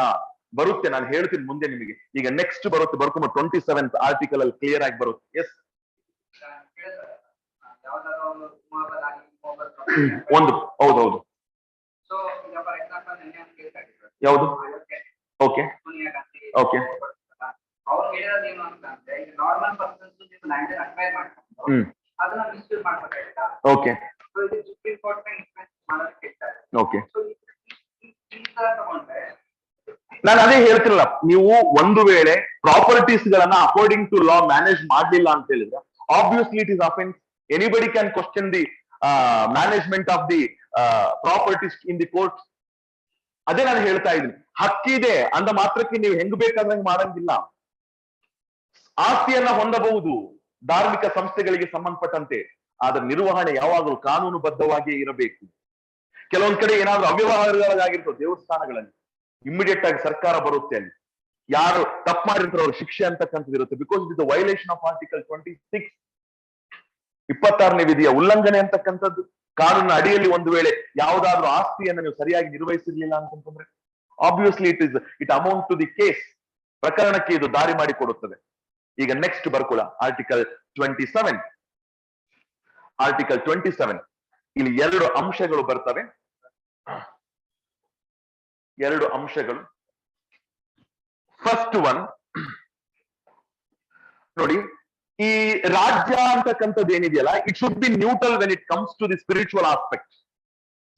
ಬರುತ್ತೆ, ನಾನು ಹೇಳ್ತೀನಿ ಮುಂದೆ ನಿಮಗೆ. ಈಗ ನೆಕ್ಸ್ಟ್ ಬರುತ್ತೆ, ಬರ್ಕೊಂಡು 27th ಆರ್ಟಿಕಲ್ ಅಲ್ಲಿ ಕ್ಲಿಯರ್ ಆಗಿ ಬರುತ್ತೆ. ಎಸ್, ಒಂದು ಹೌದೌದು. ಯಾವುದು? Okay okay. Okay okay. ನಾನು ಅದೇ ಹೇಳ್ತಿರಲ್ಲ, ನೀವು ಒಂದು ವೇಳೆ ಪ್ರಾಪರ್ಟೀಸ್ ಗಳನ್ನ ಅಕಾರ್ಡಿಂಗ್ ಟು ಲಾ ಮ್ಯಾನೇಜ್ ಮಾಡ್ಲಿಲ್ಲ ಅಂತ ಹೇಳಿದ್ರೆ obviously it is offence. Anybody can question the management of the properties in the court. ಅದೇ ನಾನು ಹೇಳ್ತಾ ಇದ್ದೀನಿ. ಹಕ್ಕಿದೆ ಅಂದ ಮಾತ್ರಕ್ಕೆ ನೀವು ಹೆಂಗ್ ಬೇಕಾದಂಗೆ ಮಾಡಂಗಿಲ್ಲ. ಆಸ್ತಿಯನ್ನ ಹೊಂದಬಹುದು, ಧಾರ್ಮಿಕ ಸಂಸ್ಥೆಗಳಿಗೆ ಸಂಬಂಧಪಟ್ಟಂತೆ ಅದರ ನಿರ್ವಹಣೆ ಯಾವಾಗಲೂ ಕಾನೂನುಬದ್ಧವಾಗಿಯೇ ಇರಬೇಕು. ಕೆಲವೊಂದ್ ಕಡೆ ಏನಾದ್ರೂ ಅವ್ಯವಹಾರಗಳಾಗಿರ್ತವೆ ದೇವಸ್ಥಾನಗಳಲ್ಲಿ, ಇಮಿಡಿಯೇಟ್ ಆಗಿ ಸರ್ಕಾರ ಬರುತ್ತೆ, ಅಲ್ಲಿ ಯಾರು ತಪ್ಪು ಮಾಡಿರ್ತಾರೋ ಅವ್ರ ಶಿಕ್ಷೆ ಅಂತಕ್ಕಂಥದ್ದು ಇರುತ್ತೆ. Because it is the violation of article 26, 26ನೇ ವಿಧಿಯ ಉಲ್ಲಂಘನೆ ಅಂತಕ್ಕಂಥದ್ದು. ಕಾನೂನಿನ ಅಡಿಯಲ್ಲಿ ಒಂದು ವೇಳೆ ಯಾವುದಾದ್ರೂ ಆಸ್ತಿಯನ್ನು ನೀವು ಸರಿಯಾಗಿ ನಿರ್ವಹಿಸಿರ್ಲಿಲ್ಲ ಅಂತಂದ್ರೆ obviously it amount to the case, ಪ್ರಕರಣಕ್ಕೆ ಇದು ದಾರಿ ಮಾಡಿಕೊಡುತ್ತದೆ. ಈಗ ನೆಕ್ಸ್ಟ್ ಬರ್ಕೊಳ್ಳ ಆರ್ಟಿಕಲ್ 27. ಆರ್ಟಿಕಲ್ 27 ಇಲ್ಲಿ 2 ಅಂಶಗಳು ಬರ್ತವೆ. 2 ಅಂಶಗಳು. ಫಸ್ಟ್ ಒನ್ ನೋಡಿ, ಈ ರಾಜ್ಯ ಅಂತಕ್ಕಂಥದ್ದು ಏನಿದೆಯಲ್ಲ, it should be neutral when it comes to the spiritual aspect.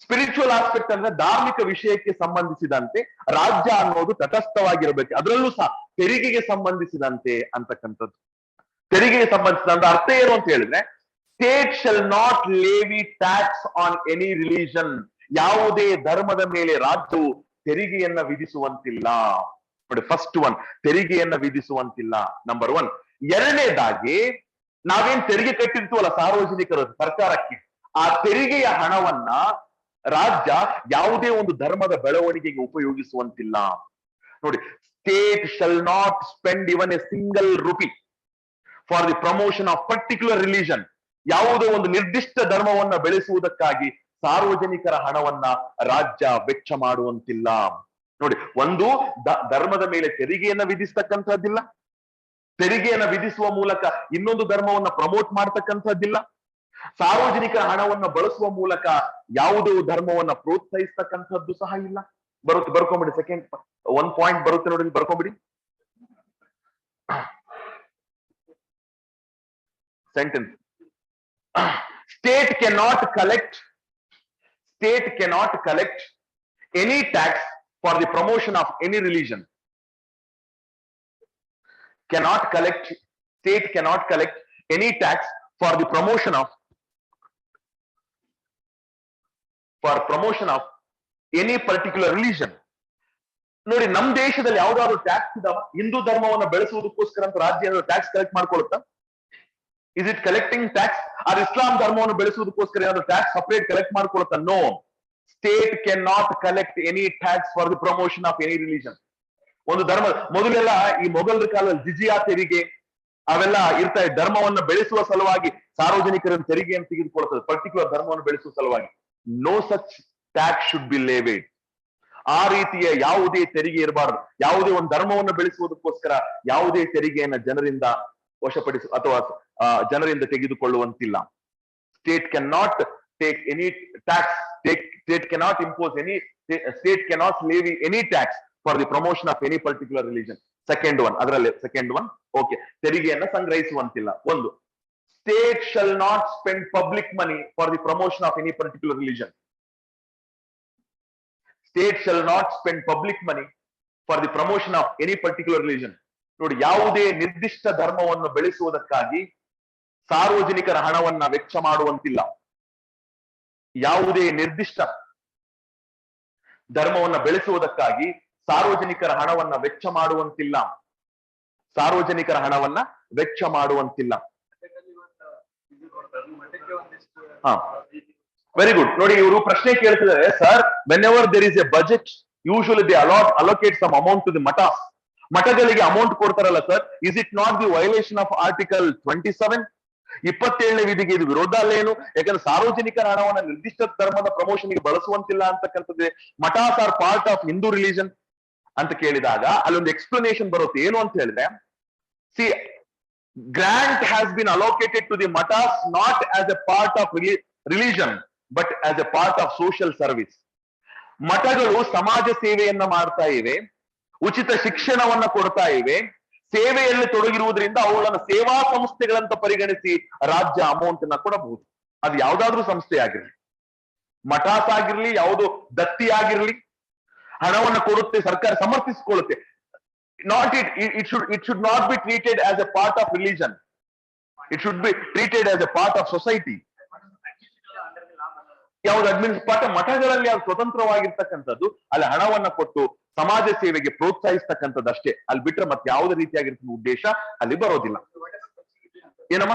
Spiritual aspect ಅಂದ್ರೆ ಧಾರ್ಮಿಕ ವಿಷಯಕ್ಕೆ ಸಂಬಂಧಿಸಿದಂತೆ ರಾಜ್ಯ ಅನ್ನೋದು ತಟಸ್ಥವಾಗಿರಬೇಕು. ಅದರಲ್ಲೂ ಸಹ ತೆರಿಗೆಗೆ ಸಂಬಂಧಿಸಿದಂತೆ ಅಂತಕ್ಕಂಥದ್ದು. ತೆರಿಗೆಗೆ ಸಂಬಂಧಿಸಿದಂತ ಅರ್ಥ ಏನು ಅಂತ ಹೇಳಿದ್ರೆ, state shall not Levi tax on any religion. ಯಾವುದೇ ಧರ್ಮದ ಮೇಲೆ ರಾಜ್ಯವು ತೆರಿಗೆಯನ್ನ ವಿಧಿಸುವಂತಿಲ್ಲ. ನೋಡಿ, ಫಸ್ಟ್ ಒನ್, ತೆರಿಗೆಯನ್ನ ವಿಧಿಸುವಂತಿಲ್ಲ, ನಂಬರ್ 1. ಎರಡನೇದಾಗಿ, ನಾವೇನ್ ತೆರಿಗೆ ಕಟ್ಟಿರ್ತೀವಲ್ಲ ಸಾರ್ವಜನಿಕರು ಸರ್ಕಾರಕ್ಕೆ, ಆ ತೆರಿಗೆಯ ಹಣವನ್ನ ರಾಜ್ಯ ಯಾವುದೇ ಒಂದು ಧರ್ಮದ ಬೆಳವಣಿಗೆಗೆ ಉಪಯೋಗಿಸುವಂತಿಲ್ಲ. ನೋಡಿ, state shall not spend even A single rupee for the promotion of particular religion. ಯಾವುದೋ ಒಂದು ನಿರ್ದಿಷ್ಟ ಧರ್ಮವನ್ನ ಬೆಳೆಸುವುದಕ್ಕಾಗಿ ಸಾರ್ವಜನಿಕರ ಹಣವನ್ನ ರಾಜ್ಯ ವೆಚ್ಚ ಮಾಡುವಂತಿಲ್ಲ. ನೋಡಿ, ಒಂದು ಧರ್ಮದ ಮೇಲೆ ತೆರಿಗೆಯನ್ನ ವಿಧಿಸ್ತಕ್ಕಂಥದ್ದಿಲ್ಲ, ತೆರಿಗೆಯನ್ನ ವಿಧಿಸುವ ಮೂಲಕ ಇನ್ನೊಂದು ಧರ್ಮವನ್ನ ಪ್ರಮೋಟ್ ಮಾಡ್ತಕ್ಕಂಥದ್ದಿಲ್ಲ, ಸಾರ್ವಜನಿಕರ ಹಣವನ್ನ ಬಳಸುವ ಮೂಲಕ ಯಾವುದೋ ಧರ್ಮವನ್ನ ಪ್ರೋತ್ಸಾಹಿಸ್ತಕ್ಕಂಥದ್ದು ಸಹ ಇಲ್ಲ. ಬರ್ಕೊಂಬಿಡಿ, ಸೆಕೆಂಡ್ 1 ಪಾಯಿಂಟ್ ಬರುತ್ತೆ ನೋಡಿ, ಬರ್ಕೊಂಬಿಡಿ. Sentence, state cannot collect any tax for the promotion of any religion. State cannot collect any tax for the promotion of any particular religion. ನೋಡಿ, ನಮ್ ದೇಶದಲ್ಲಿ ಯಾವ್ದಾದ್ರು ಟ್ಯಾಕ್ಸ್ ಇದಾವ? ಹಿಂದೂ ಧರ್ಮವನ್ನ ಬೆಳೆಸುವುದಕ್ಕೋಸ್ಕರ ಅಂತ ರಾಜ್ಯ ಟ್ಯಾಕ್ಸ್ ಕಲೆಕ್ಟ್ ಮಾಡ್ಕೊಳುತ್ತಾ? Is it collecting tax? or Islam ಧರ್ಮವನ್ನು ಬೆಳೆಸುವುದಕ್ಕೋಸ್ಕರ ಏನಾದ್ರು ಟ್ಯಾಕ್ಸ್ ಸಪರೇಟ್ ಕಲೆಕ್ಟ್ ಮಾಡ್ಕೊಳುತ್ತಾ? No, state cannot collect any tax for the promotion of any religion. ಒಂದು ಧರ್ಮ, ಮೊದಲೆಲ್ಲ ಈ ಮೊಘಲರ ಕಾಲದಲ್ಲಿ ಜಿಜಿಯಾ ತೆರಿಗೆ ಅವೆಲ್ಲ ಇರ್ತಾ ಇದೆ. ಧರ್ಮವನ್ನ ಬೆಳೆಸುವ ಸಲುವಾಗಿ ಸಾರ್ವಜನಿಕರನ್ನು ತೆರಿಗೆಯನ್ನು ತೆಗೆದುಕೊಳ್ತದೆ, ಪರ್ಟಿಕ್ಯುಲರ್ ಧರ್ಮವನ್ನು ಬೆಳೆಸುವ ಸಲುವಾಗಿ. No such tax should be levied. ಆ ರೀತಿಯ ಯಾವುದೇ ತೆರಿಗೆ ಇರಬಾರದು. ಯಾವುದೇ ಒಂದು ಧರ್ಮವನ್ನು ಬೆಳೆಸುವುದಕ್ಕೋಸ್ಕರ ಯಾವುದೇ ತೆರಿಗೆಯನ್ನ ಜನರಿಂದ ವಶಪಡಿಸ ಅಥವಾ ಜನರಿಂದ ತೆಗೆದುಕೊಳ್ಳುವಂತಿಲ್ಲ. State can not take any tax, state cannot impose any, state cannot levy any tax for the promotion of any particular religion. Second one, ಅದರಲ್ಲಿ ಸೆಕೆಂಡ್ ಒನ್, ಓಕೆ, ತೆರಿಗೆಯನ್ನ ಸಂಗ್ರಹಿಸುವಂತಿಲ್ಲ. ಒಂದು, state shall not spend public money for the promotion of any particular religion. State shall not spend public money for the promotion of any particular religion. ನೋಡಿ, ಯಾವುದೇ ನಿರ್ದಿಷ್ಟ ಧರ್ಮವನ್ನು ಬೆಳೆಸುವುದಕ್ಕಾಗಿ ಸಾರ್ವಜನಿಕರ ಹಣವನ್ನ ವೆಚ್ಚ ಮಾಡುವಂತಿಲ್ಲ. ಯಾವುದೇ ನಿರ್ದಿಷ್ಟ ಧರ್ಮವನ್ನ ಬೆಳೆಸುವುದಕ್ಕಾಗಿ ಸಾರ್ವಜನಿಕರ ಹಣವನ್ನ ವೆಚ್ಚ ಮಾಡುವಂತಿಲ್ಲ. ಸಾರ್ವಜನಿಕರ ಹಣವನ್ನ ವೆಚ್ಚ ಮಾಡುವಂತಿಲ್ಲ. ಹಾ, ವೆರಿ ಗುಡ್. ನೋಡಿ, ಇವರು ಪ್ರಶ್ನೆ ಕೇಳ್ತಿದ್ದಾರೆ, sir, whenever there is a budget, usually they allocate some amount to the matas. ಮಠಗಳಿಗೆ ಅಮೌಂಟ್ ಕೊಡ್ತಾರಲ್ಲ sir, is it not the violation of article 27? 27ನೇ ವಿಧಿಗೆ ಇದು ವಿರೋಧ ಅಲ್ಲೇನು? ಯಾಕಂದ್ರೆ ಸಾರ್ವಜನಿಕರ ಹಣವನ್ನ ನಿರ್ದಿಷ್ಟ ಧರ್ಮದ ಪ್ರಮೋಷನ್ಗೆ ಬಳಸುವಂತಿಲ್ಲ ಅಂತಕ್ಕಂಥದ್ದು. Mathas are part of Hindu religion ಅಂತ ಕೇಳಿದಾಗ ಅಲ್ಲೊಂದು ಎಕ್ಸ್ಪ್ಲನೇಷನ್ ಬರುತ್ತೆ. ಏನು ಅಂತ ಹೇಳಿದ್ರೆ, see, grant has been allocated to the mathas not as a part of religion but as a part of social service. ಮಠಗಳು ಸಮಾಜ ಸೇವೆಯನ್ನ ಮಾಡ್ತಾ ಇವೆ, ಉಚಿತ ಶಿಕ್ಷಣವನ್ನ ಕೊಡ್ತಾ ಇವೆ, ಸೇವೆಯಲ್ಲಿ ತೊಡಗಿರುವುದರಿಂದ ಅವುಗಳನ್ನು ಸೇವಾ ಸಂಸ್ಥೆಗಳಂತ ಪರಿಗಣಿಸಿ ರಾಜ್ಯ ಅಮೌಂಟ್ ಅನ್ನ ಕೊಡಬಹುದು. ಅದು ಯಾವ್ದಾದ್ರೂ ಸಂಸ್ಥೆ ಆಗಿರ್ಲಿ, ಮಠಾಸ್ ಆಗಿರ್ಲಿ, ಯಾವುದೋ ದತ್ತಿ ಆಗಿರ್ಲಿ, ಹಣವನ್ನು ಕೊಡುತ್ತೆ, ಸರ್ಕಾರ ಸಮರ್ಥಿಸಿಕೊಳ್ಳುತ್ತೆ. It should not be treated as a part of religion. It should be treated as a part of society. ಯಾವ್ದು ಪಾಠ ಮಠಗಳಲ್ಲಿ ಯಾವ್ದು ಸ್ವತಂತ್ರವಾಗಿರ್ತಕ್ಕಂಥದ್ದು, ಅಲ್ಲಿ ಹಣವನ್ನ ಕೊಟ್ಟು ಸಮಾಜ ಸೇವೆಗೆ ಪ್ರೋತ್ಸಾಹಿಸ್ತಕ್ಕಂಥದ್ದು ಅಷ್ಟೇ. ಅಲ್ಲಿ ಬಿಟ್ರೆ ಮತ್ತೆ ಯಾವುದೇ ರೀತಿಯಾಗಿರ್ತಕ್ಕಂಥ ಉದ್ದೇಶ ಅಲ್ಲಿ ಬರೋದಿಲ್ಲ. ಏನಮ್ಮ?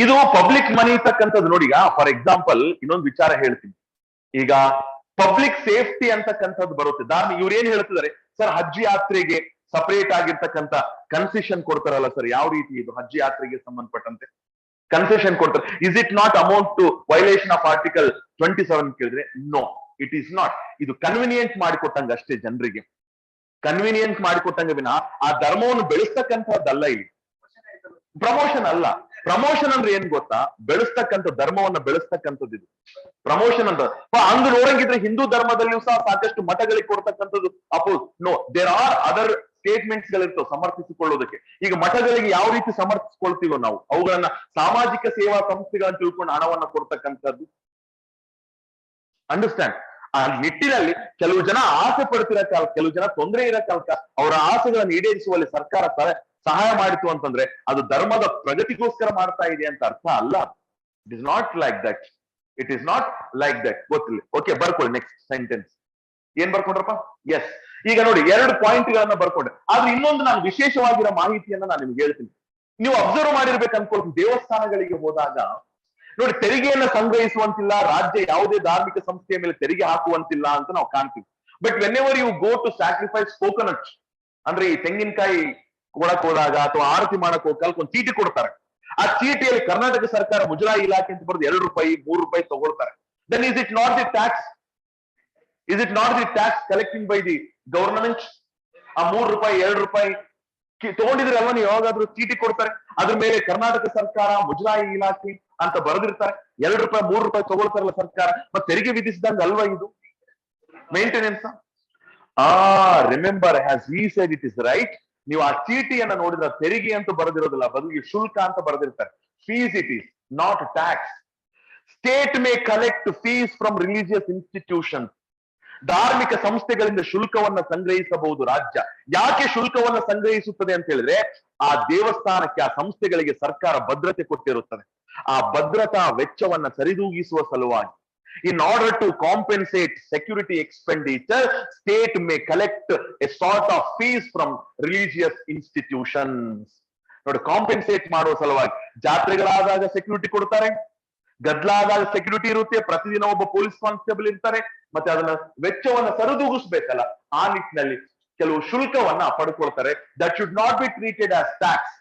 ಇದು ಪಬ್ಲಿಕ್ ಮನಿ ಇರ್ತಕ್ಕಂಥದ್ದು ನೋಡಿ. ಈಗ ಫಾರ್ ಎಕ್ಸಾಂಪಲ್ ಇನ್ನೊಂದು ವಿಚಾರ ಹೇಳ್ತೀನಿ. ಈಗ ಪಬ್ಲಿಕ್ ಸೇಫ್ಟಿ ಅಂತಕ್ಕಂಥದ್ದು ಬರುತ್ತೆ. ಇವ್ರು ಏನ್ ಹೇಳ್ತಿದ್ದಾರೆ ಸರ್, ಹಜ್ ಯಾತ್ರೆಗೆ ಸಪರೇಟ್ ಆಗಿರ್ತಕ್ಕಂಥ ಕನ್ಸೆಷನ್ ಕೊಡ್ತಾರಲ್ಲ ಸರ್, ಯಾವ ರೀತಿ ಇದು ಹಜ್ ಯಾತ್ರೆಗೆ ಸಂಬಂಧಪಟ್ಟಂತೆ ಕನ್ಸೆಷನ್ ಕೊಡ್ತಾರೆ? Is it not amount to violation of article 27 ಕೇಳಿದ್ರೆ ನೋ, ಇಟ್ ಈಸ್ ನಾಟ್. ಇದು ಕನ್ವಿನಿಯೆಂಟ್ ಮಾಡಿಕೊಟ್ಟಂಗ ಅಷ್ಟೇ, ಜನರಿಗೆ ಕನ್ವಿನಿಯೆಂಟ್ ಮಾಡಿಕೊಟ್ಟಂಗ ವಿನ ಆ ಧರ್ಮವನ್ನು ಬೆಳೆಸ್ತಕ್ಕಂಥದ್ದಲ್ಲ. ಇಲ್ಲಿ ಪ್ರಮೋಷನ್ ಅಲ್ಲ. ಪ್ರಮೋಷನ್ ಅಂದ್ರೆ ಏನ್ ಗೊತ್ತಾ? ಬೆಳೆಸ್ತಕ್ಕಂಥ ಧರ್ಮವನ್ನ ಬೆಳೆಸ್ತಕ್ಕಂಥದ್ದು ಇದು ಪ್ರಮೋಷನ್ ಅಂತ. ಅಂದು ನೋಡಂಗಿದ್ರೆ ಹಿಂದೂ ಧರ್ಮದಲ್ಲಿಯೂ ಸಹ ಸಾಕಷ್ಟು ಮಠಗಳಿಗೆ ಕೊಡ್ತಕ್ಕಂಥದ್ದು oppose. No, there are other statements ಗಳಿರ್ತಾವ ಸಮರ್ಥಿಸಿಕೊಳ್ಳೋದಕ್ಕೆ. ಈಗ ಮಠಗಳಿಗೆ ಯಾವ ರೀತಿ ಸಮರ್ಥಿಸಿಕೊಳ್ತೀವೋ ನಾವು, ಅವುಗಳನ್ನ ಸಾಮಾಜಿಕ ಸೇವಾ ಸಂಸ್ಥೆಗಳನ್ನ ತಿಳ್ಕೊಂಡು ಹಣವನ್ನ ಕೊಡ್ತಕ್ಕಂಥದ್ದು. ಅಂಡರ್ಸ್ಟ್ಯಾಂಡ್? ಆ ನಿಟ್ಟಿನಲ್ಲಿ ಕೆಲವು ಜನ ಆಸೆ ಪಡ್ತಿರೋ ಕಾಲ, ಕೆಲವು ಜನ ತೊಂದರೆ ಇರೋ ಕಾಲಕ ಅವರ ಆಸೆಗಳನ್ನು ಈಡೇರಿಸುವಲ್ಲಿ ಸರ್ಕಾರ ಸಹಾಯ ಮಾಡಿತು ಅಂತಂದ್ರೆ ಅದು ಧರ್ಮದ ಪ್ರಗತಿಗೋಸ್ಕರ ಮಾಡ್ತಾ ಇದೆ ಅಂತ ಅರ್ಥ ಅಲ್ಲ. It is not like that. It is not like that. ಗೊತ್ತಿಲ್ಲ. ಓಕೆ, ಬರ್ಕೊಳ್ಳಿ ನೆಕ್ಸ್ಟ್ ಸೆಂಟೆನ್ಸ್. ಏನ್ ಬರ್ಕೊಂಡ್ರಪ್ಪ? ಎಸ್. ಈಗ ನೋಡಿ, 2 ಪಾಯಿಂಟ್ ಗಳನ್ನ ಬರ್ಕೊಂಡೆ. ಆದ್ರೆ ಇನ್ನೊಂದು ನಾನು ವಿಶೇಷವಾಗಿರೋ ಮಾಹಿತಿಯನ್ನ ನಾನು ನಿಮ್ಗೆ ಹೇಳ್ತೀನಿ. ನೀವು ಅಬ್ಸರ್ವ್ ಮಾಡಿರ್ಬೇಕು ಅನ್ಕೊಳ್ತೀನಿ. ದೇವಸ್ಥಾನಗಳಿಗೆ ಹೋದಾಗ ನೋಡಿ, ತೆರಿಗೆಯನ್ನ ಸಂಗ್ರಹಿಸುವಂತಿಲ್ಲ, ರಾಜ್ಯ ಯಾವುದೇ ಧಾರ್ಮಿಕ ಸಂಸ್ಥೆಯ ಮೇಲೆ ತೆರಿಗೆ ಹಾಕುವಂತಿಲ್ಲ ಅಂತ ನಾವು ಕಾಣ್ತೀವಿ. But whenever you go to sacrifice coconut, ಅಂದ್ರೆ ಈ ತೆಂಗಿನಕಾಯಿ ಕೊಡಕ್ ಹೋದಾಗ ಅಥವಾ ಆರತಿ ಮಾಡಕ್ ಹೋಗಕ್ಕೆ ಒಂದು ಚೀಟಿ ಕೊಡ್ತಾರೆ. ಆ ಚೀಟಿಯಲ್ಲಿ ಕರ್ನಾಟಕ ಸರ್ಕಾರ ಮುಜರಾಯಿ ಇಲಾಖೆ ಅಂತ ಬರೆದು 2 ರೂಪಾಯಿ 3 ರೂಪಾಯಿ ತಗೊಳ್ತಾರೆ. Then is it not the tax? Is it not the tax collecting by the government? ಆ 3 ರೂಪಾಯಿ 2 ರೂಪಾಯಿ ತಗೊಂಡಿದ್ರಲ್ವಾ ನೀವು? ಯಾವಾಗಾದ್ರೂ ಚೀಟಿ ಕೊಡ್ತಾರೆ, ಅದ್ರ ಮೇಲೆ ಕರ್ನಾಟಕ ಸರ್ಕಾರ ಮುಜರಾಯಿ ಇಲಾಖೆ ಅಂತ ಬರೆದಿರ್ತಾರೆ. 2 ರೂಪಾಯಿ 3 ರೂಪಾಯಿ ತಗೊಳ್ತಾರಲ್ಲ ಸರ್ಕಾರ, ಮತ್ತೆ ತೆರಿಗೆ ವಿಧಿಸಿದಂಗ ಅಲ್ವಾ ಇದು? Maintenance. Remember, has he said, it is right. ನೀವು ಆ ಚೀಟಿಯನ್ನ ನೋಡಿದ್ರೆ ತೆರಿಗೆ ಅಂತ ಬರೆದಿರೋದಿಲ್ಲ, ಬದಲಿಗೆ ಶುಲ್ಕ ಅಂತ ಬರೆದಿರ್ತಾರೆ. Fees it is, not tax. State may collect fees from religious institution. ಧಾರ್ಮಿಕ ಸಂಸ್ಥೆಗಳಿಂದ ಶುಲ್ಕವನ್ನ ಸಂಗ್ರಹಿಸಬಹುದು ರಾಜ್ಯ. ಯಾಕೆ ಶುಲ್ಕವನ್ನ ಸಂಗ್ರಹಿಸುತ್ತದೆ ಅಂತ ಹೇಳಿದ್ರೆ, ಆ ದೇವಸ್ಥಾನಕ್ಕೆ, ಆ ಸಂಸ್ಥೆಗಳಿಗೆ ಸರ್ಕಾರ ಭದ್ರತೆ ಕೊಟ್ಟಿರುತ್ತದೆ. ಆ ಭದ್ರತಾ ವೆಚ್ಚವನ್ನ ಸರಿದೂಗಿಸುವ ಸಲುವಾಗಿ, in order to compensate security expenditure, state may collect a sort of fees from religious institutions. ನೋಡಿ, ಕಾಂಪೆನ್ಸೇಟ್ ಮಾಡುವ ಸಲುವಾಗಿ ಜಾತ್ರೆಗಳಾದಾಗ ಸೆಕ್ಯೂರಿಟಿ ಕೊಡ್ತಾರೆ, ಗದ್ಲಾದಾಗ ಸೆಕ್ಯೂರಿಟಿ ಇರುತ್ತೆ, ಪ್ರತಿದಿನ ಒಬ್ಬ ಪೊಲೀಸ್ ಕಾನ್ಸ್ಟೇಬಲ್ ಇರ್ತಾರೆ, ಮತ್ತೆ ಅದನ್ನ ವೆಚ್ಚವನ್ನ ಸರಿದೂಗಿಸ್ಬೇಕಲ್ಲ, ಆ ನಿಟ್ಟಿನಲ್ಲಿ ಕೆಲವು ಶುಲ್ಕವನ್ನ ಪಡ್ಕೊಳ್ತಾರೆ. That should not be treated as tax.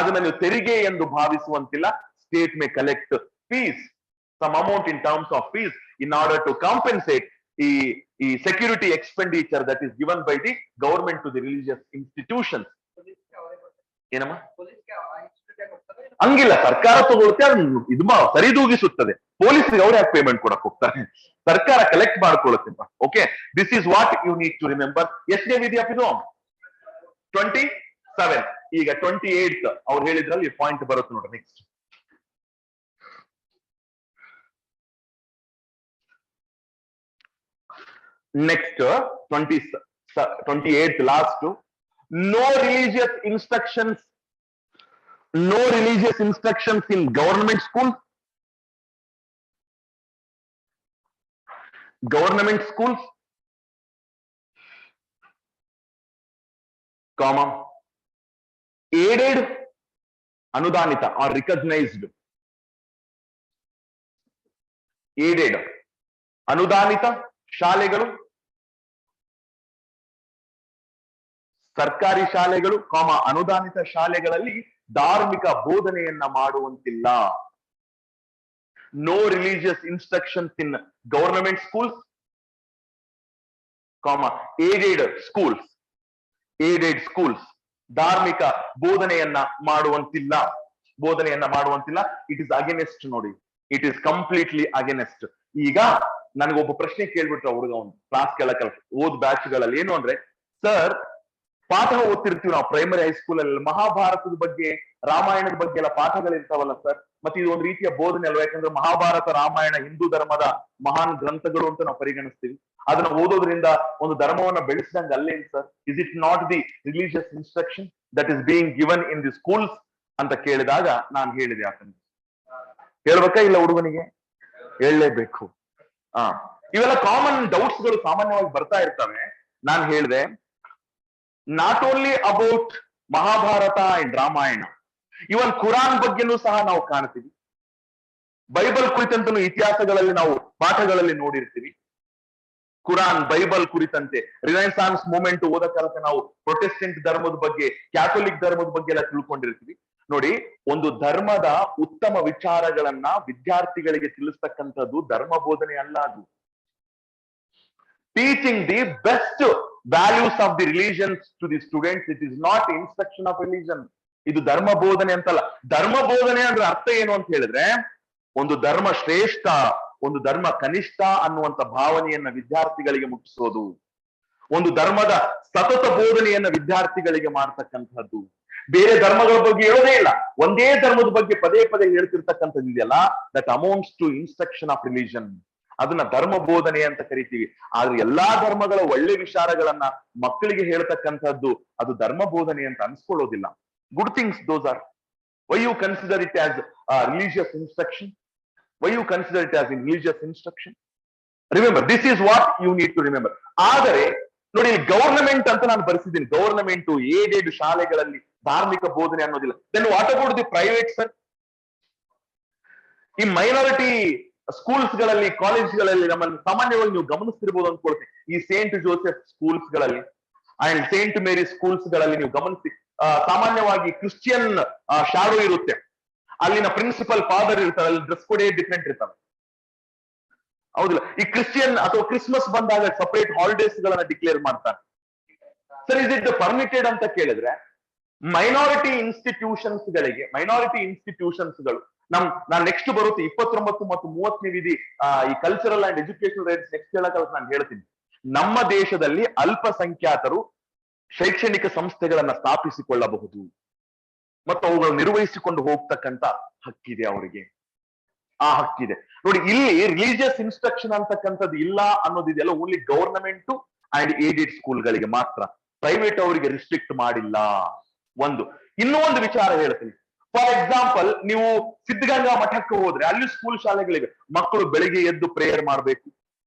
ಅದನ್ನ ನೀವು ತೆರಿಗೆ ಎಂದು ಭಾವಿಸುವಂತಿಲ್ಲ. State may collect fees, some amount in terms of fees, in order to compensate the security expenditure that is given by the government to the religious institutions. ಏನಮ್ಮ? ಹಂಗಿಲ್ಲ, ಸರ್ಕಾರ ತಗೊಳುತ್ತೆ, ಇದು ಸರಿದೂಗಿಸುತ್ತದೆ. ಪೊಲೀಸ್ಗೆ ಅವ್ರು ಯಾಕೆ ಪೇಮೆಂಟ್ ಕೊಡಕ್ ಹೋಗ್ತಾರೆ? ಸರ್ಕಾರ ಕಲೆಕ್ಟ್ ಮಾಡ್ಕೊಳ್ಳುತ್ತೆ. Okay, this is what you need to remember. ಎಷ್ಟನೇ ವಿಧಿಯಪ್ಪ ಇದು? 27. ಈಗ 28 ಅವ್ರು ಹೇಳಿದ್ರಲ್ಲಿ ಪಾಯಿಂಟ್ ಬರುತ್ತೆ ನೋಡ್ರಿ. Next next 28th last. No religious instructions in government schools, comma aided, anudanita or recognized, aided, anudanita ಶಾಲೆಗಳು, ಸರ್ಕಾರಿ ಶಾಲೆಗಳು, ಅನುದಾನಿತ ಶಾಲೆಗಳಲ್ಲಿ ಧಾರ್ಮಿಕ ಬೋಧನೆಯನ್ನ ಮಾಡುವಂತಿಲ್ಲ. No religious instructions in government schools, aided schools ಧಾರ್ಮಿಕ ಬೋಧನೆಯನ್ನ ಮಾಡುವಂತಿಲ್ಲ. It is against. ನೋಡಿ, ಇಟ್ ಇಸ್ ಕಂಪ್ಲೀಟ್ಲಿ ಅಗೇನೆಸ್ಟ್. ಈಗ ನನಗೊಬ್ಬ ಪ್ರಶ್ನೆ ಕೇಳ್ಬಿಟ್ರೆ ಹುಡುಗ, ಒಂದು ಕ್ಲಾಸ್ ಕೇಳಕ್ ಓದ್ ಬ್ಯಾಚ್ ಗಳಲ್ಲಿ, ಏನು ಅಂದ್ರೆ, ಸರ್ ಪಾಠ ಓದ್ತಿರ್ತೀವಿ ನಾವು ಪ್ರೈಮರಿ ಹೈಸ್ಕೂಲ್ ಅಲ್ಲಿ, ಮಹಾಭಾರತದ ಬಗ್ಗೆ, ರಾಮಾಯಣದ ಬಗ್ಗೆ ಎಲ್ಲ ಪಾಠಗಳಿರ್ತಾವಲ್ಲ ಸರ್, ಮತ್ತೆ ಇದು ಒಂದು ರೀತಿಯ ಬೋಧನೆ ಅಲ್ವಾ? ಯಾಕಂದ್ರೆ ಮಹಾಭಾರತ, ರಾಮಾಯಣ ಹಿಂದೂ ಧರ್ಮದ ಮಹಾನ್ ಗ್ರಂಥಗಳು ಅಂತ ನಾವು ಪರಿಗಣಿಸ್ತೀವಿ. ಅದನ್ನ ಓದೋದ್ರಿಂದ ಒಂದು ಧರ್ಮವನ್ನ ಬೆಳೆಸಿದಂಗ ಅಲ್ಲೇನ್ sir? Is it not the religious instruction that is being given in the schools ಅಂತ ಕೇಳಿದಾಗ ನಾನು ಹೇಳಿದೆ. ಯಾಕಂದ್ರೆ ಹೇಳ್ಬೇಕಾ ಇಲ್ಲ? ಹುಡುಗನಿಗೆ ಹೇಳಲೇಬೇಕು. ಇವೆಲ್ಲ ಕಾಮನ್ ಡೌಟ್ಸ್ ಗಳು ಸಾಮಾನ್ಯವಾಗಿ ಬರ್ತಾ ಇರ್ತವೆ. ನಾನು ಹೇಳಿದೆ, not only about Mahabharata and Ramayana, even Quran ಬಗ್ಗೆನೂ ಸಹ ನಾವು ಕಾಣ್ತೀವಿ. ಬೈಬಲ್ ಕುರಿತಂತೂ ಇತಿಹಾಸಗಳಲ್ಲಿ ನಾವು ಪಾಠಗಳಲ್ಲಿ ನೋಡಿರ್ತೀವಿ. ಕುರಾನ್, ಬೈಬಲ್ ಕುರಿತಂತೆ ರಿನೈಸಾನ್ಸ್ ಮೂವ್ಮೆಂಟ್ ಓದ ಕಾಲಕ್ಕೆ ನಾವು ಪ್ರೊಟೆಸ್ಟೆಂಟ್ ಧರ್ಮದ ಬಗ್ಗೆ, ಕ್ಯಾಥೋಲಿಕ್ ಧರ್ಮದ ಬಗ್ಗೆ ಎಲ್ಲ ತಿಳ್ಕೊಂಡಿರ್ತೀವಿ. ನೋಡಿ, ಒಂದು ಧರ್ಮದ ಉತ್ತಮ ವಿಚಾರಗಳನ್ನ ವಿದ್ಯಾರ್ಥಿಗಳಿಗೆ ತಿಳಿಸ್ತಕ್ಕಂಥದ್ದು ಧರ್ಮ ಬೋಧನೆ ಅಲ್ಲ. ಅದು teaching the best values of the religions to the students. It is not instruction of religion. ಇದು ಧರ್ಮ ಬೋಧನೆ ಅಂತಲ್ಲ. ಧರ್ಮ ಬೋಧನೆ ಅಂದ್ರೆ ಅರ್ಥ ಏನು ಅಂತ ಹೇಳಿದ್ರೆ, ಒಂದು ಧರ್ಮ ಶ್ರೇಷ್ಠ, ಒಂದು ಧರ್ಮ ಕನಿಷ್ಠ ಅನ್ನುವಂತ ಭಾವನೆಯನ್ನ ವಿದ್ಯಾರ್ಥಿಗಳಿಗೆ ಮುಟ್ಟಿಸೋದು, ಒಂದು ಧರ್ಮದ ಸತತ ಬೋಧನೆಯನ್ನ ವಿದ್ಯಾರ್ಥಿಗಳಿಗೆ ಮಾಡ್ತಕ್ಕಂಥದ್ದು. ಬೇರೆ ಧರ್ಮಗಳ ಬಗ್ಗೆ ಹೇಳೋದೇ ಇಲ್ಲ, ಒಂದೇ ಧರ್ಮದ ಬಗ್ಗೆ ಪದೇ ಪದೇ ಹೇಳ್ತಿರ್ತಕ್ಕಂಥದ್ದು ಇದೆಯಲ್ಲ, that amounts to instruction of religion. ಅದನ್ನ ಧರ್ಮ ಬೋಧನೆ ಅಂತ ಕರಿತೀವಿ. ಆದ್ರೆ ಎಲ್ಲಾ ಧರ್ಮಗಳ ಒಳ್ಳೆ ವಿಚಾರಗಳನ್ನ ಮಕ್ಕಳಿಗೆ ಹೇಳ್ತಕ್ಕಂಥದ್ದು ಅದು ಧರ್ಮ ಬೋಧನೆ ಅಂತ ಅನ್ಸ್ಕೊಳ್ಳೋದಿಲ್ಲ. Good things those are. Why you consider it as religious instruction? Why you consider it as in religious instruction? Remember, this is what you need to remember. ಆದರೆ ನೋಡಿ, ಗವರ್ನಮೆಂಟ್ ಅಂತ ನಾನು ಬರೆಸಿದ್ದೀನಿ. ಗವರ್ನಮೆಂಟ್ ಏಡೆಡ್ ಶಾಲೆಗಳಲ್ಲಿ ಧಾರ್ಮಿಕ ಬೋಧನೆ ಅನ್ನೋದಿಲ್ಲ. Then what about the private sir? ಈ minority schools ಗಳಲ್ಲಿ, ಕಾಲೇಜ್ಗಳಲ್ಲಿ ನಮ್ಮನ್ನು ಸಾಮಾನ್ಯವಾಗಿ ನೀವು ಗಮನಿಸ್ತಿರ್ಬೋದು ಅನ್ಕೊಳ್ತೀನಿ. ಈ ಸೇಂಟ್ ಜೋಸೆಫ್ ಸ್ಕೂಲ್ಸ್ ಗಳಲ್ಲಿ ಅಂಡ್ ಸೇಂಟ್ ಮೇರಿ ಸ್ಕೂಲ್ಸ್ ಗಳಲ್ಲಿ ನೀವು ಗಮನಿಸಿ, ಸಾಮಾನ್ಯವಾಗಿ ಕ್ರಿಶ್ಚಿಯನ್ ಶಾಡೋ ಇರುತ್ತೆ. ಅಲ್ಲಿನ ಪ್ರಿನ್ಸಿಪಲ್ ಫಾದರ್ ಇರ್ತಾರೆ, ಅಲ್ಲಿ ಡ್ರೆಸ್ ಕೋಡ್ ಡಿಫ್ರೆಂಟ್ ಇರ್ತಾರೆ, ಹೌದಿಲ್ಲ? ಈ ಕ್ರಿಶ್ಚಿಯನ್ ಅಥವಾ ಕ್ರಿಸ್ಮಸ್ ಬಂದಾಗ ಸಪರೇಟ್ ಹಾಲಿಡೇಸ್ ಗಳನ್ನ ಡಿಕ್ಲೇರ್ ಮಾಡ್ತಾರೆ. ಸರ್, ಇಸ್ ಇಟ್ ಪರ್ಮಿಟೆಡ್ ಅಂತ ಕೇಳಿದ್ರೆ, ಮೈನಾರಿಟಿ ಇನ್ಸ್ಟಿಟ್ಯೂಷನ್ಸ್ ಗಳು ನಾನು ನೆಕ್ಸ್ಟ್ ಬರುತ್ತೆ 29 ಮತ್ತು 30ನೇ ವಿಧಿ, ಈ cultural and educational rights next ಹೇಳಕ್ಕೆ ನಾನು ಹೇಳ್ತೀನಿ. ನಮ್ಮ ದೇಶದಲ್ಲಿ ಅಲ್ಪಸಂಖ್ಯಾತರು ಶೈಕ್ಷಣಿಕ ಸಂಸ್ಥೆಗಳನ್ನ ಸ್ಥಾಪಿಸಿಕೊಳ್ಳಬಹುದು ಮತ್ತು ಅವುಗಳು ನಿರ್ವಹಿಸಿಕೊಂಡು ಹೋಗ್ತಕ್ಕಂತ ಹಕ್ಕಿದೆ ಅವರಿಗೆ. ಆ ಹಕ್ಕಿದೆ. ನೋಡಿ, ಇಲ್ಲಿ ರಿಲಿಜಿಯಸ್ ಇನ್ಸ್ಟ್ರಕ್ಷನ್ ಅಂತಕ್ಕಂಥದ್ದು ಇಲ್ಲ ಅನ್ನೋದಿದೆಯಲ್ಲ, ಓನ್ಲಿ ಗವರ್ನಮೆಂಟ್ ಅಂಡ್ ಏಡೆಡ್ ಸ್ಕೂಲ್ಗಳಿಗೆ ಮಾತ್ರ. ಪ್ರೈವೇಟ್ ಅವರಿಗೆ ರಿಸ್ಟ್ರಿಕ್ಟ್ ಮಾಡಿಲ್ಲ. ಇನ್ನೂ ಒಂದು ವಿಚಾರ ಹೇಳ್ತೀನಿ. ಫಾರ್ ಎಕ್ಸಾಂಪಲ್, ನೀವು ಸಿದ್ಧಗಂಗಾ ಮಠಕ್ಕೆ ಹೋದ್ರೆ ಅಲ್ಲಿ ಸ್ಕೂಲ್ ಶಾಲೆಗಳಿವೆ. ಮಕ್ಕಳು ಬೆಳಿಗ್ಗೆ ಎದ್ದು ಪ್ರೇಯರ್ ಮಾಡಬೇಕು,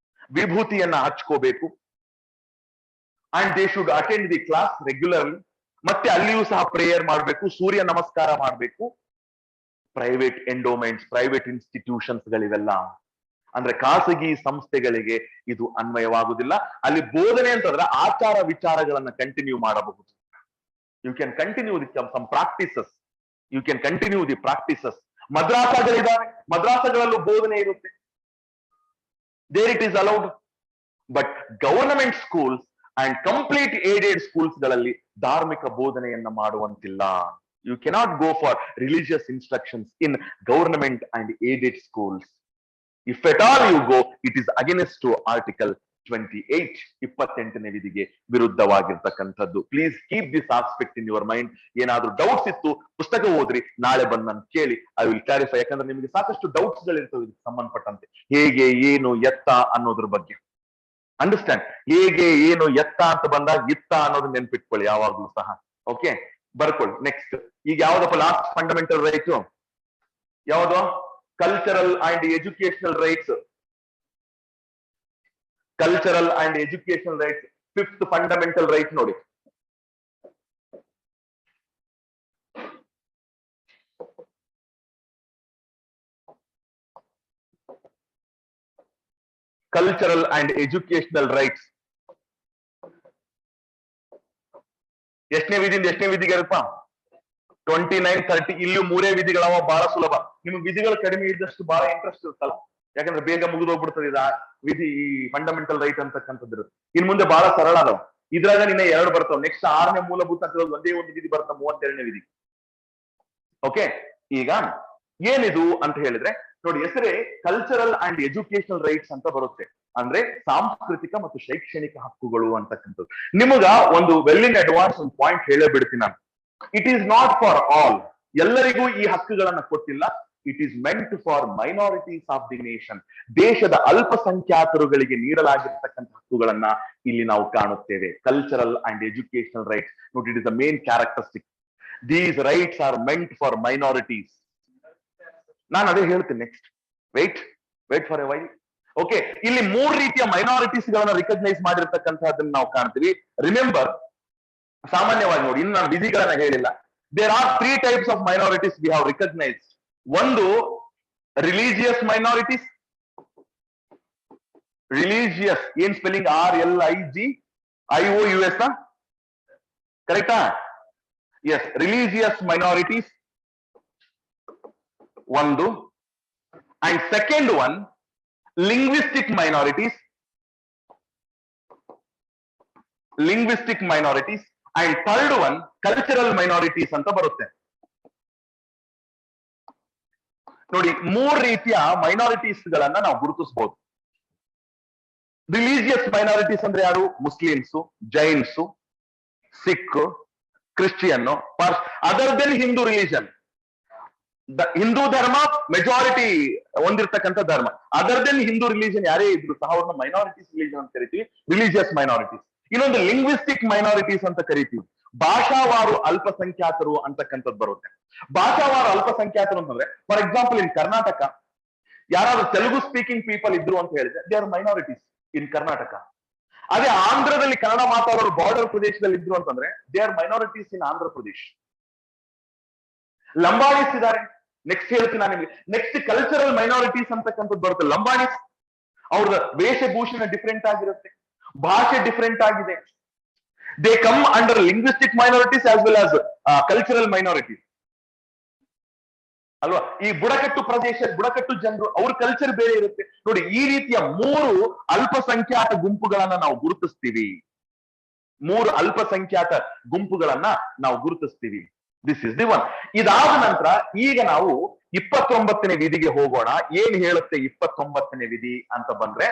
ವಿಭೂತಿಯನ್ನ ಹಚ್ಕೋಬೇಕು, and they should attend the class regularly. ಮತ್ತೆ ಅಲ್ಲಿಯೂ ಸಹ ಪ್ರೇಯರ್ ಮಾಡಬೇಕು, ಸೂರ್ಯ ನಮಸ್ಕಾರ ಮಾಡಬೇಕು. ಪ್ರೈವೇಟ್ ಎಂಡೋಮೆಂಟ್ಸ್, ಪ್ರೈವೇಟ್ ಇನ್ಸ್ಟಿಟ್ಯೂಷನ್ಸ್ ಗಳಿವೆಲ್ಲ ಅಂದ್ರೆ ಖಾಸಗಿ ಸಂಸ್ಥೆಗಳಿಗೆ ಇದು ಅನ್ವಯವಾಗುವುದಿಲ್ಲ. ಅಲ್ಲಿ ಬೋಧನೆ ಅಂತಂದ್ರೆ ಆಚಾರ ವಿಚಾರಗಳನ್ನ ಕಂಟಿನ್ಯೂ ಮಾಡಬಹುದು. You can continue the some practices, you can continue the practices. ಮದ್ರಾಸಗಳಿದ್ದಾವೆ, ಮದ್ರಾಸಗಳಲ್ಲೂ ಬೋಧನೆ ಇರುತ್ತೆ, there it is allowed. But government schools and complete aided schools ಗಳಲ್ಲಿ ಧಾರ್ಮಿಕ ಬೋಧನೆಯನ್ನ ಮಾಡುವಂತಿಲ್ಲ. You cannot go for religious instructions in government and aided schools. If at all you go, it is against to article 28, 28ನೇ ವಿಧಿಗೆ ವಿರುದ್ಧವಾಗಿರ್ತಕ್ಕಂಥದ್ದು. Please keep this aspect in your mind. ಏನಾದ್ರೂ doubts ಇತ್ತು, ಪುಸ್ತಕ ಓದ್ರಿ, ನಾಳೆ ಬಂದು ನಾನು ಕೇಳಿ, ಐ ವಿಲ್ ಕ್ಲಾರಿಫೈ. ಯಾಕಂದ್ರೆ ನಿಮಗೆ ಸಾಕಷ್ಟು ಡೌಟ್ಸ್ ಗಳಿರ್ತವೆ ಇದಕ್ಕೆ ಸಂಬಂಧಪಟ್ಟಂತೆ, ಹೇಗೆ, ಏನು, ಎತ್ತ ಅನ್ನೋದ್ರ ಬಗ್ಗೆ. ಅಂಡರ್ಸ್ಟ್ಯಾಂಡ್? ಹೇಗೆ, ಏನು, ಎತ್ತ ಅಂತ ಬಂದಾಗ ಇತ್ತ ಅನ್ನೋದು ನೆನ್ಪಿಟ್ಕೊಳ್ಳಿ ಯಾವಾಗ್ಲೂ ಸಹ. ಓಕೆ, ಬರ್ಕೊಳ್ಳಿ. ನೆಕ್ಸ್ಟ್, ಈಗ ಯಾವ್ದಪ್ಪ ಲಾಸ್ಟ್ ಫಂಡಮೆಂಟಲ್ ರೈಟ್? ಯಾವುದು? Cultural and educational rights. Cultural and educational rights, 5th fundamental right ನೋಡಿ. ಕಲ್ಚರಲ್ ಅಂಡ್ ಎಜುಕೇಶನಲ್ ರೈಟ್ಸ್ ಎಷ್ಟನೇ ವಿಧಿಯಿಂದ ಎಷ್ಟನೇ ವಿಧಿಗೆ ಇರಪ್ಪ? 29, 30. ಇಲ್ಲಿ 3 ವಿಧಿಗಳವ, ಬಹಳ ಸುಲಭ. ನಿಮ್ಗೆ ವಿಧಿಗಳು ಕಡಿಮೆ ಇದ್ದಷ್ಟು ಬಹಳ ಇಂಟ್ರೆಸ್ಟ್ ಇರುತ್ತಲ್ಲ, ಯಾಕಂದ್ರೆ ಬೇಗ ಮುಗಿದೋಗ್ಬಿಡ್ತದೆ ಇದು ವಿಧಿ, ಈ ಫಂಡಮೆಂಟಲ್ ರೈಟ್ ಅಂತಕ್ಕಂಥದ್ದು. ಇನ್ ಮುಂದೆ ಬಹಳ ಸರಳ ಅದಾವ. ಇದ್ರಾಗ ನಿನ್ನೆ 2 ಬರ್ತಾವ. ನೆಕ್ಸ್ಟ್ 6ನೇ ಮೂಲಭೂತ ಒಂದೇ ಒಂದು ವಿಧಿ ಬರ್ತಾವ, 32ನೇ ವಿಧಿ. ಓಕೆ, ಈಗ ಏನಿದು ಅಂತ ಹೇಳಿದ್ರೆ ನೋಡಿ, ಹೆಸರೇ ಕಲ್ಚರಲ್ ಅಂಡ್ ಎಜುಕೇಶನಲ್ ರೈಟ್ಸ್ ಅಂತ ಬರುತ್ತೆ. ಅಂದ್ರೆ ಸಾಂಸ್ಕೃತಿಕ ಮತ್ತು ಶೈಕ್ಷಣಿಕ ಹಕ್ಕುಗಳು ಅಂತಕ್ಕಂಥದ್ದು. ನಿಮಗ ಒಂದು ವೆಲ್ ಇನ್ ಅಡ್ವಾನ್ಸ್ ಒಂದು ಪಾಯಿಂಟ್ ಹೇಳೇ ಬಿಡ್ತೀನಿ ನಾನು. It is not for all, ಎಲ್ಲರಿಗೂ ಈ ಹಕ್ಕುಗಳನ್ನ ಕೊಟ್ಟಿಲ್ಲ. It is meant for minorities of the nation. ದೇಶದ ಅಲ್ಪಸಂಖ್ಯಾತರುಗಳಿಗೆ ನೀಡಲಾಗಿರ್ತಕ್ಕಂಥ ಹಕ್ಕುಗಳನ್ನ ಇಲ್ಲಿ ನಾವು ಕಾಣುತ್ತೇವೆ. ಕಲ್ಚರಲ್ ಅಂಡ್ ಎಜುಕೇಶನಲ್ ರೈಟ್ಸ್ ನೋಡಿ, it is the main characteristic. These rights are meant for minorities. ನಾನು ಅದೇ ಹೇಳ್ತೀನಿ. Next, wait for a while. Okay, ಇಲ್ಲಿ 3 ರೀತಿಯ ಮೈನಾರಿಟೀಸ್ ಗಳನ್ನ ರಿಕಗ್ನೈಸ್ ಮಾಡಿರ್ತಕ್ಕಂಥದ್ದನ್ನ ನಾವು ಕಾಣ್ತೀವಿ. ರಿಮೆಂಬರ್, ಸಾಮಾನ್ಯವಾಗಿ ನೋಡಿ, ಇನ್ನು ನಾನು ವಿಧಿಗಳನ್ನ ಹೇಳಿಲ್ಲ. There are 3 types of minorities we have recognized. ಒಂದು ರಿಲಿಜಿಯಸ್ ಮೈನಾರಿಟೀಸ್. ರಿಲಿಜಿಯಸ್ ಏನ್ ಸ್ಪೆಲ್ಲಿಂಗ್? RLIGIOUS, ಕರೆಕ್ಟಾ? ಎಸ್, ರಿಲಿಜಿಯಸ್ ಮೈನಾರಿಟೀಸ್ ಒಂದು. And second one linguistic minorities. And third one cultural minorities ಅಂತ ಬರುತ್ತೆ. ನೋಡಿ, 3 ರೀತಿಯ ಮೈನಾರಿಟೀಸ್ ಗಳನ್ನ ನಾವು ಗುರುತಿಸಬಹುದು. ರಿಲಿಜಿಯಸ್ ಮೈನಾರಿಟೀಸ್ ಅಂದ್ರೆ ಯಾರು? Muslims, Jains, Sikh, Christian, other than Hindu religion. Hindu ಧರ್ಮ ಮೆಜಾರಿಟಿ ಹೊಂದಿರತಕ್ಕಂಥ ಧರ್ಮ. ಅದರ್ ದೆನ್ ಹಿಂದೂ ರಿಲಿಜನ್ ಯಾರೇ ಇದ್ರು ಸಹ ಅವ್ರನ್ನ ಮೈನಾರಿಟೀಸ್ ರಿಲಿಜನ್ ಅಂತ ಕರಿತೀವಿ, ರಿಲಿಜಿಯಸ್ ಮೈನಾರಿಟೀಸ್. ಇನ್ನೊಂದು ಲಿಂಗ್ವಿಸ್ಟಿಕ್ ಮೈನಾರಿಟೀಸ್ ಅಂತ ಕರಿತೀವಿ. ಭಾಷಾವಾರು ಅಲ್ಪಸಂಖ್ಯಾತರು ಅಂತಕ್ಕಂಥದ್ದು ಬರುತ್ತೆ. ಭಾಷಾವಾರು ಅಲ್ಪಸಂಖ್ಯಾತರು ಅಂತಂದ್ರೆ, ಫಾರ್ ಎಕ್ಸಾಂಪಲ್ ಇನ್ ಕರ್ನಾಟಕ ಯಾರಾದ್ರೂ ತೆಲುಗು ಸ್ಪೀಕಿಂಗ್ ಪೀಪಲ್ ಇದ್ರು ಅಂತ ಹೇಳಿದ್ರೆ ದೇ ಆರ್ ಮೈನಾರಿಟೀಸ್ ಇನ್ ಕರ್ನಾಟಕ. ಅದೇ ಆಂಧ್ರದಲ್ಲಿ ಕನ್ನಡ ಮಾತಾಡೋರು ಬಾರ್ಡರ್ ಪ್ರದೇಶದಲ್ಲಿ ಇದ್ರು ಅಂತಂದ್ರೆ ದೇ ಆರ್ ಮೈನಾರಿಟೀಸ್ ಇನ್ ಆಂಧ್ರ ಪ್ರದೇಶ್. ಲಂಬಾಣಿಸ್ ಇದ್ದಾರೆ. ನೆಕ್ಸ್ಟ್ ಹೇಳ್ತೀನಿ ನಾನು ನಿಮಗೆ. ನೆಕ್ಸ್ಟ್ ಕಲ್ಚರಲ್ ಮೈನಾರಿಟೀಸ್ ಅಂತಕ್ಕಂಥದ್ದು ಬರುತ್ತೆ. ಲಂಬಾಣಿಸ್ ಅವ್ರ ವೇಷಭೂಷಣ ಡಿಫ್ರೆಂಟ್ ಆಗಿರುತ್ತೆ, ಭಾಷೆ ಡಿಫ್ರೆಂಟ್ ಆಗಿದೆ. They come under linguistic minorities as well as cultural minorities ಅಲ್ವಾ? ಈ ಬುಡಕಟ್ಟು ಜನರು, ಅವ್ರ ಕಲ್ಚರ್ ಬೇರೆ ಇರುತ್ತೆ. ನೋಡಿ, ಈ ರೀತಿಯ 3 ಅಲ್ಪಸಂಖ್ಯಾತ ಗುಂಪುಗಳನ್ನ ನಾವು ಗುರುತಿಸ್ತೀವಿ. 3 ಅಲ್ಪಸಂಖ್ಯಾತ ಗುಂಪುಗಳನ್ನ ನಾವು ಗುರುತಿಸ್ತೀವಿ. This is the one. ಇದಾದ ನಂತರ ಈಗ ನಾವು 29ನೇ ವಿಧಿಗೆ ಹೋಗೋಣ. ಏನ್ ಹೇಳುತ್ತೆ 29ನೇ ವಿಧಿ ಅಂತ ಬಂದ್ರೆ,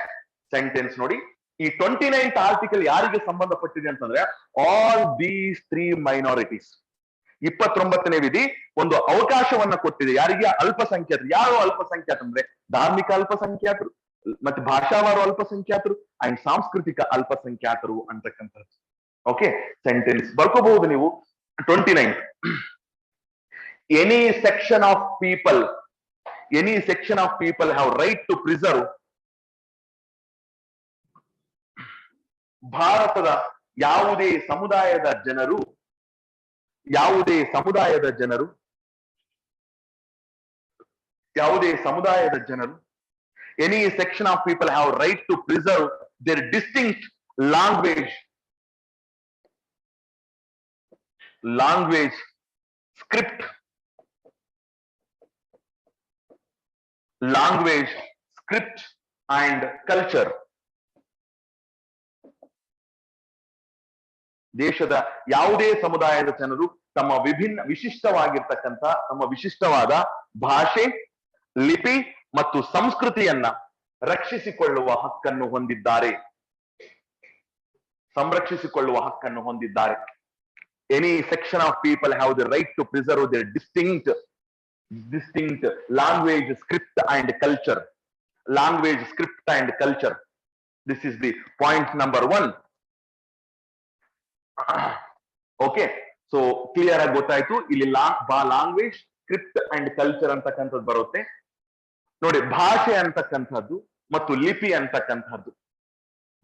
ಸೆಂಟೆನ್ಸ್ ನೋಡಿ. ಈ 29th ಆರ್ಟಿಕಲ್ ಯಾರಿಗೆ ಸಂಬಂಧಪಟ್ಟಿದೆ ಅಂತಂದ್ರೆ ಆಲ್ ದೀಸ್ 3 ಮೈನಾರಿಟೀಸ್. 29ನೇ ವಿಧಿ ಒಂದು ಅವಕಾಶವನ್ನ ಕೊಟ್ಟಿದೆ ಯಾರಿಗೆ? ಅಲ್ಪಸಂಖ್ಯಾತರು. ಯಾರು ಅಲ್ಪಸಂಖ್ಯಾತ ಅಂದ್ರೆ ಧಾರ್ಮಿಕ ಅಲ್ಪಸಂಖ್ಯಾತರು, ಮತ್ತೆ ಭಾಷಾವಾರು ಅಲ್ಪಸಂಖ್ಯಾತರು ಅಂಡ್ ಸಾಂಸ್ಕೃತಿಕ ಅಲ್ಪಸಂಖ್ಯಾತರು ಅಂತಕ್ಕಂಥದ್ದು. ಓಕೆ, ಸೆಂಟೆನ್ಸ್ ಬರ್ಕೋಬಹುದು ನೀವು. 29, any section of people have right to preserve. ಭಾರತದ ಯಾವುದೇ ಸಮುದಾಯದ ಜನರು any section of people have right to preserve their distinct language, script and culture. ದೇಶದ ಯಾವುದೇ ಸಮುದಾಯದ ಜನರು ತಮ್ಮ ವಿಶಿಷ್ಟವಾದ ಭಾಷೆ, ಲಿಪಿ ಮತ್ತು ಸಂಸ್ಕೃತಿಯನ್ನ ಸಂರಕ್ಷಿಸಿಕೊಳ್ಳುವ ಹಕ್ಕನ್ನು ಹೊಂದಿದ್ದಾರೆ. Any section of people have the right to preserve their distinct language, script and culture. This is the point number 1. Okay, so clear ಆಗಿ ಗೊತ್ತಾಯ್ತು. ಇಲ್ಲಿ ಲ್ಯಾಂಗ್ವೇಜ್, ಸ್ಕ್ರಿಪ್ಟ್ ಅಂಡ್ ಕಲ್ಚರ್ ಅಂತಕ್ಕಂಥದ್ದು ಬರುತ್ತೆ. ನೋಡಿ, ಭಾಷೆ ಅಂತಕ್ಕಂಥದ್ದು ಮತ್ತು ಲಿಪಿ ಅಂತಕ್ಕಂಥದ್ದು.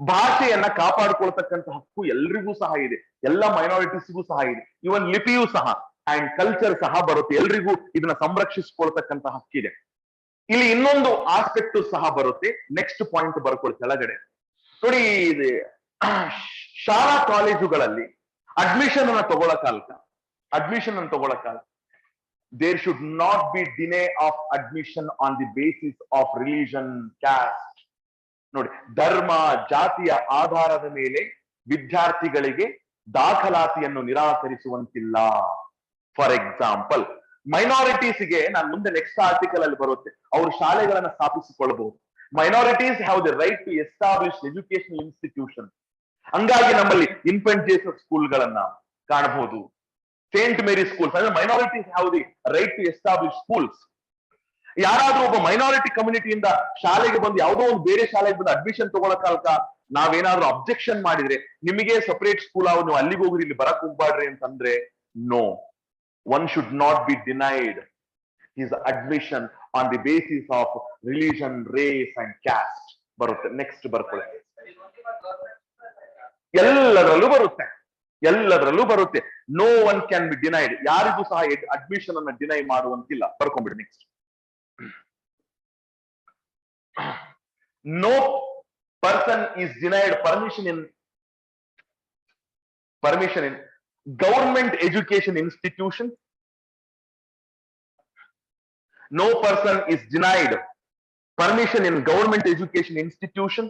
ಭಾಷೆಯನ್ನ ಕಾಪಾಡಿಕೊಳ್ತಕ್ಕಂಥ ಹಕ್ಕು ಎಲ್ರಿಗೂ ಸಹ ಇದೆ, ಎಲ್ಲ ಮೈನಾರಿಟೀಸ್ಗೂ ಸಹ ಇದೆ. ಇವನ್ ಲಿಪಿಯೂ ಸಹ ಅಂಡ್ ಕಲ್ಚರ್ ಸಹ ಬರುತ್ತೆ. ಎಲ್ರಿಗೂ ಇದನ್ನ ಸಂರಕ್ಷಿಸಿಕೊಳ್ತಕ್ಕಂಥ ಹಕ್ಕಿದೆ. ಇಲ್ಲಿ ಇನ್ನೊಂದು ಆಸ್ಪೆಕ್ಟ್ ಸಹ ಬರುತ್ತೆ. ನೆಕ್ಸ್ಟ್ ಪಾಯಿಂಟ್ ಬರ್ಕೊಳ್ಳಿ ಕೆಳಗಡೆ. ನೋಡಿ, ಶಾಲಾ ಕಾಲೇಜುಗಳಲ್ಲಿ ಅಡ್ಮಿಷನ್ ಅನ್ನು ತಗೊಳಕಾಲ there should not be deny of admission on the basis of religion, caste. ನೋಡಿ, ಧರ್ಮ, ಜಾತಿಯ ಆಧಾರದ ಮೇಲೆ ವಿದ್ಯಾರ್ಥಿಗಳಿಗೆ ದಾಖಲಾತಿಯನ್ನು ನಿರಾಕರಿಸುವಂತಿಲ್ಲ. ಫಾರ್ ಎಕ್ಸಾಂಪಲ್, ಮೈನಾರಿಟೀಸ್ಗೆ ನಾನು ಮುಂದೆ ನೆಕ್ಸ್ಟ್ ಆರ್ಟಿಕಲ್ ಅಲ್ಲಿ ಬರುತ್ತೆ, ಅವರು ಶಾಲೆಗಳನ್ನ ಸ್ಥಾಪಿಸಿಕೊಳ್ಳಬಹುದು. Minorities have the right to establish educational institution. ಹಂಗಾಗಿ ನಮ್ಮಲ್ಲಿ ಇನ್ಫೆಂಟ್ ಜೇಸಸ್ ಸ್ಕೂಲ್ಗಳನ್ನ ಕಾಣಬಹುದು, ಸೇಂಟ್ ಮೇರಿ ಸ್ಕೂಲ್ಸ್. ಅಂದ್ರೆ minorities have the right to establish schools. ಯಾರಾದ್ರೂ ಒಬ್ಬ ಮೈನಾರಿಟಿ ಕಮ್ಯುನಿಟಿಯಿಂದ ಶಾಲೆಗೆ ಬಂದು ಯಾವುದೋ ಒಂದು ಬೇರೆ ಶಾಲೆಗೆ ಬಂದು ಅಡ್ಮಿಷನ್ ತಗೊಳಕಾಲ್ಕ ನಾವೇನಾದ್ರೂ ಅಬ್ಜೆಕ್ಷನ್ ಮಾಡಿದ್ರೆ, ನಿಮಗೆ ಸಪರೇಟ್ ಸ್ಕೂಲ್ ನೀವು ಅಲ್ಲಿಗೆ ಹೋಗ್ರಿ, ಇಲ್ಲಿ ಬರಕ್ ಹೋಗ್ಬಾಡ್ರಿ ಅಂತಂದ್ರೆ, no, one should not be denied his admission on the basis of religion, race and caste ಬರುತ್ತೆ. ನೆಕ್ಸ್ಟ್ ಬರ್ಕೊಳ್ಳಿ, ಎಲ್ಲದರಲ್ಲೂ ಬರುತ್ತೆ. ಎಲ್ಲದರಲ್ಲೂ ಬರುತ್ತೆ. No one can be denied. ಯಾರಿಗೂ ಸಹ ಅಡ್ಮಿಷನ್ ಅನ್ನ ಡಿನೈ ಮಾಡುವಂತಿಲ್ಲ. ಬರ್ಕೊಂಡ್ಬಿಡಿ next. No person is denied permission in government education institution. No person is denied permission in government education institution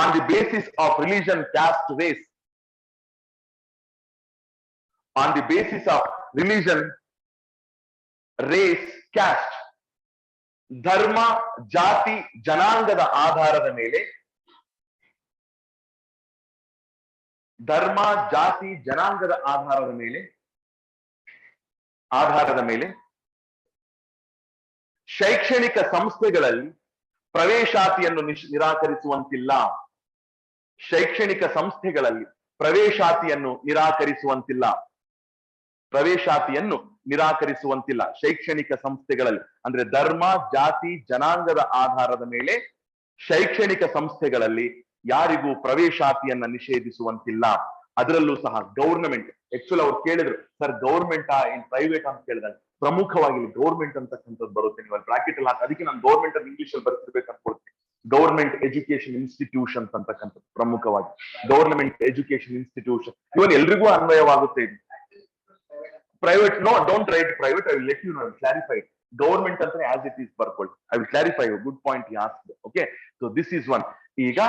on the basis of religion, caste, race. On the basis of religion, race, caste, ಧರ್ಮ, ಜಾತಿ, ಜನಾಂಗದ ಆಧಾರದ ಮೇಲೆ, ಧರ್ಮ, ಜಾತಿ, ಜನಾಂಗದ ಆಧಾರದ ಮೇಲೆ ಶೈಕ್ಷಣಿಕ ಸಂಸ್ಥೆಗಳಲ್ಲಿ ಪ್ರವೇಶಾತಿಯನ್ನು ನಿರಾಕರಿಸುವಂತಿಲ್ಲ. ಶೈಕ್ಷಣಿಕ ಸಂಸ್ಥೆಗಳಲ್ಲಿ ಪ್ರವೇಶಾತಿಯನ್ನು ನಿರಾಕರಿಸುವಂತಿಲ್ಲ. ಶೈಕ್ಷಣಿಕ ಸಂಸ್ಥೆಗಳಲ್ಲಿ ಅಂದ್ರೆ ಧರ್ಮ, ಜಾತಿ, ಜನಾಂಗದ ಆಧಾರದ ಮೇಲೆ ಶೈಕ್ಷಣಿಕ ಸಂಸ್ಥೆಗಳಲ್ಲಿ ಯಾರಿಗೂ ಪ್ರವೇಶಾತಿಯನ್ನ ನಿಷೇಧಿಸುವಂತಿಲ್ಲ. ಅದರಲ್ಲೂ ಸಹ ಗೌರ್ಮೆಂಟ್. ಆಕ್ಚುಲಿ ಅವ್ರು ಕೇಳಿದ್ರು, ಸರ್ ಗೌರ್ಮೆಂಟ್ ಇನ್ ಪ್ರೈವೇಟ್ ಅಂತ ಕೇಳಿದಾಗ ಪ್ರಮುಖವಾಗಿ ಗೌರ್ಮೆಂಟ್ ಅಂತಕ್ಕಂಥದ್ದು ಬರುತ್ತೆ. ನೀವು ಅಲ್ಲಿ ಬ್ರಾಕೆಟ್ ಅಲ್ಲಿ ಹಾಕಿ, ಅದಕ್ಕೆ ನಾನು ಗೌರ್ಮೆಂಟ್ ಅಂತ ಇಂಗ್ಲಿಷ್ ಅಲ್ಲಿ ಬರ್ತಿರ್ಬೇಕು ಅನ್ಕೊಳ್ತೀನಿ. ಗೌರ್ಮೆಂಟ್ ಎಜುಕೇಶನ್ ಇನ್ಸ್ಟಿಟ್ಯೂಷನ್ಸ್ ಅಂತಕ್ಕಂಥದ್ದು ಪ್ರಮುಖವಾಗಿ. ಗೌರ್ಮೆಂಟ್ ಎಜುಕೇಶನ್ ಇನ್ಸ್ಟಿಟ್ಯೂಷನ್ ಇವನ್ ಎಲ್ರಿಗೂ ಅನ್ವಯವಾಗುತ್ತೆ. ಇದು private, no don't write private. I will let you know, clarify. Government ಅಂತ ಆಸ್ ಇಟ್ ಈಸ್ ಬರ್ಕೊಳ್ಳಿ. I will clarify. Good point you asked. Okay, so this is one. ಈಗ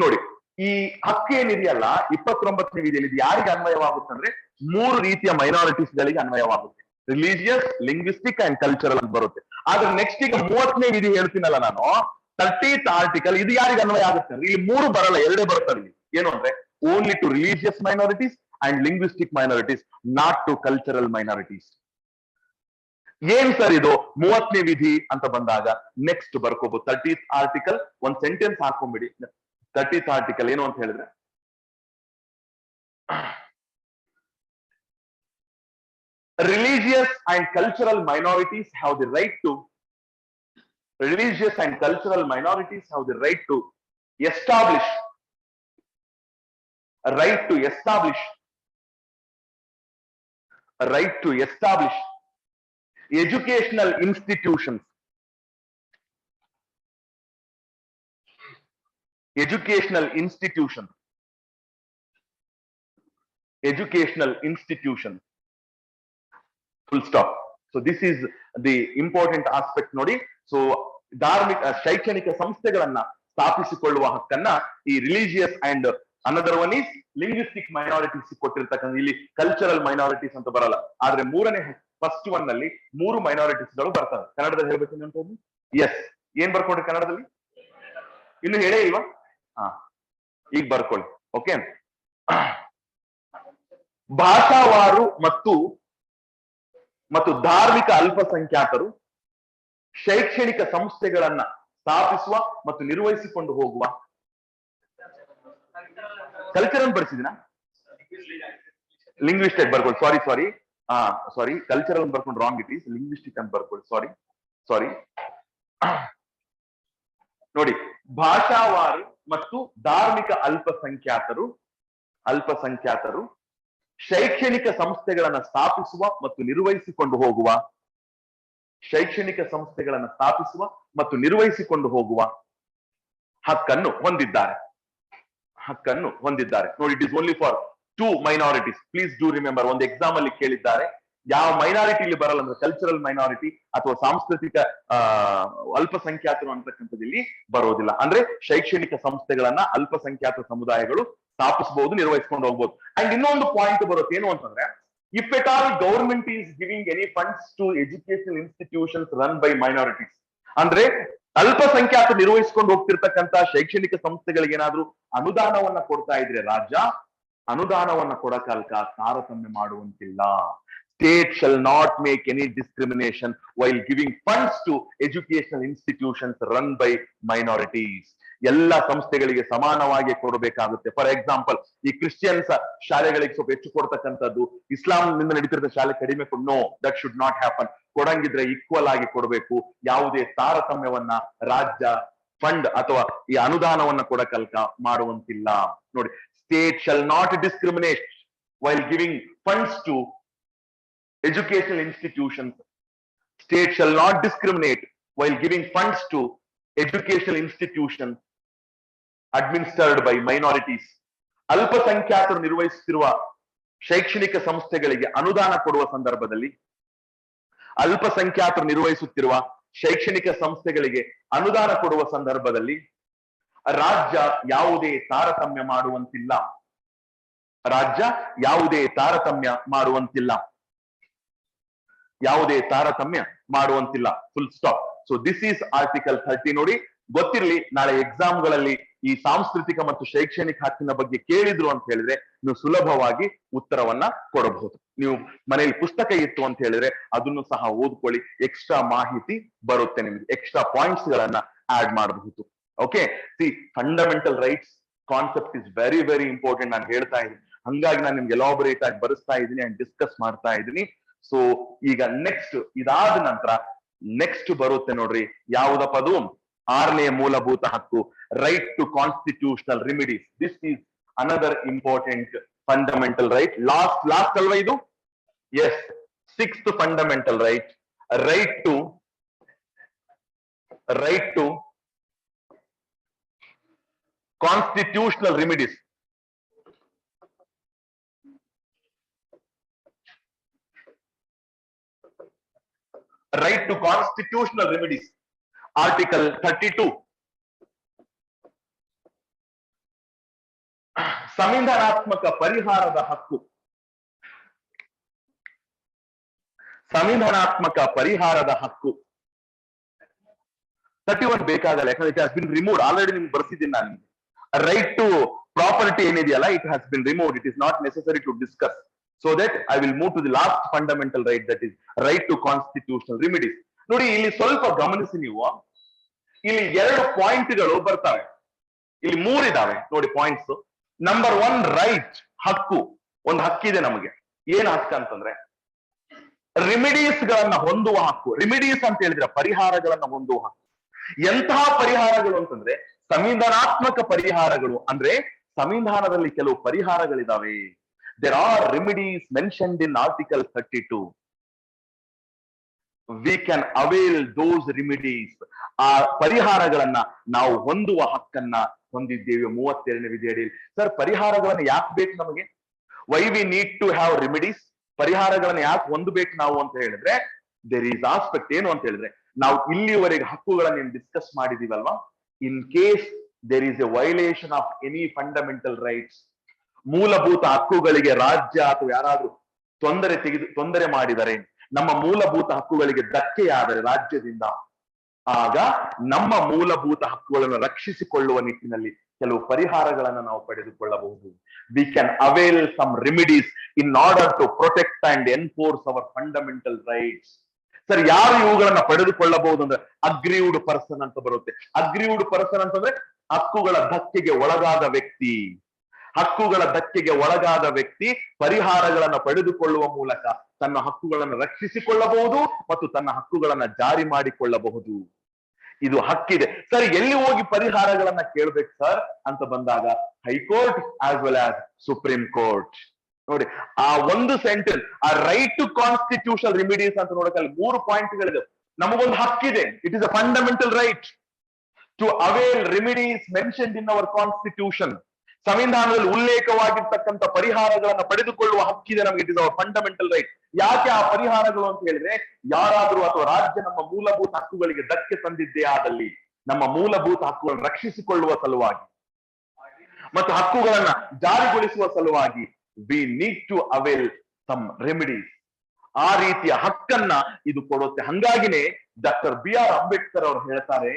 ನೋಡಿ, ಈ ಹಕ್ಕು ಏನಿದೆಯಲ್ಲ 29ನೇ ವಿಧಿಯಲ್ಲಿ ಇದು ಯಾರಿಗೆ ಅನ್ವಯವಾಗುತ್ತೆ ಅಂದ್ರೆ 3 ರೀತಿಯ ಮೈನಾರಿಟೀಸ್ ಗಳಿಗೆ ಅನ್ವಯವಾಗುತ್ತೆ. ರಿಲಿಜಿಯಸ್, ಲಿಂಗ್ವಿಸ್ಟಿಕ್ ಅಂಡ್ ಕಲ್ಚರಲ್ ಅಂತ ಬರುತ್ತೆ. ಆದ್ರೆ ನೆಕ್ಸ್ಟ್ ಈಗ 30ನೇ ವಿಧಿ ಹೇಳ್ತೀನಲ್ಲ ನಾನು, 30th ಆರ್ಟಿಕಲ್, ಇದು ಯಾರಿಗೆ ಅನ್ವಯ ಆಗುತ್ತೆ ಅಂದ್ರೆ ಇಲ್ಲಿ 3 ಬರಲ್ಲ, 2 ಬರ್ತದೆ. ಏನು ಅಂದ್ರೆ only to religious minorities and linguistic minorities, not to cultural minorities. ಏನ್ ಸರ್ ಇದು 30ನೇ ವಿಧಿ ಅಂತ ಬಂದಾಗ ನೆಕ್ಸ್ಟ್ ಬರ್ಕೋಬಹುದು 30th ಆರ್ಟಿಕಲ್. ಒಂದ್ ಸೆಂಟೆನ್ಸ್ ಹಾಕೊಂಡ್ಬಿಡಿ. 30th ಆರ್ಟಿಕಲ್ ಏನು ಅಂತ ಹೇಳಿದ್ರೆ, religious and cultural minorities have the right to establish educational institutions full stop. So this is the important aspect ನೋಡಿ. ಸೊ ಧಾರ್ಮಿಕ ಶೈಕ್ಷಣಿಕ ಸಂಸ್ಥೆಗಳನ್ನ ಸ್ಥಾಪಿಸಿಕೊಳ್ಳುವ ಹಕ್ಕನ್ನ ಈ religious and another one is linguistic minorities ಕೊಟ್ಟಿರ್ತಕ್ಕಂಥ. ಇಲ್ಲಿ ಕಲ್ಚರಲ್ ಮೈನಾರಿಟೀಸ್ ಅಂತ ಬರಲ್ಲ. ಆದ್ರೆ ಫಸ್ಟ್ ಒನ್ ನಲ್ಲಿ 3 ಮೈನಾರಿಟೀಸ್ ಗಳು ಬರ್ತವೆ. ಕನ್ನಡದಲ್ಲಿ ಹೇಳ್ಬೇಕು ಅಂತ. ಎಸ್, ಏನ್ ಬರ್ಕೊಂಡ್ರಿ ಕನ್ನಡದಲ್ಲಿ? ಇನ್ನು ಹೇಳೇ ಇಲ್ವಾ? ಈಗ ಬರ್ಕೊಳ್ಳಿ. ಓಕೆ, ಭಾಷಾವಾರು ಮತ್ತು ಧಾರ್ಮಿಕ ಅಲ್ಪಸಂಖ್ಯಾತರು ಶೈಕ್ಷಣಿಕ ಸಂಸ್ಥೆಗಳನ್ನ ಸ್ಥಾಪಿಸುವ ಮತ್ತು ನಿರ್ವಹಿಸಿಕೊಂಡು ಹೋಗುವ. ಕಲ್ಚರಲ್ ಬರ್ಸಿದಿನ? ಲಿಂಗ್ವಿಸ್ಟಿಕ್ ಬರ್ಕೊಳ್ಳಿ. ಸಾರಿ ಕಲ್ಚರಲ್ ಬರ್ಕೊಂಡು ರಾಂಗ್. ಇಟ್ ಈಸ್ ಲಿಂಗ್ವಿಸ್ಟಿಕ್ ಅಂತ ಬರ್ಕೊಳ್ಳಿ. ಸಾರಿ ನೋಡಿ, ಭಾಷಾವಾರು ಮತ್ತು ಧಾರ್ಮಿಕ ಅಲ್ಪಸಂಖ್ಯಾತರು ಶೈಕ್ಷಣಿಕ ಸಂಸ್ಥೆಗಳನ್ನ ಸ್ಥಾಪಿಸುವ ಮತ್ತು ನಿರ್ವಹಿಸಿಕೊಂಡು ಹೋಗುವ ಹಕ್ಕನ್ನು ಹೊಂದಿದ್ದಾರೆ. ನೋಡಿ, it is only for 2 minorities. Please do remember, ಒಂದು ಎಕ್ಸಾಮ್ ಅಲ್ಲಿ ಕೇಳಿದ್ದಾರೆ. ಯಾವ ಮೈನಾರಿಟಿ ಇಲ್ಲಿ ಬರಲ್ಲ ಅಂದ್ರೆ ಕಲ್ಚರಲ್ ಮೈನಾರಿಟಿ ಅಥವಾ ಸಾಂಸ್ಕೃತಿಕ ಅಲ್ಪಸಂಖ್ಯಾತರು ಅಂತಕ್ಕಂಥದ್ದು ಇಲ್ಲಿ ಬರೋದಿಲ್ಲ. ಅಂದ್ರೆ ಶೈಕ್ಷಣಿಕ ಸಂಸ್ಥೆಗಳನ್ನ ಅಲ್ಪಸಂಖ್ಯಾತ ಸಮುದಾಯಗಳು ಸ್ಥಾಪಿಸಬಹುದು, ನಿರ್ವಹಿಸ್ಕೊಂಡು ಹೋಗ್ಬೋದು. ಅಂಡ್ ಇನ್ನೊಂದು ಪಾಯಿಂಟ್ ಬರುತ್ತೆ, ಏನು ಅಂತಂದ್ರೆ, if at all government is giving any funds to educational institutions run by minorities, ಅಂದ್ರೆ ಅಲ್ಪಸಂಖ್ಯಾತ ನಿರ್ವಹಿಸಿಕೊಂಡು ಹೋಗ್ತಿರ್ತಕ್ಕಂಥ ಶೈಕ್ಷಣಿಕ ಸಂಸ್ಥೆಗಳಿಗೆ ಏನಾದ್ರೂ ಅನುದಾನವನ್ನ ಕೊಡ್ತಾ ಇದ್ರೆ ರಾಜ್ಯ ಅನುದಾನವನ್ನ ಕೊಡಕಾಲ್ಕ ತಾರತಮ್ಯ ಮಾಡುವಂತಿಲ್ಲ. State shall not make any discrimination while giving funds to educational institutions run by minorities. ಎಲ್ಲ ಸಂಸ್ಥೆಗಳಿಗೆ ಸಮಾನವಾಗಿ ಕೊಡಬೇಕಾಗುತ್ತೆ. ಫಾರ್ ಎಕ್ಸಾಂಪಲ್, ಈ ಕ್ರಿಶ್ಚಿಯನ್ಸ್ ಶಾಲೆಗಳಿಗೆ ಸ್ವಲ್ಪ ಹೆಚ್ಚು ಕೊಡ್ತಕ್ಕಂಥದ್ದು, ಇಸ್ಲಾಂ ನಿಂದ ನಡೀತಿರೋ ಶಾಲೆ ಕಡಿಮೆ no, that should not happen. ಕೊಡಂಗಿದ್ರೆ ಈಕ್ವಲ್ ಆಗಿ ಕೊಡಬೇಕು. ಯಾವುದೇ ತಾರತಮ್ಯವನ್ನ ರಾಜ್ಯ ಫಂಡ್ ಅಥವಾ ಈ ಅನುದಾನವನ್ನ ಕೊಡಕಲ್ಕ ಮಾಡುವಂತಿಲ್ಲ. ನೋಡಿ, State shall not discriminate while giving funds to educational institutions. State shall not discriminate while giving funds to educational institutions administered by minorities. ಅಲ್ಪಸಂಖ್ಯಾತರು ನಿರ್ವಹಿಸುತ್ತಿರುವ ಶೈಕ್ಷಣಿಕ ಸಂಸ್ಥೆಗಳಿಗೆ ಅನುದಾನ ಕೊಡುವ ಸಂದರ್ಭದಲ್ಲಿ ಅಲ್ಪಸಂಖ್ಯಾತರು ನಿರ್ವಹಿಸುತ್ತಿರುವ ಶೈಕ್ಷಣಿಕ ಸಂಸ್ಥೆಗಳಿಗೆ ಅನುದಾನ ಕೊಡುವ ಸಂದರ್ಭದಲ್ಲಿ ರಾಜ್ಯ ಯಾವುದೇ ತಾರತಮ್ಯ ಮಾಡುವಂತಿಲ್ಲ. ರಾಜ್ಯ ಯಾವುದೇ ತಾರತಮ್ಯ ಮಾಡುವಂತಿಲ್ಲ. ಯಾವುದೇ ತಾರತಮ್ಯ ಮಾಡುವಂತಿಲ್ಲ. Full stop. So this is article 30. ನೋಡಿ, ಗೊತ್ತಿರಲಿ, ನಾಳೆ ಎಕ್ಸಾಮ್ಗಳಲ್ಲಿ ಈ ಸಾಂಸ್ಕೃತಿಕ ಮತ್ತು ಶೈಕ್ಷಣಿಕ ಹಕ್ಕಿನ ಬಗ್ಗೆ ಕೇಳಿದ್ರು ಅಂತ ಹೇಳಿದ್ರೆ ನೀವು ಸುಲಭವಾಗಿ ಉತ್ತರವನ್ನ ಕೊಡಬಹುದು. ನೀವು ಮನೆಯಲ್ಲಿ ಪುಸ್ತಕ ಇತ್ತು ಅಂತ ಹೇಳಿದ್ರೆ ಅದನ್ನು ಸಹ ಓದ್ಕೊಳ್ಳಿ. ಎಕ್ಸ್ಟ್ರಾ ಮಾಹಿತಿ ಬರುತ್ತೆ ನಿಮ್ಗೆ. ಎಕ್ಸ್ಟ್ರಾ ಪಾಯಿಂಟ್ಸ್ ಗಳನ್ನ ಆಡ್ ಮಾಡಬಹುದು. Okay, C fundamental rights concept is very very important. ನಾನು ಹೇಳ್ತಾ ಇದ್ದೀನಿ, ಹಂಗಾಗಿ ನಾನು ನಿಮ್ಗೆ ಎಲಾಬರೇಟ್ ಆಗಿ ಬರೆಸ್ತಾ ಇದ್ದೀನಿ ಅಂಡ್ ಡಿಸ್ಕಸ್ ಮಾಡ್ತಾ ಇದ್ದೀನಿ. ಸೊ ಈಗ ನೆಕ್ಸ್ಟ್ ಇದಾದ ನಂತರ ನೆಕ್ಸ್ಟ್ ಬರುತ್ತೆ ನೋಡ್ರಿ, ಯಾವುದಪ್ಪ ಅದು? 6ನೇ ಮೂಲಭೂತ ಹಕ್ಕು, right to constitutional remedies. This is another important fundamental right. Last ಅಲ್ವಾ ಇದು? Yes, 6th fundamental right, right to constitutional remedies. Right to constitutional remedies. Article 32. ಸಂವಿಧಾನಾತ್ಮಕ ಪರಿಹಾರದ ಹಕ್ಕು. ಸಂವಿಧಾನಾತ್ಮಕ ಪರಿಹಾರದ ಹಕ್ಕು 31 ಬೇಕಾಗಲ್ಲ, ಯಾಕಂದ್ರೆ it has been removed. Already ನಿಮ್ಗೆ ಬರ್ಸಿದ್ದೀನಿ ನಾನು. ರೈಟ್ ಟು ಪ್ರಾಪರ್ಟಿ ಏನಿದೆಯಲ್ಲ, it has been removed. It is not necessary to discuss. So that I will move to the last fundamental right, that is right to constitutional remedies. ನೋಡಿ, ಇಲ್ಲಿ ಸ್ವಲ್ಪ ಗಮನಿಸಿ ನೀವು. ಇಲ್ಲಿ 2 ಪಾಯಿಂಟ್ಗಳು ಬರ್ತವೆ. ಇಲ್ಲಿ 3 ಇದಾವೆ ನೋಡಿ ಪಾಯಿಂಟ್ಸ್. ನಂಬರ್ 1, ರೈಟ್, ಹಕ್ಕು. ಒಂದು ಹಕ್ಕಿದೆ ನಮಗೆ. ಏನ್ ಹಕ್ಕು ಅಂತಂದ್ರೆ ರಿಮಿಡೀಸ್ ಗಳನ್ನ ಹೊಂದುವ ಹಕ್ಕು. ರಿಮಿಡೀಸ್ ಅಂತ ಹೇಳಿದ್ರೆ ಪರಿಹಾರಗಳನ್ನ ಹೊಂದುವ ಹಕ್ಕು. ಎಂತಹ ಪರಿಹಾರಗಳು ಅಂತಂದ್ರೆ ಸಂವಿಧಾನಾತ್ಮಕ ಪರಿಹಾರಗಳು. ಅಂದ್ರೆ ಸಂವಿಧಾನದಲ್ಲಿ ಕೆಲವು ಪರಿಹಾರಗಳಿದಾವೆ. There are remedies mentioned in Article 32. We can avail those remedies. ಆ ಪರಿಹಾರಗಳನ್ನ ನಾವು ಹೊಂದುವ ಹಕ್ಕನ್ನ ಹೊಂದಿದ್ದೇವೆ 32ನೇ ವಿಧಿಯಡಿಯಲ್ಲಿ. ಸರ್, ಪರಿಹಾರಗಳನ್ನ ಯಾಕೆ ಬೇಕು ನಮಗೆ? Why we need to have remedies? ಪರಿಹಾರಗಳನ್ನ ಯಾಕೆ ಹೊಂದಬೇಕು ನಾವು ಅಂತ ಹೇಳಿದ್ರೆ ದೇರ್ ಈಸ್ ಆಸ್ಪೆಕ್ಟ್. ಏನು ಅಂತ ಹೇಳಿದ್ರೆ, ನಾವು ಇಲ್ಲಿವರೆಗೆ ಹಕ್ಕುಗಳನ್ನ ಡಿಸ್ಕಸ್ ಮಾಡಿದೀವಲ್ವಾ, in case there is a violation of any fundamental rights, ಮೂಲಭೂತ ಹಕ್ಕುಗಳಿಗೆ ರಾಜ್ಯ ಅಥವಾ ಯಾರಾದ್ರೂ ತೊಂದರೆ ಮಾಡಿದರೆ, ನಮ್ಮ ಮೂಲಭೂತ ಹಕ್ಕುಗಳಿಗೆ ಧಕ್ಕೆಯಾದರೆ ರಾಜ್ಯದಿಂದ, ಆಗ ನಮ್ಮ ಮೂಲಭೂತ ಹಕ್ಕುಗಳನ್ನು ರಕ್ಷಿಸಿಕೊಳ್ಳುವ ನಿಟ್ಟಿನಲ್ಲಿ ಕೆಲವು ಪರಿಹಾರಗಳನ್ನು ನಾವು ಪಡೆದುಕೊಳ್ಳಬಹುದು. We can avail some remedies in order to protect and enforce our fundamental rights. Sir, ಯಾರು ಇವುಗಳನ್ನ ಪಡೆದುಕೊಳ್ಳಬಹುದು ಅಂದ್ರೆ ಅಗ್ರೀವ್ಡ್ ಪರ್ಸನ್ ಅಂತ ಬರುತ್ತೆ. ಅಗ್ರೀವ್ಡ್ ಪರ್ಸನ್ ಅಂತಂದ್ರೆ ಹಕ್ಕುಗಳ ಧಕ್ಕೆಗೆ ಒಳಗಾದ ವ್ಯಕ್ತಿ. ಹಕ್ಕುಗಳ ಧಕ್ಕೆಗೆ ಒಳಗಾದ ವ್ಯಕ್ತಿ ಪರಿಹಾರಗಳನ್ನು ಪಡೆದುಕೊಳ್ಳುವ ಮೂಲಕ ತನ್ನ ಹಕ್ಕುಗಳನ್ನು ರಕ್ಷಿಸಿಕೊಳ್ಳಬಹುದು ಮತ್ತು ತನ್ನ ಹಕ್ಕುಗಳನ್ನ ಜಾರಿ ಮಾಡಿಕೊಳ್ಳಬಹುದು. ಇದು ಹಕ್ಕಿದೆ. ಸರ್, ಎಲ್ಲಿ ಹೋಗಿ ಪರಿಹಾರಗಳನ್ನ ಕೇಳ್ಬೇಕು ಸರ್ ಅಂತ ಬಂದಾಗ high court as well as supreme court. ನೋಡಿ, ಆ ಒಂದು ಸೆಂಟೆನ್ಸ್, ಆ ರೈಟ್ ಟು ಕಾನ್ಸ್ಟಿಟ್ಯೂಷನಲ್ ರೆಮಿಡೀಸ್ ಅಂತ ನೋಡಕ್ಕಲ್ಲಿ 3 ಪಾಯಿಂಟ್ಗಳಿದೆ. ನಮಗೊಂದು ಹಕ್ಕಿದೆ. It is a fundamental right to avail remedies mentioned in our constitution. ಸಂವಿಧಾನದಲ್ಲಿ ಉಲ್ಲೇಖವಾಗಿರ್ತಕ್ಕಂಥ ಪರಿಹಾರಗಳನ್ನ ಪಡೆದುಕೊಳ್ಳುವ ಹಕ್ಕಿದೆ ನಮಗೆ. It is our fundamental right. ಯಾಕೆ ಆ ಪರಿಹಾರಗಳು ಅಂತ ಹೇಳಿದ್ರೆ, ಯಾರಾದ್ರೂ ಅಥವಾ ರಾಜ್ಯ ನಮ್ಮ ಮೂಲಭೂತ ಹಕ್ಕುಗಳಿಗೆ ಧಕ್ಕೆ ತಂದಿದ್ದೇ ಆದಲ್ಲಿ ನಮ್ಮ ಮೂಲಭೂತ ಹಕ್ಕುಗಳನ್ನು ರಕ್ಷಿಸಿಕೊಳ್ಳುವ ಸಲುವಾಗಿ ಮತ್ತು ಹಕ್ಕುಗಳನ್ನ ಜಾರಿಗೊಳಿಸುವ ಸಲುವಾಗಿ we need to avail some remedies. ಆ ರೀತಿಯ ಹಕ್ಕನ್ನ ಇದು ಕೊಡುತ್ತೆ. ಹಂಗಾಗಿನೇ ಡಾಕ್ಟರ್ BR ಅಂಬೇಡ್ಕರ್ ಅವರು ಹೇಳ್ತಾರೆ,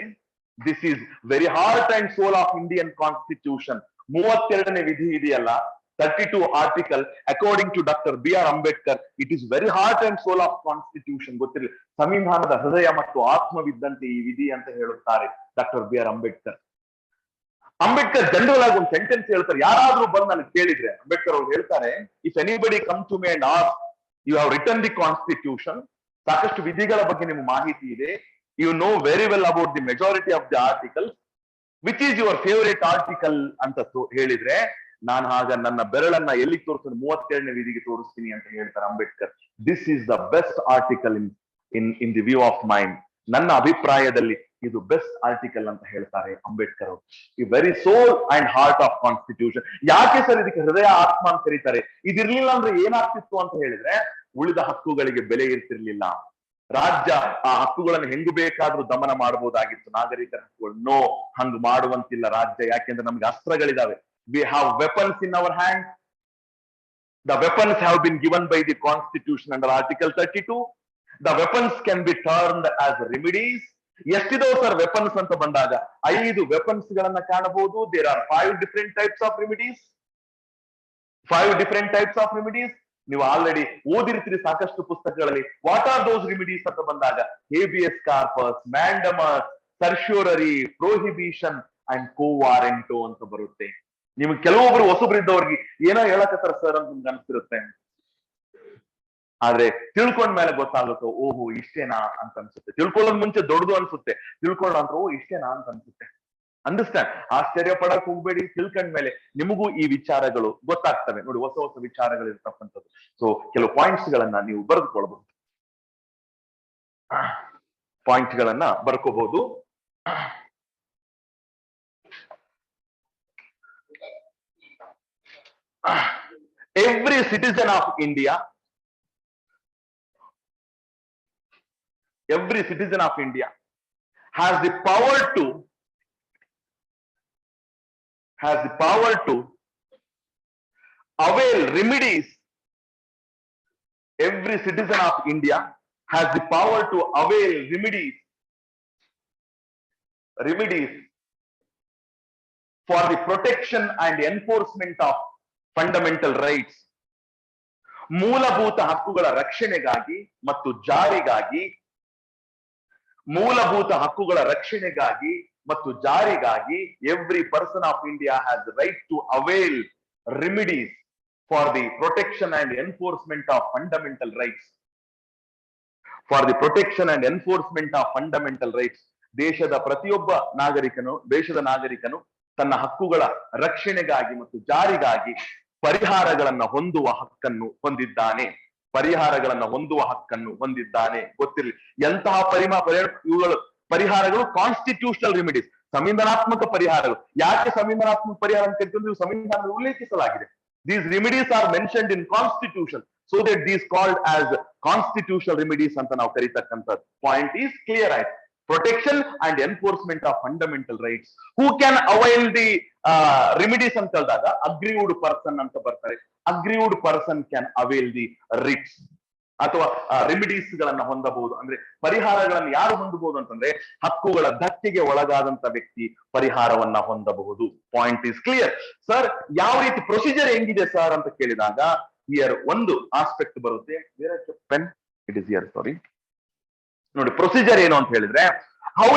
this is very heart and soul of Indian constitution. 32ನೇ ವಿಧಿ ಇದೆಯಲ್ಲ, 32 article, according to doctor BR Ambedkar, it is very heart and soul of constitution. ಗೊತ್ತಿರಲಿ, ಸಂವಿಧಾನದ ಹೃದಯ ಮತ್ತು ಆತ್ಮವಿದ್ದಂತೆ ಈ ವಿಧಿ ಅಂತ ಹೇಳುತ್ತಾರೆ doctor BR Ambedkar. Ambedkar general ಆಗಿ ಒಂದು ಸೆಂಟೆನ್ಸ್ ಹೇಳ್ತಾರೆ. ಯಾರಾದ್ರೂ ಬಂದು ನನಗೆ ಕೇಳಿದ್ರೆ ಅಂಬೇಡ್ಕರ್ ಅವ್ರು ಹೇಳ್ತಾರೆ, if anybody come to me and ask, you have written the constitution, ಸಾಕಷ್ಟು ವಿಧಿಗಳ ಬಗ್ಗೆ ನಿಮ್ಗೆ ಮಾಹಿತಿ ಇದೆ, you know very well about the majority of the article, which is your favourite article ಅಂತ ಹೇಳಿದ್ರೆ ನಾನು ಆಗ ನನ್ನ ಬೆರಳನ್ನ ಎಲ್ಲಿ ತೋರಿಸ್ತೀನಿ, 32ನೇ ವಿಧಿಗೆ ತೋರಿಸ್ತೀನಿ ಅಂತ ಹೇಳ್ತಾರೆ Ambedkar. This is the best article in the view of mind. ನನ್ನ ಅಭಿಪ್ರಾಯದಲ್ಲಿ ಇದು ಬೆಸ್ಟ್ ಆರ್ಟಿಕಲ್ ಅಂತ ಹೇಳ್ತಾರೆ ಅಂಬೇಡ್ಕರ್ ಅವರು. ಈ very soul and heart of constitution. ಯಾಕೆ ಸರ್ ಇದಕ್ಕೆ ಹೃದಯ ಆತ್ಮ ಅಂತ ಕರೀತಾರೆ? ಇದಿರ್ಲಿಲ್ಲ ಅಂದ್ರೆ ಏನಾಗ್ತಿತ್ತು ಅಂತ ಹೇಳಿದ್ರೆ, ಉಳಿದ ಹಕ್ಕುಗಳಿಗೆ ಬೆಲೆ ಇರ್ತಿರ್ಲಿಲ್ಲ. ರಾಜ್ಯ ಆ ಹಕ್ಕುಗಳನ್ನು ಹೆಂಗ್ ಬೇಕಾದ್ರೂ ದಮನ ಮಾಡಬಹುದಾಗಿತ್ತು. ನಾಗರಿಕರ ಹಕ್ಕುಗಳು ನೋ, ಹಂಗ್ ಮಾಡುವಂತಿಲ್ಲ ರಾಜ್ಯ. ಯಾಕೆಂದ್ರೆ ನಮ್ಗೆ ಅಸ್ತ್ರಗಳಿದಾವೆ. We have weapons in our hand. The weapons have been given by the Constitution under Article 32. The weapons can be termed as remedies. ಎಷ್ಟಿದಾವೆ ಸರ್ ವೆಪನ್ಸ್ ಅಂತ ಬಂದಾಗ? 5 ವೆಪನ್ಸ್ ಗಳನ್ನ ಕಾಣಬಹುದು. There are 5 different types of remedies. 5 different types of remedies. ನೀವು already ಓದಿರ್ತೀರಿ ಸಾಕಷ್ಟು ಪುಸ್ತಕಗಳಲ್ಲಿ. What are those remedies ಅಂತ ಬಂದಾಗ habeas corpus, mandamus, certiorari, prohibition and quo warranto ಅಂತ ಬರುತ್ತೆ. ನಿಮ್ಗೆ ಕೆಲವೊಬ್ರು ಹೊಸಬ್ರಿದ್ದವ್ರಿಗೆ ಏನೋ ಹೇಳಕತ್ತಾರ ಸರ್ ಅಂತ ನಿಮ್ಗೆ ಅನ್ಸಿರುತ್ತೆ. ಆದ್ರೆ ತಿಳ್ಕೊಂಡ್ಮೇಲೆ ಗೊತ್ತಾಗುತ್ತೆ, ಓಹೋ ಇಷ್ಟೇನಾ ಅಂತ ಅನ್ಸುತ್ತೆ. ತಿಳ್ಕೊಳ್ಳೋದ್ ಮುಂಚೆ ದೊಡ್ಡದು ಅನ್ಸುತ್ತೆ, ತಿಳ್ಕೊಳ್ಳೋ ಅಂತ ಓ ಇಷ್ಟೇನಾ ಅಂತ ಅನ್ಸುತ್ತೆ. ಅಂಡರ್ಸ್ಟ್ಯಾಂಡ್? ಆಶ್ಚರ್ಯ ಪಡಕ್ ಹೋಗ್ಬೇಡಿ. ತಿಳ್ಕೊಂಡ್ಮೇಲೆ ನಿಮಗೂ ಈ ವಿಚಾರಗಳು ಗೊತ್ತಾಗ್ತವೆ ನೋಡಿ. ಹೊಸ ಹೊಸ ವಿಚಾರಗಳು ಇರ್ತಕ್ಕಂಥದ್ದು. ಸೊ ಕೆಲವು ಪಾಯಿಂಟ್ಸ್ ಗಳನ್ನ ನೀವು ಬರೆದುಕೊಳ್ಬಹುದು. ಪಾಯಿಂಟ್ ಗಳನ್ನ ಬರ್ಕೋಬಹುದು. Every citizen of India, has the power to avail remedies. Every citizen of India has the power to avail remedies for the protection and enforcement of fundamental rights. ಮೂಲಭೂತ ಹಕ್ಕುಗಳ ರಕ್ಷಣೆಗಾಗಿ ಮತ್ತು ಜಾರಿಗಾಗಿ, every person of India has the right to avail remedies for the protection and enforcement of fundamental rights. ದೇಶದ ಪ್ರತಿಯೊಬ್ಬ ನಾಗರಿಕನು ತನ್ನ ಹಕ್ಕುಗಳ ರಕ್ಷಣೆಗಾಗಿ ಮತ್ತು ಜಾರಿಗಾಗಿ ಪರಿಹಾರಗಳನ್ನ ಹೊಂದುವ ಹಕ್ಕನ್ನು ಹೊಂದಿದ್ದಾನೆ. ಗೊತ್ತಿರಲಿ ಎಂತಹ ಇವುಗಳು ಪರಿಹಾರಗಳು. ಕಾನ್ಸ್ಟಿಟ್ಯೂಷನಲ್ ರೆಮಿಡೀಸ್, ಸಂವಿಧಾನಾತ್ಮಕ ಪರಿಹಾರಗಳು. ಯಾಕೆ ಸಂವಿಧಾನಾತ್ಮಕ ಪರಿಹಾರ ಅಂತ ಕರಿತೀವಿ? ಸಂವಿಧಾನದಲ್ಲಿ ಉಲ್ಲೇಖಿಸಲಾಗಿದೆ. These remedies are mentioned in Constitution, so that these called as constitutional remedies ಅಂತ ನಾವು ಕರೀತಕ್ಕಂಥದ್ದು. ಪಾಯಿಂಟ್ ಈಸ್ ಕ್ಲಿಯರ್ ಆಯ್ತು. Protection and enforcement of fundamental rights. Who can avail the remedies ಅಂತ ಹೇಳಿದಾಗ aggrieved person ಅಂತ ಬರ್ತಾರೆ. Aggrieved person can avail the writs ಅಥವಾ remedies ಗಳನ್ನ ಹೊಂದಬಹುದು. ಅಂದ್ರೆ ಪರಿಹಾರಗಳನ್ನು ಯಾರು ಹೊಂದಬಹುದು ಅಂತಂದ್ರೆ ಹಕ್ಕುಗಳ ಧಕ್ಕೆಗೆ ಒಳಗಾದಂತ ವ್ಯಕ್ತಿ ಪರಿಹಾರವನ್ನ ಹೊಂದಬಹುದು. Point is clear. ಸರ್ ಯಾವ ರೀತಿ ಪ್ರೊಸೀಜರ್ ಹೆಂಗಿದೆ ಸರ್ ಅಂತ ಕೇಳಿದಾಗ ಹಿಯರ್ ಒಂದು ಆಸ್ಪೆಕ್ಟ್ ಬರುತ್ತೆ. ಪೆನ್ ಇಟ್ ಇಸ್ ಹಿಯರ್, ಸಾರಿ. ನೋಡಿ ಪ್ರೊಸೀಜರ್ ಏನು ಅಂತ ಹೇಳಿದ್ರೆ, how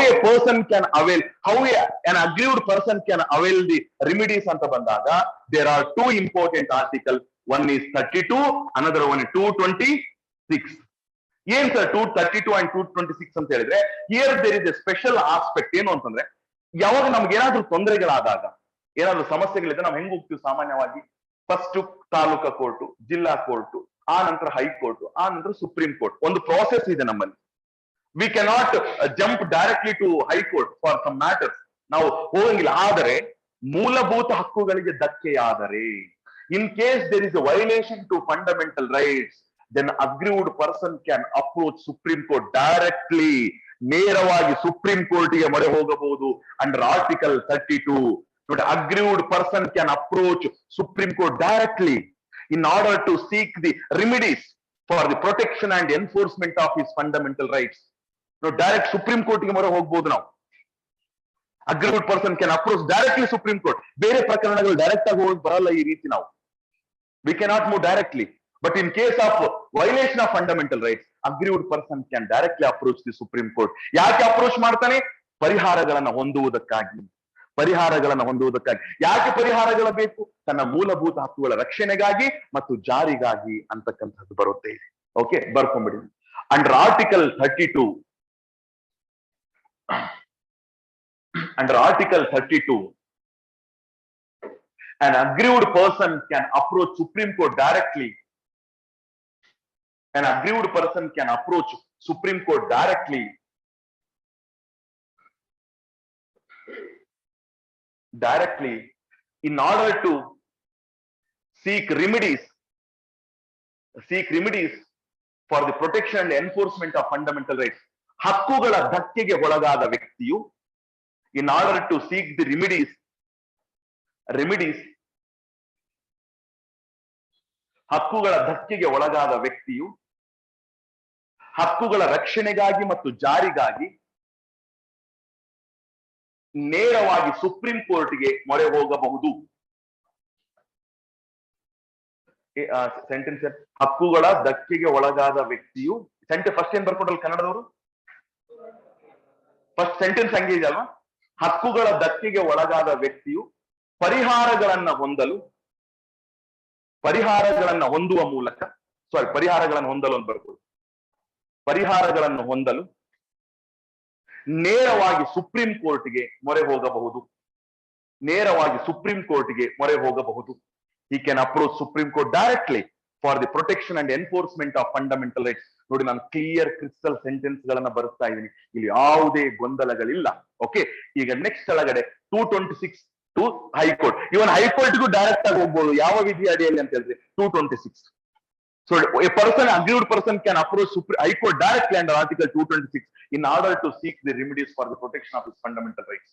an aggrieved person can avail the remedies ಅಂತ ಬಂದಾಗ there are 2 important articles. One is 32, another one is 226. ಏನ್ ಸರ್ 232 and 226 ಅಂತ ಹೇಳಿದ್ರೆ, here there is a special aspect. ಏನು ಅಂತಂದ್ರೆ, ಯಾವಾಗ ನಮ್ಗೆ ಏನಾದ್ರೂ ತೊಂದರೆಗಳಾದಾಗ, ಏನಾದ್ರೂ ಸಮಸ್ಯೆಗಳಿದ್ರೆ ನಾವು ಹೆಂಗ್ ಹೋಗ್ತೀವಿ ಸಾಮಾನ್ಯವಾಗಿ? ಫಸ್ಟ್ ತಾಲೂಕಾ ಕೋರ್ಟು, ಜಿಲ್ಲಾ ಕೋರ್ಟು, ಆ ನಂತರ ಹೈಕೋರ್ಟ್, ಆ ನಂತರ ಸುಪ್ರೀಂ ಕೋರ್ಟ್. ಒಂದು ಪ್ರಾಸೆಸ್ ಇದೆ ನಮ್ಮಲ್ಲಿ. We cannot jump directly to high court for some matters. ನಾವು ಹೋಗಂಗಿಲ್ಲ. ಆದರೆ ಮೂಲಭೂತ ಹಕ್ಕುಗಳಿಗೆ ಧಕ್ಕೆಯಾದರೆ, in case there is a violation to fundamental rights, then aggrieved person can approach Supreme Court directly. ನೇರವಾಗಿ ಸುಪ್ರೀಂ ಕೋರ್ಟ್ಗೆ ಮೊರೆ ಹೋಗಬಹುದು under Article 32. But aggrieved person can approach Supreme Court directly in order to seek the remedies for the protection and enforcement of his fundamental rights. Direct supreme ಕೋರ್ಟ್ಗೆ ಮೊರೆ ಹೋಗ್ಬೋದು ನಾವು. Aggrieved person can approach directly supreme court. ಬೇರೆ ಪ್ರಕರಣಗಳು direct ಆಗಿ ಹೋಗಿ ಬರಲ್ಲ ಈ ರೀತಿ ನಾವು. We cannot move directly. But in case of violation of fundamental rights, aggrieved person can directly approach the supreme court. ಯಾಕೆ ಅಪ್ರೋಚ್ ಮಾಡ್ತಾನೆ? ಪರಿಹಾರಗಳನ್ನ ಹೊಂದುವುದಕ್ಕಾಗಿ. ಯಾಕೆ ಪರಿಹಾರಗಳ ಬೇಕು? ತನ್ನ ಮೂಲಭೂತ ಹಕ್ಕುಗಳ ರಕ್ಷಣೆಗಾಗಿ ಮತ್ತು ಜಾರಿಗಾಗಿ ಅಂತಕ್ಕಂಥದ್ದು ಬರುತ್ತೆ. ಓಕೆ, ಬರ್ಕೊಂಡ್ಬಿಡಿ. Under article 32, under Article 32, An aggrieved person can approach Supreme Court directly. An aggrieved person can approach Supreme Court directly. In order to seek remedies for the protection and enforcement of fundamental rights. ಹಕ್ಕುಗಳ ಧಕ್ಕೆಗೆ ಒಳಗಾದ ವ್ಯಕ್ತಿಯು in order to seek the remedies ಹಕ್ಕುಗಳ ಧಕ್ಕೆಗೆ ಒಳಗಾದ ವ್ಯಕ್ತಿಯು ಹಕ್ಕುಗಳ ರಕ್ಷಣೆಗಾಗಿ ಮತ್ತು ಜಾರಿಗಾಗಿ ನೇರವಾಗಿ ಸುಪ್ರೀಂ ಕೋರ್ಟ್ಗೆ ಮೊರೆ ಹೋಗಬಹುದು. ಸೆಂಟೆನ್ಸ್ ಹಕ್ಕುಗಳ ಧಕ್ಕೆಗೆ ಒಳಗಾದ ವ್ಯಕ್ತಿಯು ಫಸ್ಟ್ ಏನ್ ಬರ್ಕೊಂಡ್ರಲ್ಲ ಕನ್ನಡದವರು, ಫಸ್ಟ್ ಸೆಂಟೆನ್ಸ್ ಹಂಗೆ ಇದೆಯಲ್ವಾ? ಹಕ್ಕುಗಳ ಧಕ್ಕೆಗೆ ಒಳಗಾದ ವ್ಯಕ್ತಿಯು ಪರಿಹಾರಗಳನ್ನ ಹೊಂದುವ ಮೂಲಕ ಪರಿಹಾರಗಳನ್ನು ಹೊಂದಲು ನೇರವಾಗಿ ಸುಪ್ರೀಂ ಕೋರ್ಟ್ಗೆ ಮೊರೆ ಹೋಗಬಹುದು. He can approach Supreme Court directly for the protection and enforcement of fundamental rights. ನೋಡಿ, ನಾನು ಕ್ಲಿಯರ್ ಕ್ರಿಸ್ಟಲ್ ಸೆಂಟೆನ್ಸ್ ಗಳನ್ನ ಬರುತ್ತಾ ಇದ್ದೀನಿ, ಇಲ್ಲಿ ಯಾವುದೇ ಗೊಂದಲಗಳಿಲ್ಲ. ಓಕೆ, ಈಗ ನೆಕ್ಸ್ಟ್ ಒಳಗಡೆ 226 ಟು ಹೈಕೋರ್ಟ್. ಇವನ್ ಹೈಕೋರ್ಟ್ಗೂ ಡೈರೆಕ್ಟ್ ಆಗಿ ಹೋಗ್ಬೋದು. ಯಾವ ವಿಧಿ ಅಡಿಯಲ್ಲಿ ಅಂತ ಹೇಳಿದ್ರೆ 226. So a aggrieved person can approach High Court directly under Article 226 in order to seek the remedies for the protection of his fundamental rights.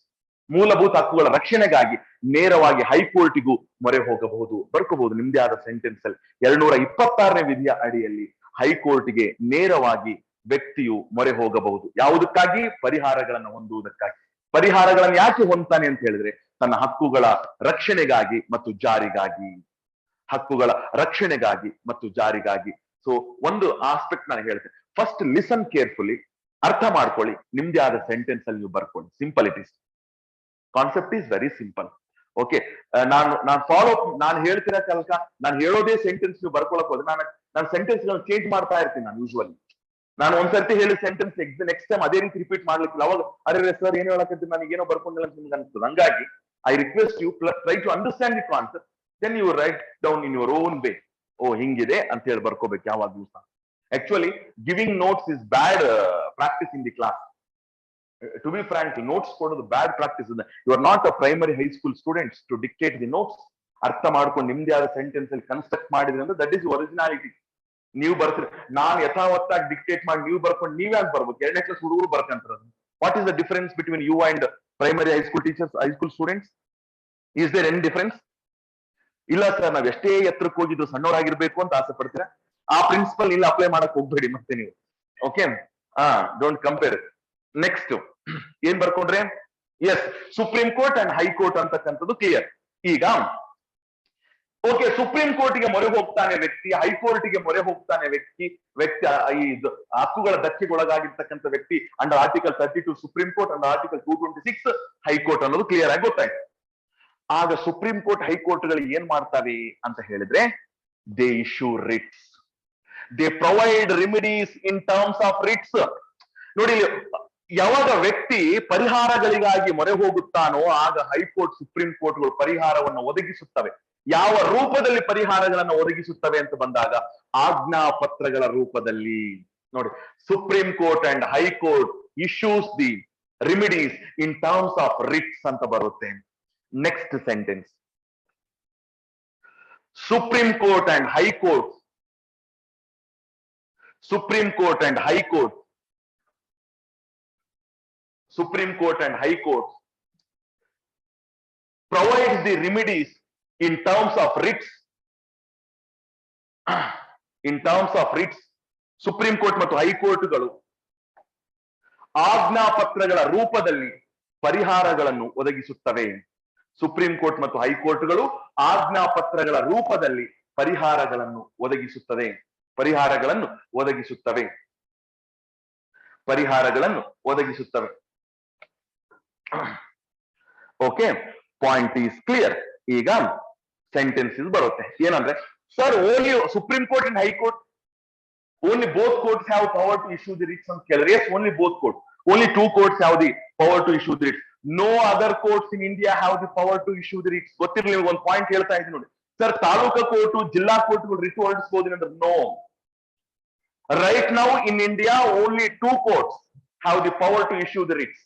ಮೂಲಭೂತ ಹಕ್ಕುಗಳ ರಕ್ಷಣೆಗಾಗಿ ನೇರವಾಗಿ ಹೈಕೋರ್ಟ್ಗೂ ಮೊರೆ ಹೋಗಬಹುದು. ಬರ್ಕೋಬಹುದು ನಿಮ್ದೇ ಆದ ಸೆಂಟೆನ್ಸ್ ಅಲ್ಲಿ 226ನೇ ವಿಧಿಯ ಅಡಿಯಲ್ಲಿ ಹೈಕೋರ್ಟ್ಗೆ ನೇರವಾಗಿ ವ್ಯಕ್ತಿಯು ಮೊರೆ ಹೋಗಬಹುದು. ಯಾವುದಕ್ಕಾಗಿ? ಪರಿಹಾರಗಳನ್ನು ಹೊಂದುವುದಕ್ಕಾಗಿ. ಪರಿಹಾರಗಳನ್ನು ಯಾಕೆ ಹೊಂದ್ತಾನೆ ಅಂತ ಹೇಳಿದ್ರೆ ತನ್ನ ಹಕ್ಕುಗಳ ರಕ್ಷಣೆಗಾಗಿ ಮತ್ತು ಜಾರಿಗಾಗಿ. ಸೊ ಒಂದು ಆಸ್ಪೆಕ್ಟ್ ನಾನು ಹೇಳ್ತೇನೆ. ಫಸ್ಟ್ ಲಿಸನ್ ಕೇರ್ಫುಲಿ, ಅರ್ಥ ಮಾಡ್ಕೊಳ್ಳಿ, ನಿಮ್ದೇ ಆದ ಸೆಂಟೆನ್ಸ್ ಅಲ್ಲಿ ನೀವು ಬರ್ಕೊಳ್ಳಿ. Simple it is, concept is very simple. Okay, ನಾನು ಹೇಳ್ತಿರೋ ಕಲ್ಕ ನಾನು ಹೇಳೋದೇ ಸೆಂಟೆನ್ಸ್ ನೀವು ಬರ್ಕೊಳಕ್ ಹೋದ್ರೆ ನಾನು ಸೆಂಟೆನ್ಸ್ ಚೇಂಜ್ ಮಾಡ್ತಾ ಇರ್ತೀನಿ. ನಾನು ಯೂಶುವಲಿ ನಾನು ಒಂದ್ಸರ್ತಿ ಹೇಳಿದ ಸೆಂಟೆನ್ಸ್ ನೆಕ್ಸ್ಟ್ ಟೈಮ್ ಅದೇ ರೀತಿ ರಿಪೀಟ್ ಮಾಡ್ಲಿಕ್ಕಿಲ್ಲ. ಅವಾಗ ಅರೆ ಸರ್ ಏನ್ ಹೇಳಕತ್ತೀನಿ, ನನಗೆ ಏನೋ ಬರ್ಕೊಂಡಿಲ್ಲ ಅಂತ ನಿಮ್ಗೆ ಅನ್ಸ್ತದೆ. ಹಂಗಾಗಿ I request you try to understand the concept, then you write down in your own way. ಹಿಂಗಿದೆ ಅಂತ ಹೇಳಿ ಬರ್ಕೋಬೇಕು ಯಾವಾಗ್ಲೂ ಸಹ. Actually giving notes is bad practice in the class. To be frank, notes ಕೊಡೋದು ಬ್ಯಾಡ್ ಪ್ರಾಕ್ಟಿಸ್ ಇದೆ. You are not a primary high school students to dictate the notes. ಅರ್ಥ ಮಾಡ್ಕೊಂಡು ನಿಮ್ದೇ ಆದ ಸೆಂಟೆನ್ಸ್ ಅಲ್ಲಿ ಕನ್ಸ್ಟ್ರಕ್ಟ್ ಮಾಡಿದ್ರೆ ಅಂದ್ರೆ ದಟ್ ಈಸ್ ಒರಿಜಿನಾಲಿಟಿ. ನೀವು ಬರ್ತೀರಿ, ನಾನು ಯಥಾವತ್ತಾಗಿ ಡಿಕ್ಟೇಟ್ ಮಾಡಿ ನೀವು ಬರ್ಕೊಂಡು ನೀವ್ಯಾಕೆ ಬರ್ಬೇಕು? 2ನೇ ಕ್ಲಾಸ್ ಹುಡುಗರು ಬರ್ಕಂತಾರೆ. What is the difference between you and primary high school teachers, high school students? Is there any difference? ಇಲ್ಲ ಸರ್, ನಾವ್ ಎಷ್ಟೇ ಎತ್ತರಕ್ಕೆ ಹೋಗಿದ್ದು ಸಣ್ಣವರಾಗಿರ್ಬೇಕು ಅಂತ ಆಸೆ ಪಡ್ತೀರಾ? ಆ ಪ್ರಿನ್ಸಿಪಲ್ ಇಲ್ಲ ಅಪ್ಲೈ ಮಾಡಕ್ ಹೋಗ್ಬೇಡಿ ಮತ್ತೆ ನೀವು. Okay, don't compare. ನೆಕ್ಸ್ಟ್ ಏನ್ ಬರ್ಕೊಂಡ್ರೆ, yes, supreme court and high court ಅಂತಕ್ಕಂಥದ್ದು ಕ್ಲಿಯರ್. ಈಗ ಓಕೆ, ಸುಪ್ರೀಂ ಕೋರ್ಟ್ಗೆ ಮೊರೆ ಹೋಗ್ತಾನೆ ವ್ಯಕ್ತಿ, ಹೈಕೋರ್ಟ್ಗೆ ಮೊರೆ ಹೋಗ್ತಾನೆ ವ್ಯಕ್ತಿ ಈ ಹಕ್ಕುಗಳ ಧಕ್ಕೆಗೊಳಗಾಗಿರ್ತಕ್ಕಂಥ ವ್ಯಕ್ತಿ under article 32 supreme court, under article 226 high court ಅನ್ನೋದು ಕ್ಲಿಯರ್ ಆಗಿ ಗೊತ್ತಾಯ್ತು. ಆಗ ಸುಪ್ರೀಂ ಕೋರ್ಟ್ ಹೈಕೋರ್ಟ್ ಗಳು ಏನ್ ಮಾಡ್ತವೆ ಅಂತ ಹೇಳಿದ್ರೆ, they issue Ritz, they provide remedies in terms of writs. ನೋಡಿ, ಯಾವಾಗ ವ್ಯಕ್ತಿ ಪರಿಹಾರಗಳಿಗಾಗಿ ಮೊರೆ ಹೋಗುತ್ತಾನೋ ಆಗ ಹೈಕೋರ್ಟ್, ಸುಪ್ರೀಂ ಕೋರ್ಟ್ಗಳು ಪರಿಹಾರವನ್ನು ಒದಗಿಸುತ್ತವೆ. ಯಾವ ರೂಪದಲ್ಲಿ ಪರಿಹಾರಗಳನ್ನು ಒದಗಿಸುತ್ತವೆ ಅಂತ ಬಂದಾಗ ಆಜ್ಞಾ ಪತ್ರಗಳ ರೂಪದಲ್ಲಿ. ನೋಡಿ, supreme court and high court issues the remedies in terms of writs ಅಂತ ಬರುತ್ತೆ. Next sentence, supreme court and high court provides the remedies in terms of writs. Supreme court ಮತ್ತು ಹೈಕೋರ್ಟ್ಗಳು ಆಜ್ಞಾ ಪತ್ರಗಳ ರೂಪದಲ್ಲಿ ಪರಿಹಾರಗಳನ್ನು ಒದಗಿಸುತ್ತವೆ. ಸುಪ್ರೀಂ ಕೋರ್ಟ್ ಮತ್ತು ಹೈಕೋರ್ಟ್ಗಳು ಆಜ್ಞಾ ಪತ್ರಗಳ ರೂಪದಲ್ಲಿ ಪರಿಹಾರಗಳನ್ನು ಒದಗಿಸುತ್ತವೆ. Okay, point is clear. ಈಗ ಸೆಂಟೆನ್ಸಸ್ ಬರುತ್ತೆ. ಏನಂದ್ರೆ, sir only supreme court and high court, only both courts have power to issue the writs ಅಂತ ಕೇಳಿದ್ರೆ, yes, only both court, only 2 courts have the power to issue the writs. No other courts in India have the power to issue the writs. ಗೊತ್ತಿರಲಿ ನಿಮ್ಗೆ ಒಂದು point ಹೇಳ್ತಾ ಇದ್ದೀನಿ ನೋಡಿ sir, taluka court ಜಿಲ್ಲಾ ಕೋರ್ಟ್ಗಳು writ ಹೊರಡಿಸಬಹುದು ಅಂದ್ರೆ no. Right now in India, only two courts have the power to issue the writs.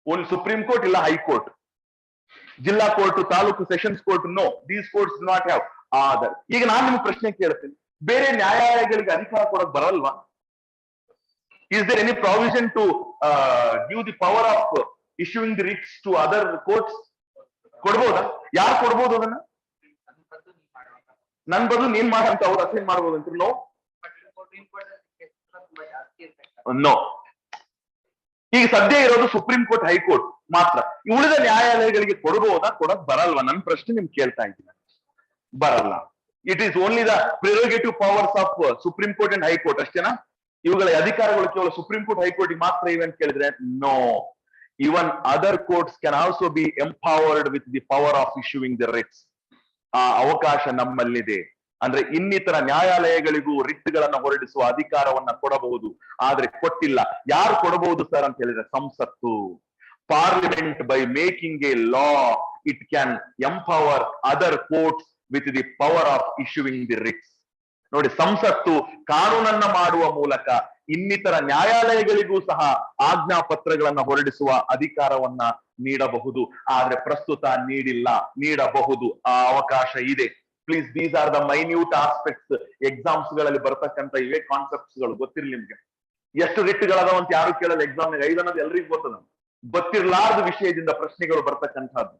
Only Supreme Court illa High Court. Jilla Court, Taluku Sessions Court, no. These courts do not have other. ಈಗ ನಾನು ನಿಮ್ಗೆ ಪ್ರಶ್ನೆ ಕೇಳ್ತೀನಿ, ಬೇರೆ ನ್ಯಾಯಾಲಯಗಳಿಗೆ ಅಧಿಕಾರ ಕೊಡೋಕೆ ಬರಲ್ವಾ? Is there any provision to give the power of issuing the writs to other courts? ಕೊಡ್ಬೋದಾ? ಯಾರು ಕೊಡ್ಬೋದು ಅದನ್ನ? ನನ್ ಬದಲು ನೀನ್ ಮಾಡಂತ ಅವ್ರು ಅಸೈನ್ ಮಾಡ್ಬೋದು ಅಂತ? No no. ಈಗ ಸದ್ಯ ಇರೋದು ಸುಪ್ರೀಂ ಕೋರ್ಟ್, ಹೈಕೋರ್ಟ್ ಮಾತ್ರ. ಉಳಿದ ನ್ಯಾಯಾಲಯಗಳಿಗೆ ಕೊಡಬಹುದಾ? ಕೊಡಕ್ ಬರಲ್ವಾ? ನನ್ನ ಪ್ರಶ್ನೆ ನಿಮ್ಗೆ ಕೇಳ್ತಾ ಇದ್ದೀನಿ. ಬರಲ್ಲ. It is only the prerogative powers of supreme court and high court ಅಷ್ಟೇನಾ? ಇವುಗಳ ಅಧಿಕಾರಗಳು ಕೇವಲ ಸುಪ್ರೀಂ ಕೋರ್ಟ್, ಹೈಕೋರ್ಟ್ ಮಾತ್ರ ಇವೆ ಅಂತ ಕೇಳಿದ್ರೆ no. Even other courts can also be empowered with the power of issuing the writs. ಆ ಅವಕಾಶ ನಮ್ಮಲ್ಲಿದೆ. ಅಂದ್ರೆ ಇನ್ನಿತರ ನ್ಯಾಯಾಲಯಗಳಿಗೂ ರಿಟ್ಗಳನ್ನ ಹೊರಡಿಸುವ ಅಧಿಕಾರವನ್ನ ಕೊಡಬಹುದು, ಆದ್ರೆ ಕೊಟ್ಟಿಲ್ಲ. ಯಾರು ಕೊಡಬಹುದು ಸರ್ ಅಂತ ಹೇಳಿದ್ರೆ ಸಂಸತ್ತು. Parliament by making a law it can empower other courts with the power of issuing the Ritz. ನೋಡಿ, ಸಂಸತ್ತು ಕಾನೂನನ್ನ ಮಾಡುವ ಮೂಲಕ ಇನ್ನಿತರ ನ್ಯಾಯಾಲಯಗಳಿಗೂ ಸಹ ಆಜ್ಞಾ ಪತ್ರಗಳನ್ನ ಹೊರಡಿಸುವ ಅಧಿಕಾರವನ್ನ ನೀಡಬಹುದು, ಆದ್ರೆ ಪ್ರಸ್ತುತ ನೀಡಿಲ್ಲ. ನೀಡಬಹುದು, ಆ ಅವಕಾಶ ಇದೆ. Please, these are the minute aspects. Exams ಗಳಲ್ಲಿ ಬರ್ತಕ್ಕಂಥ ಇವೇ ಕಾನ್ಸೆಪ್ಟ್ಸ್ ಗಳು. ಗೊತ್ತಿರ್ಲಿ ನಿಮ್ಗೆ ಎಷ್ಟು ರಿಟ್ಗಳದಾವ ಅಂತ ಯಾರು ಕೇಳಲ್ಲ ಎಕ್ಸಾಮ್. 5 ಅನ್ನೋದು ಎಲ್ರಿಗೂ ಗೊತ್ತದ. ಗೊತ್ತಿರ್ಲಾರ್ದ ವಿಷಯದಿಂದ ಪ್ರಶ್ನೆಗಳು ಬರ್ತಕ್ಕಂಥದ್ದು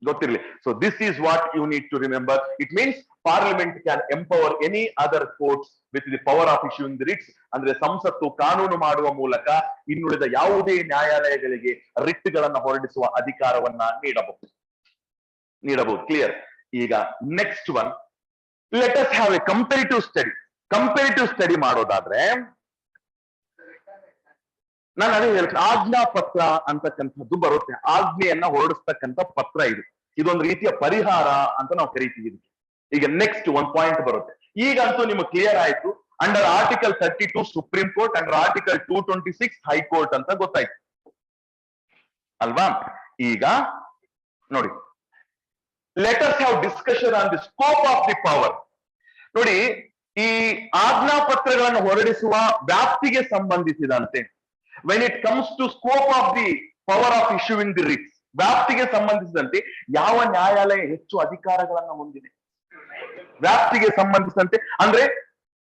ಗೊತ್ತಿರ್ಲಿ. So this is what you need to remember. It means parliament can empower any other courts with the power of issuing the writs. ಅಂದ್ರೆ ಸಂಸತ್ತು ಕಾನೂನು ಮಾಡುವ ಮೂಲಕ ಇನ್ನುಳಿದ ಯಾವುದೇ ನ್ಯಾಯಾಲಯಗಳಿಗೆ ರಿಟ್ಗಳನ್ನ ಹೊರಡಿಸುವ ಅಧಿಕಾರವನ್ನ ನೀಡಬಹುದು. ಕ್ಲಿಯರ್? ಈಗ next one, let us have A comparative study. Comparative study ಮಾಡೋದಾದ್ರೆ ನಾನು ಅದೇ ಹೇಳ್ತೀನಿ, ಆಜ್ಞಾ ಪತ್ರ ಅಂತಕ್ಕಂಥದ್ದು ಬರುತ್ತೆ. ಆಜ್ಞೆಯನ್ನ ಹೊರಡಿಸ್ತಕ್ಕಂಥ ಪತ್ರ ಇದು. ಇದೊಂದು ರೀತಿಯ ಪರಿಹಾರ ಅಂತ ನಾವು ಕರಿತೀವಿ. ಈಗ ನೆಕ್ಸ್ಟ್ ಒಂದ್ ಪಾಯಿಂಟ್ ಬರುತ್ತೆ. ಈಗಂತೂ ನಿಮ್ಗೆ ಕ್ಲಿಯರ್ ಆಯ್ತು, under article 32 supreme court, under article 226 high court ಅಂತ ಗೊತ್ತಾಯ್ತು ಅಲ್ವಾ? ಈಗ ನೋಡಿ, let us have discussion on the scope of the power. ನೋಡಿ, ಈ ಆಜ್ಞಾ ಪತ್ರಗಳನ್ನು ಹೊರಡಿಸುವ ವ್ಯಾಪ್ತಿಗೆ ಸಂಬಂಧಿಸಿದಂತೆ, when it comes to scope of the power of issuing the writs, ವ್ಯಾಪ್ತಿಗೆ ಸಂಬಂಧಿಸಿದಂತೆ ಯಾವ ನ್ಯಾಯಾಲಯ ಹೆಚ್ಚು ಅಧಿಕಾರಗಳನ್ನ ಹೊಂದಿದೆ? ವ್ಯಾಪ್ತಿಗೆ ಸಂಬಂಧಿಸಿದಂತೆ ಅಂದ್ರೆ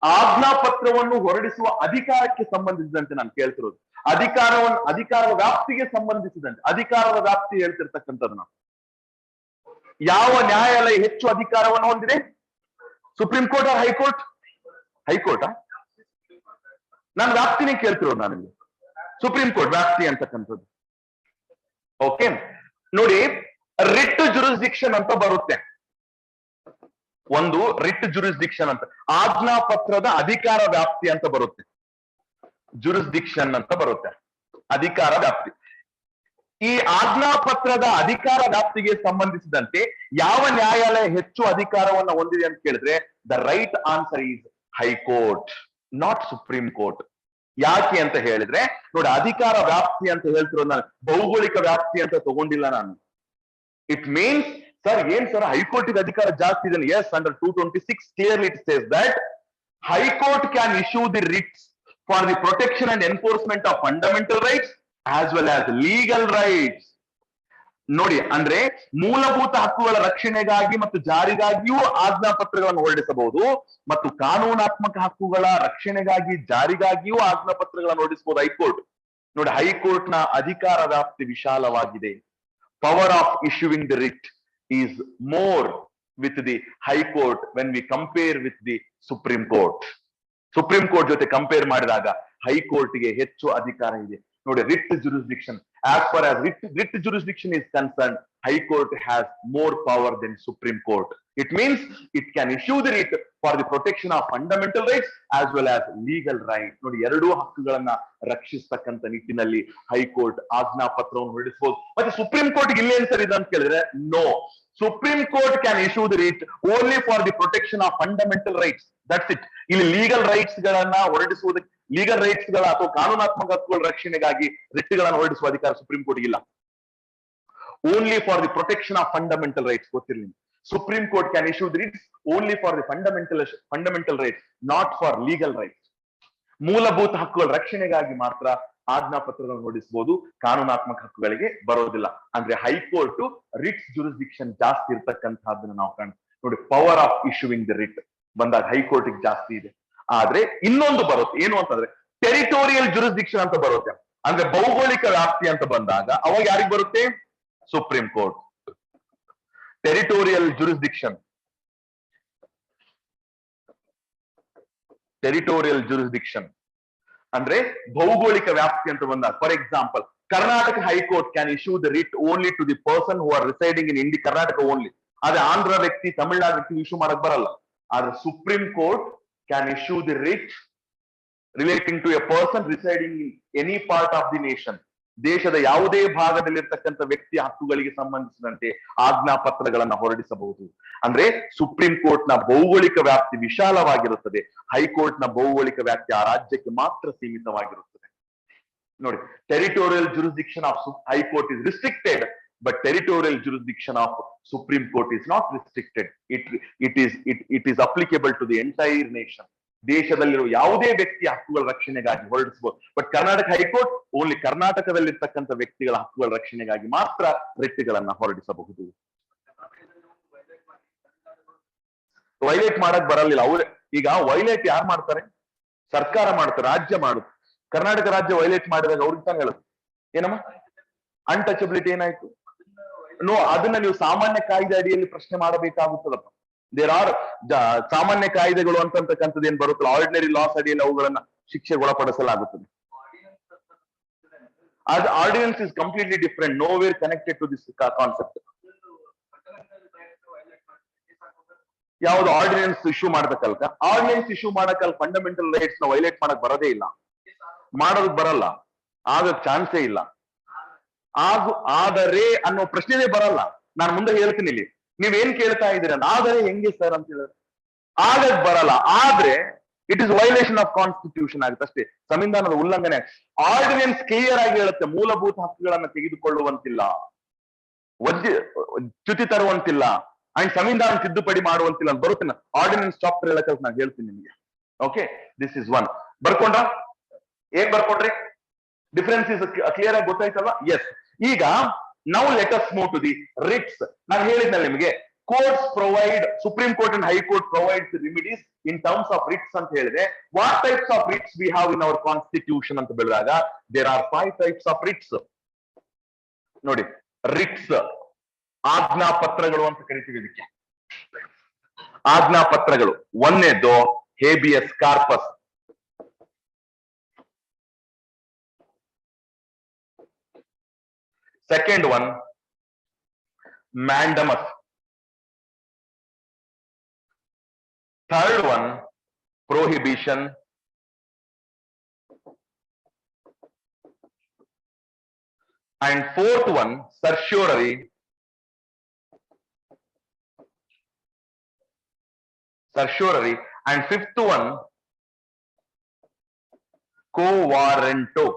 ಆಜ್ಞಾ ಪತ್ರವನ್ನು ಹೊರಡಿಸುವ ಅಧಿಕಾರಕ್ಕೆ ಸಂಬಂಧಿಸಿದಂತೆ ನಾನು ಕೇಳ್ತಿರೋದು. ಅಧಿಕಾರದ ವ್ಯಾಪ್ತಿಗೆ ಸಂಬಂಧಿಸಿದಂತೆ, ಅಧಿಕಾರದ ವ್ಯಾಪ್ತಿ ಹೇಳ್ತಿರ್ತಕ್ಕಂಥದ್ದು ನಾವು. ಯಾವ ನ್ಯಾಯಾಲಯ ಹೆಚ್ಚು ಅಧಿಕಾರವನ್ನು ಹೊಂದಿದೆ? Supreme court or high court? ಹೈಕೋರ್ಟಾ? ನಾನು ವ್ಯಾಪ್ತಿನೇ ಕೇಳ್ತಿರೋದು. ನಾನು ಸುಪ್ರೀಂ ಕೋರ್ಟ್ ವ್ಯಾಪ್ತಿ ಅಂತಕ್ಕಂಥದ್ದು. ಓಕೆ, ನೋಡಿ, ರಿಟ್ ಜುರಿಸ್ಡಿಕ್ಷನ್ ಅಂತ ಬರುತ್ತೆ. ಒಂದು ರಿಟ್ ಜುರಿಸ್ಡಿಕ್ಷನ್ ಅಂತ, ಆಜ್ಞಾ ಪತ್ರದ ಅಧಿಕಾರ ವ್ಯಾಪ್ತಿ ಅಂತ ಬರುತ್ತೆ. ಜುರಿಸ್ಡಿಕ್ಷನ್ ಅಂತ ಬರುತ್ತೆ, ಅಧಿಕಾರ ವ್ಯಾಪ್ತಿ. ಈ ಆಜ್ಞಾ ಪತ್ರದ ಅಧಿಕಾರ ವ್ಯಾಪ್ತಿಗೆ ಸಂಬಂಧಿಸಿದಂತೆ ಯಾವ ನ್ಯಾಯಾಲಯ ಹೆಚ್ಚು ಅಧಿಕಾರವನ್ನು ಹೊಂದಿದೆ ಅಂತ ಕೇಳಿದ್ರೆ the right answer is high court, not supreme court. ಯಾಕೆ ಅಂತ ಹೇಳಿದ್ರೆ ನೋಡಿ, ಅಧಿಕಾರ ವ್ಯಾಪ್ತಿ ಅಂತ ಹೇಳ್ತಿರೋದು ನಾನು ಭೌಗೋಳಿಕ ವ್ಯಾಪ್ತಿ ಅಂತ ತಗೊಂಡಿಲ್ಲ ನಾನು. ಇಟ್ ಮೀನ್ಸ್ ಸರ್, ಏನ್ ಸರ್ ಹೈಕೋರ್ಟ್ ಅಧಿಕಾರ ಜಾಸ್ತಿ ಇದೆ? Yes, under 226 clearly it says that high court can issue the writs for the protection and enforcement of fundamental rights as well as legal rights. ನೋಡಿ, ಅಂದ್ರೆ ಮೂಲಭೂತ ಹಕ್ಕುಗಳ ರಕ್ಷಣೆಗಾಗಿ ಮತ್ತು ಜಾರಿಗಾಗಿಯೂ ಆಜ್ಞಾ ಪತ್ರಗಳನ್ನು ಹೊರಡಿಸಬಹುದು, ಮತ್ತು ಕಾನೂನಾತ್ಮಕ ಹಕ್ಕುಗಳ ರಕ್ಷಣೆಗಾಗಿ ಜಾರಿಗಾಗಿಯೂ ಆಜ್ಞಾ ಪತ್ರಗಳನ್ನು ಹೊರಡಿಸಬಹುದು ಹೈಕೋರ್ಟ್. ನೋಡಿ, ಹೈಕೋರ್ಟ್ ನ ಅಧಿಕಾರ ವ್ಯಾಪ್ತಿ ವಿಶಾಲವಾಗಿದೆ. Power of issuing the writ is more with the high court when we compare with the supreme court. Supreme court ಜೊತೆ ಕಂಪೇರ್ ಮಾಡಿದಾಗ ಹೈಕೋರ್ಟ್ಗೆ ಹೆಚ್ಚು ಅಧಿಕಾರ ಇದೆ. ನೋಡಿ, writ jurisdiction, as far as writ jurisdiction is concerned, High Court has more power than Supreme Court. It means it can issue the writ for the protection of fundamental rights as well as legal rights. ನೋಡಿ, ಎರಡೂ ಹಕ್ಕುಗಳನ್ನ ರಕ್ಷಿಸತಕ್ಕಂತ ನಿಟ್ಟಿನಲ್ಲಿ high court ಆಜ್ಞಾ ಪತ್ರವನ್ನು ಹೊರಡಿಸಬಹುದು. ಮತ್ತೆ supreme court ಇಲ್ಲಿ ಏನ್ sir ಇದೆ ಅಂತ ಕೇಳಿದ್ರೆ no, supreme court can issue the writ only for the protection of fundamental rights. That's it. ಇಲ್ಲಿ ಲೀಗಲ್ ರೈಟ್ಸ್ ಗಳನ್ನ ಹೊರಡಿಸುವುದಕ್ಕೆ, ಲೀಗಲ್ ರೈಟ್ಸ್ ಗಳ ಅಥವಾ ಕಾನೂನಾತ್ಮಕ ಹಕ್ಕುಗಳ ರಕ್ಷಣೆಗಾಗಿ ರಿಟ್ಗಳನ್ನು ಹೊರಡಿಸುವ ಅಧಿಕಾರ ಸುಪ್ರೀಂ ಕೋರ್ಟ್ ಇಲ್ಲ. Only for the protection of fundamental rights. ಗೊತ್ತಿರಲಿ, supreme court can issue the writs only for the fundamental rights, not for legal rights. ಮೂಲಭೂತ ಹಕ್ಕುಗಳ ರಕ್ಷಣೆಗಾಗಿ ಮಾತ್ರ ಆಜ್ಞಾಪತ್ರಗಳನ್ನು ಹೊರಡಿಸಬಹುದು, ಕಾನೂನಾತ್ಮಕ ಹಕ್ಕುಗಳಿಗೆ ಬರೋದಿಲ್ಲ. ಅಂದ್ರೆ ಹೈಕೋರ್ಟ್ ರಿಟ್ಸ್ ಜುರಿಸ್ಡಿಕ್ಷನ್ ಜಾಸ್ತಿ ಇರ್ತಕ್ಕಂಥದ್ದನ್ನ ನಾವು ಕಾಣ್ತೀವಿ ನೋಡಿ. Power of issuing the writ ಬಂದಾಗ ಹೈಕೋರ್ಟ್ ಜಾಸ್ತಿ ಇದೆ. ಆದ್ರೆ ಇನ್ನೊಂದು ಬರುತ್ತೆ, ಏನು ಅಂತಂದ್ರೆ ಟೆರಿಟೋರಿಯಲ್ ಜುರಿಸ್ಡಿಕ್ಷನ್ ಅಂತ ಬರುತ್ತೆ. ಅಂದ್ರೆ ಭೌಗೋಳಿಕ ವ್ಯಾಪ್ತಿ ಅಂತ ಬಂದಾಗ ಅವಾಗ ಯಾರಿಗೆ ಬರುತ್ತೆ? Supreme court. Territorial jurisdiction, territorial jurisdiction ಅಂದ್ರೆ ಭೌಗೋಳಿಕ ವ್ಯಾಪ್ತಿ ಅಂತ ಬಂದಾಗ, for example Karnataka high court can issue the writ only to the person who are residing in Karnataka only. ಆದ್ರೆ ಆಂಧ್ರ ವ್ಯಕ್ತಿ, ತಮಿಳುನಾಡು ವ್ಯಕ್ತಿ ಇಶ್ಯೂ ಮಾಡಕ್ ಬರಲ್ಲ. ಆದ್ರೆ supreme court can issue the writ relating to a person residing in any part of the nation. ದೇಶದ ಯಾವುದೇ ಭಾಗದಲ್ಲಿರ್ತಕ್ಕಂಥ ವ್ಯಕ್ತಿಯ ಹಕ್ಕುಗಳಿಗೆ ಸಂಬಂಧಿಸಿದಂತೆ ಆಜ್ಞಾಪತ್ರಗಳನ್ನ ಹೊರಡಿಸಬಹುದು. ಅಂದ್ರೆ ಸುಪ್ರೀಂ ಕೋರ್ಟ್ ನ ಭೌಗೋಳಿಕ ವ್ಯಾಪ್ತಿ ವಿಶಾಲವಾಗಿರುತ್ತದೆ, ಹೈಕೋರ್ಟ್ ನ ಭೌಗೋಳಿಕ ವ್ಯಾಪ್ತಿ ಆ ರಾಜ್ಯಕ್ಕೆ ಮಾತ್ರ ಸೀಮಿತವಾಗಿರುತ್ತದೆ. ನೋಡಿ, territorial jurisdiction of high court is restricted, but territorial jurisdiction of supreme court is not restricted. It is applicable to the entire nation. ದೇಶದಲ್ಲಿರುವ ಯಾವುದೇ ವ್ಯಕ್ತಿಯ ಹಕ್ಕುಗಳ ರಕ್ಷಣೆಗಾಗಿ ಹೊರಡಿಸಬಹುದು. ಬಟ್ ಕರ್ನಾಟಕ ಹೈಕೋರ್ಟ್ ಓನ್ಲಿ ಕರ್ನಾಟಕದಲ್ಲಿರ್ತಕ್ಕಂಥ ವ್ಯಕ್ತಿಗಳ ಹಕ್ಕುಗಳ ರಕ್ಷಣೆಗಾಗಿ ಮಾತ್ರ ರಿಟ್ಗಳನ್ನ ಹೊರಡಿಸಬಹುದು. ವೈಲೇಟ್ ಮಾಡಕ್ ಬರಲಿಲ್ಲ. ಅವ್ರೆ ಈಗ ವೈಲೇಟ್ ಯಾರು ಮಾಡ್ತಾರೆ? ಸರ್ಕಾರ ಮಾಡ್ತಾರೆ, ರಾಜ್ಯ ಮಾಡುತ್ತೆ. ಕರ್ನಾಟಕ ರಾಜ್ಯ ವೈಲೇಟ್ ಮಾಡಿದಾಗ ಅವ್ರಿಗೆ ತಾನು ಹೇಳುದು ಏನಮ್ಮ ಅನ್ಟಚಬಿಲಿಟಿ ಏನಾಯ್ತು? ನೋ, ಅದನ್ನ ನೀವು ಸಾಮಾನ್ಯ ಕಾಯ್ದೆ ಅಡಿಯಲ್ಲಿ ಪ್ರಶ್ನೆ ಮಾಡಬೇಕಾಗುತ್ತದಪ್ಪ. ದೇರ್ ಆರ್ ಸಾಮಾನ್ಯ ಕಾಯ್ದೆಗಳು ಅಂತಕ್ಕಂಥದ್ದು ಏನ್ ಬರುತ್ತಲ್ಲ, ಆರ್ಡಿನರಿ ಲಾಸ್ ಅಡಿಯಲ್ಲಿ ಅವುಗಳನ್ನ ಶಿಕ್ಷೆಗೆ ಒಳಪಡಿಸಲಾಗುತ್ತದೆ. ಅದು ordinance is completely different, nowhere connected to this concept. ಯಾವ್ದು ಆರ್ಡಿನೆನ್ಸ್ ಇಶ್ಯೂ ಮಾಡ್ಬೇಕಲ್ಕ? ಆರ್ಡಿನೆನ್ಸ್ ಇಶ್ಯೂ ಮಾಡಕ್ಕಲ್ ಫಂಡಮೆಂಟಲ್ ರೈಟ್ಸ್ ನ ವೈಲೇಟ್ ಮಾಡಕ್ ಬರೋದೇ ಇಲ್ಲ, ಮಾಡೋದಕ್ ಬರಲ್ಲ, ಆಗಕ್ ಚಾನ್ಸೇ ಇಲ್ಲ. ಆದರೆ ಅನ್ನೋ ಪ್ರಶ್ನೆನೇ ಬರಲ್ಲ. ನಾನು ಮುಂದೆ ಹೇಳ್ತೀನಿ ಇಲ್ಲಿ, ನೀವೇನ್ ಕೇಳ್ತಾ ಇದ್ದೀರ, ಆದರೆ ಹೆಂಗೆ ಸರ್ ಅಂತ ಹೇಳಿದ್ರೆ ಆಗಕ್ ಬರಲ್ಲ. ಆದ್ರೆ it is violation of constitution ಆಗುತ್ತೆ ಅಷ್ಟೇ, ಸಂವಿಧಾನದ ಉಲ್ಲಂಘನೆ. ಆರ್ಡಿನೆನ್ಸ್ ಕ್ಲಿಯರ್ ಆಗಿ ಹೇಳುತ್ತೆ, ಮೂಲಭೂತ ಹಕ್ಕುಗಳನ್ನ ತೆಗೆದುಕೊಳ್ಳುವಂತಿಲ್ಲ, ಚ್ಯುತಿ ತರುವಂತಿಲ್ಲ, ಅಂಡ್ ಸಂವಿಧಾನ ತಿದ್ದುಪಡಿ ಮಾಡುವಂತಿಲ್ಲ ಅಂತ ಬರುತ್ತೆ. ಆರ್ಡಿನೆನ್ಸ್ ಚಾಪ್ಟರ್ ಹೇಳಕ್ಕೆ ನಾನು ಹೇಳ್ತೀನಿ ನಿಮಗೆ. Okay, this is one. ಬರ್ಕೊಂಡ್ರ? ಏನ್ ಬರ್ಕೊಂಡ್ರಿ? ಡಿಫರೆನ್ಸ್ ಇಸ್ ಕ್ಲಿಯರ್ ಆಗಿ ಗೊತ್ತಾಯ್ತಲ್ವಾ? ಎಸ್. ಈಗ ನಾವು let us move to the writs. ನಾನು ಹೇಳಿದ್ನಲ್ಲ ನಿಮಗೆ, courts provide, supreme court and high court provides remedies in terms of writs ಅಂತ ಹೇಳಿದ್ರೆ, what types of writs we have in our constitution ಅಂತ ಬೆಳೆದಾಗ there are 5 types of writs. ನೋಡಿ, writs ಆಜ್ಞಾಪತ್ರಗಳು ಅಂತ ಕರಿತೀವಿ ಇದಕ್ಕೆ. ಆಜ್ಞಾಪತ್ರಗಳು ಒಂದನೇದು habeas corpus. Second one, mandamus. Third one, prohibition. And fourth one, certiorari. And fifth one, quo warranto.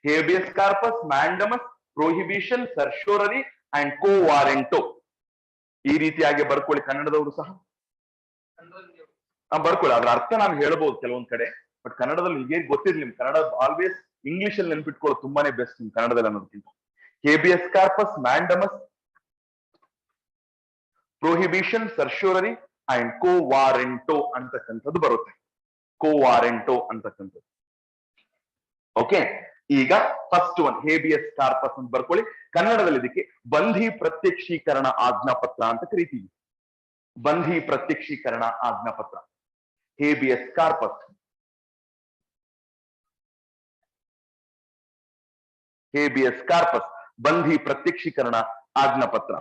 Habeas corpus, mandamus, prohibition, certiorari and quo warranto. ಈ ರೀತಿಯಾಗಿ ಬರ್ಕೊಳ್ಳಿ ಕನ್ನಡದವರು ಸಹ ಬರ್ಕೊಳ್ಳಿ. ಅದ್ರ ಅರ್ಥ ನಾನು ಹೇಳ್ಬೋದು ಕೆಲವೊಂದ್ ಕಡೆ, ಬಟ್ ಕನ್ನಡದಲ್ಲಿ ಹೀಗೆ ಗೊತ್ತಿರ್ಲಿ. ನಿಮ್ ಕನ್ನಡ ಆಲ್ವೇಸ್ ಇಂಗ್ಲಿಷ್ ಅಲ್ಲಿ ನೆನ್ಪಿಟ್ಕೊಳ್ಳೋದು ತುಂಬಾನೇ ಬೆಸ್ಟ್ ನಿಮ್ ಕನ್ನಡದಲ್ಲಿ ಅನ್ನೋದಕ್ಕಿಂತ. Habeas corpus, mandamus, prohibition, certiorari and quo warranto ಅಂತಕ್ಕಂಥದ್ದು ಬರುತ್ತೆ. ಕೋ ವಾರೆಂಟೋ ಅಂತಕ್ಕಂಥದ್ದು. ಓಕೆ, ಈಗ ಫಸ್ಟ್ ಒನ್ ಹೇಬಿಯಸ್ ಕಾರ್ಪಸ್ ಅಂತ ಬರ್ಕೊಳ್ಳಿ. ಕನ್ನಡದಲ್ಲಿ ಇದಕ್ಕೆ ಬಂಧಿ ಪ್ರತ್ಯಕ್ಷೀಕರಣ ಆಜ್ಞಾಪತ್ರ ಅಂತ ಕರಿತೀವಿ. ಬಂಧಿ ಪ್ರತ್ಯಕ್ಷೀಕರಣ ಆಜ್ಞಾಪತ್ರ, ಹೇಬಿಯಸ್ ಕಾರ್ಪಸ್. ಹೇಬಿಯಸ್ ಕಾರ್ಪಸ್, ಬಂಧಿ ಪ್ರತ್ಯಕ್ಷೀಕರಣ ಆಜ್ಞಾಪತ್ರ.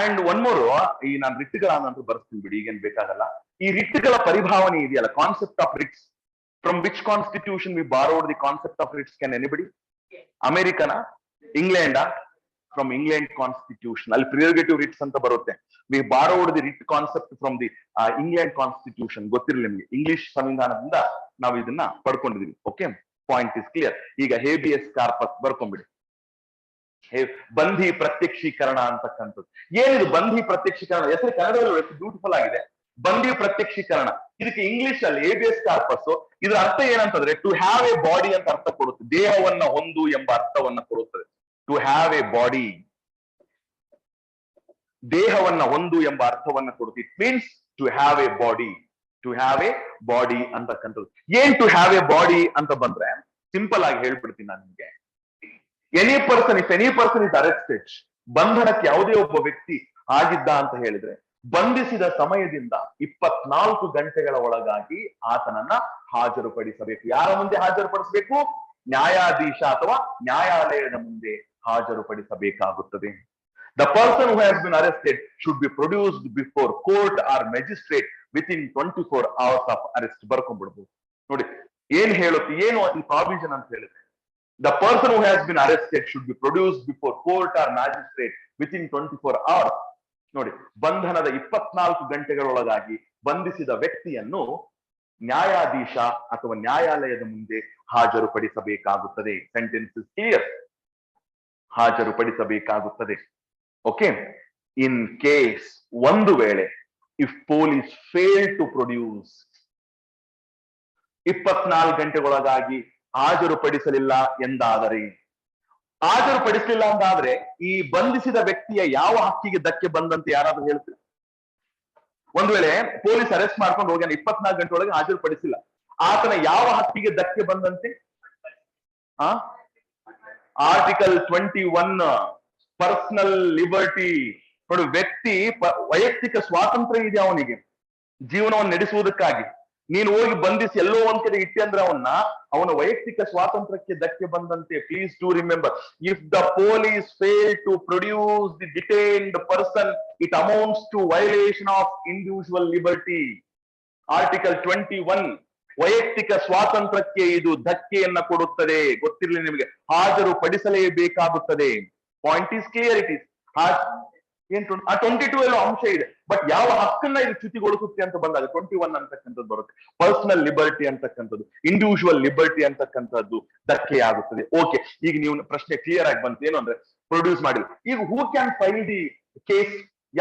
ಅಂಡ್ ಒನ್ ಮೋರ್, ಈ ನಾನು ರಿಟ್ಗಳನ್ನ ಬರ್ಸ್ತೀನಿ ಬಿಡಿ, ಈಗೇನ್ ಬೇಕಾಗಲ್ಲ. ಈ ರಿಟ್ಗಳ ಪರಿಭಾವನೆ ಇದೆಯಲ್ಲ, concept of Ritz. From which constitution we borrowed the concept of writs? Can anybody? American, England? From England constitution. Al prerogative writs anta barutte. We borrowed the writ concept from the England constitution. Gottirilla nimage. English ಸಂವಿಧಾನದಿಂದ ನಾವು ಇದನ್ನ ಪಡ್ಕೊಂಡಿದೀವಿ. Okay, point is clear. ಈಗ habeas corpus ಬರ್ಕೊಂಡ್ಬಿಡಿ. ಬಂಧಿ ಪ್ರತ್ಯಕ್ಷೀಕರಣ ಅಂತಕ್ಕಂಥದ್ದು. ಏನಿದು ಬಂಧಿ ಪ್ರತ್ಯಕ್ಷೀಕರಣ? ಹೆಸರು ಕನ್ನಡದಲ್ಲಿ ಎಷ್ಟು ಬ್ಯೂಟಿಫುಲ್ ಆಗಿದೆ, ಬಂಧಿ ಪ್ರತ್ಯಕ್ಷೀಕರಣ. ಇದಕ್ಕೆ ಇಂಗ್ಲಿಷ್ ಅಲ್ಲಿ ಹೇಬಿಯಸ್ ಕಾರ್ಪಸ್, ಇದರ ಅರ್ಥ ಏನಂತಂದ್ರೆ ಟು ಹ್ಯಾವ್ ಎ ಬಾಡಿ ಅಂತ ಅರ್ಥ ಕೊಡುತ್ತೆ. ದೇಹವನ್ನ ಹೊಂದು ಎಂಬ ಅರ್ಥವನ್ನ ಕೊಡುತ್ತದೆ. ಟು ಹ್ಯಾವ್ ಎ ಬಾಡಿ, ದೇಹವನ್ನ ಹೊಂದು ಎಂಬ ಅರ್ಥವನ್ನ ಕೊಡುತ್ತೆ. It means to have a body, to have a body ಅಂತಕ್ಕಂಥದ್ದು. ಏನ್ ಟು ಹ್ಯಾವ್ ಎ ಬಾಡಿ ಅಂತ ಬಂದ್ರೆ ಸಿಂಪಲ್ ಆಗಿ ಹೇಳ್ಬಿಡ್ತೀನಿ ನಾನು ನಿಮ್ಗೆ. Any person, if any person is arrested, ಬಂಧನಕ್ಕೆ ಯಾವುದೇ ಒಬ್ಬ ವ್ಯಕ್ತಿ ಆಗಿದ್ದ ಅಂತ ಹೇಳಿದ್ರೆ ಬಂಧಿಸಿದ ಸಮಯದಿಂದ 24 ಗಂಟೆಗಳ ಒಳಗಾಗಿ ಆತನನ್ನ ಹಾಜರುಪಡಿಸಬೇಕು. ಯಾರ ಮುಂದೆ ಹಾಜರುಪಡಿಸಬೇಕು? ನ್ಯಾಯಾಧೀಶ ಅಥವಾ ನ್ಯಾಯಾಲಯದ ಮುಂದೆ ಹಾಜರುಪಡಿಸಬೇಕಾಗುತ್ತದೆ. The person who has been arrested should be produced before court or magistrate within 24 hours of arrest. ಬರ್ಕೊಂಡ್ಬಿಡ್ಬೋದು ನೋಡಿ ಏನ್ ಹೇಳುತ್ತೆ, ಏನು ಈ ಪ್ರಾವಿಷನ್ ಅಂತ ಹೇಳಿದ್ರೆ the person who has been arrested should be produced before court or magistrate within 24 hours. ನೋಡಿ, ಬಂಧನದ 24 ಗಂಟೆಗಳೊಳಗಾಗಿ ಬಂಧಿಸಿದ ವ್ಯಕ್ತಿಯನ್ನು ನ್ಯಾಯಾಧೀಶ ಅಥವಾ ನ್ಯಾಯಾಲಯದ ಮುಂದೆ ಹಾಜರುಪಡಿಸಬೇಕಾಗುತ್ತದೆ. ಸೆಂಟೆನ್ಸ್ ಇಸ್ ಕ್ಲಿಯರ್, ಹಾಜರುಪಡಿಸಬೇಕಾಗುತ್ತದೆ. ಓಕೆ, ಇನ್ ಕೇಸ್, ಒಂದು ವೇಳೆ if police fail to produce, 24 ಗಂಟೆಗೊಳಗಾಗಿ ಹಾಜರುಪಡಿಸಲಿಲ್ಲ ಎಂದಾದರೆ, ಹಾಜರುಪಡಿಸಲಿಲ್ಲ ಅಂತಾದ್ರೆ ಈ ಬಂಧಿಸಿದ ವ್ಯಕ್ತಿಯ ಯಾವ ಹಕ್ಕಿಗೆ ಧಕ್ಕೆ ಬಂದಂತೆ ಯಾರಾದ್ರೂ ಹೇಳ್ತಾರೆ? ಒಂದು ವೇಳೆ ಪೊಲೀಸ್ ಅರೆಸ್ಟ್ ಮಾಡ್ಕೊಂಡು ಹೋಗ್ಯಾನ, 24 ಗಂಟೆ ಒಳಗೆ ಹಾಜರುಪಡಿಸಿಲ್ಲ, ಆತನ ಯಾವ ಹಕ್ಕಿಗೆ ಧಕ್ಕೆ ಬಂದಂತೆ? Article 21 personal liberty. ನೋಡಿ, ವ್ಯಕ್ತಿ ವೈಯಕ್ತಿಕ ಸ್ವಾತಂತ್ರ್ಯ ಇದೆ ಅವನಿಗೆ ಜೀವನವನ್ನು ನಡೆಸುವುದಕ್ಕಾಗಿ. ನೀನು ಹೋಗಿ ಬಂಧಿಸಿ ಎಲ್ಲೋ ಒಂದ್ ಕಡೆ ಇಟ್ಟೆ ಅಂದ್ರೆ ಅವನ ವೈಯಕ್ತಿಕ ಸ್ವಾತಂತ್ರ್ಯಕ್ಕೆ ಧಕ್ಕೆ ಬಂದಂತೆ. Please to remember, if the police fail to produce the detained person, it amounts to violation of individual liberty. Article 21 ವೈಯಕ್ತಿಕ ಸ್ವಾತಂತ್ರ್ಯಕ್ಕೆ ಇದು ಧಕ್ಕೆಯನ್ನ ಕೊಡುತ್ತದೆ. ಗೊತ್ತಿರಲಿ ನಿಮಗೆ, ಹಾಜರು ಪಡಿಸಲೇಬೇಕಾಗುತ್ತದೆ. Point is clear. It is ಏನ್ 22 ಎಲ್ಲೋ ಅಂಶ ಇದೆ, ಬಟ್ ಯಾವ ಹಕ್ಕನ್ನ ಇದು ಚ್ಯುತಿಗೊಳಿಸುತ್ತೆ ಅಂತ ಬಂದಾಗ 21 ಅಂತಕ್ಕಂಥದ್ದು ಬರುತ್ತೆ. ಪರ್ಸನಲ್ ಲಿಬರ್ಟಿ ಅಂತಕ್ಕಂಥದ್ದು, ಇಂಡಿವಿಜುವಲ್ ಲಿಬರ್ಟಿ ಅಂತಕ್ಕಂಥದ್ದು ಧಕ್ಕೆ ಆಗುತ್ತದೆ. ಓಕೆ, ಈಗ ನೀವು ಪ್ರಶ್ನೆ ಕ್ಲಿಯರ್ ಆಗಿ ಬಂತು. ಏನು ಅಂದ್ರೆ ಪ್ರೊಡ್ಯೂಸ್ ಮಾಡಿಲ್ಲ. ಈಗ who can file the case?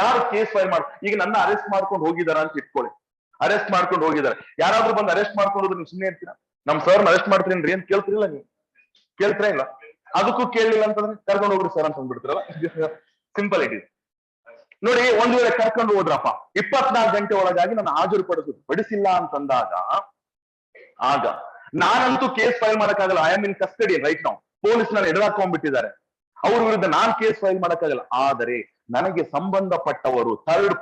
ಯಾರು ಕೇಸ್ ಫೈಲ್ ಮಾಡ? ಈಗ ನನ್ನ ಅರೆಸ್ಟ್ ಮಾಡ್ಕೊಂಡು ಹೋಗಿದಾರ ಅಂತ ಇಟ್ಕೊಳ್ಳಿ, ಅರೆಸ್ಟ್ ಮಾಡ್ಕೊಂಡು ಹೋಗಿದ್ದಾರೆ. ಯಾರಾದ್ರೂ ಬಂದು ಅರೆಸ್ಟ್ ಮಾಡ್ಕೊಂಡು ಹೋದ್ರೆ ನೀವು ಸುಮ್ಮನೆ ಇರ್ತೀರಾ? ನಮ್ ಸರ್ ಅರೆಸ್ಟ್ ಮಾಡ್ತೀರಿ ಅಂತ ಕೇಳ್ತಿರಿಲ್ಲ, ನೀವು ಕೇಳ್ತೀರಾ ಇಲ್ಲ? ಅದಕ್ಕೂ ಕೇಳಲಿಲ್ಲ ಅಂತಂದ್ರೆ ಕರ್ಕೊಂಡು ಹೋಗ್ರಿ ಸರ್ ಅಂತ ಅಂದ್ಬಿಡ್ತೀರಲ್ಲ. Simple it is. ನೋಡಿ, ಒಂದ್ ವೇಳೆ ಕರ್ಕೊಂಡು ಹೋದ್ರಪ್ಪ, 24 ಗಂಟೆ ಒಳಗಾಗಿ ನಾನು ಪಡಿಸಿಲ್ಲ ಅಂತಂದಾಗ, ಆಗ ನಾನಂತೂ ಕೇಸ್ ಫೈಲ್ ಮಾಡಕ್ಕಾಗಲ್ಲ. I am in custody right now. Police ನಾನು ಎದುರಾಕೊಂಡ್ಬಿಟ್ಟಿದ್ದಾರೆ, ಅವ್ರ ವಿರುದ್ಧ ನಾನ್ ಕೇಸ್ ಫೈಲ್ ಮಾಡಕ್ಕಾಗಲ್ಲ. ಆದರೆ ನನಗೆ ಸಂಬಂಧಪಟ್ಟವರು third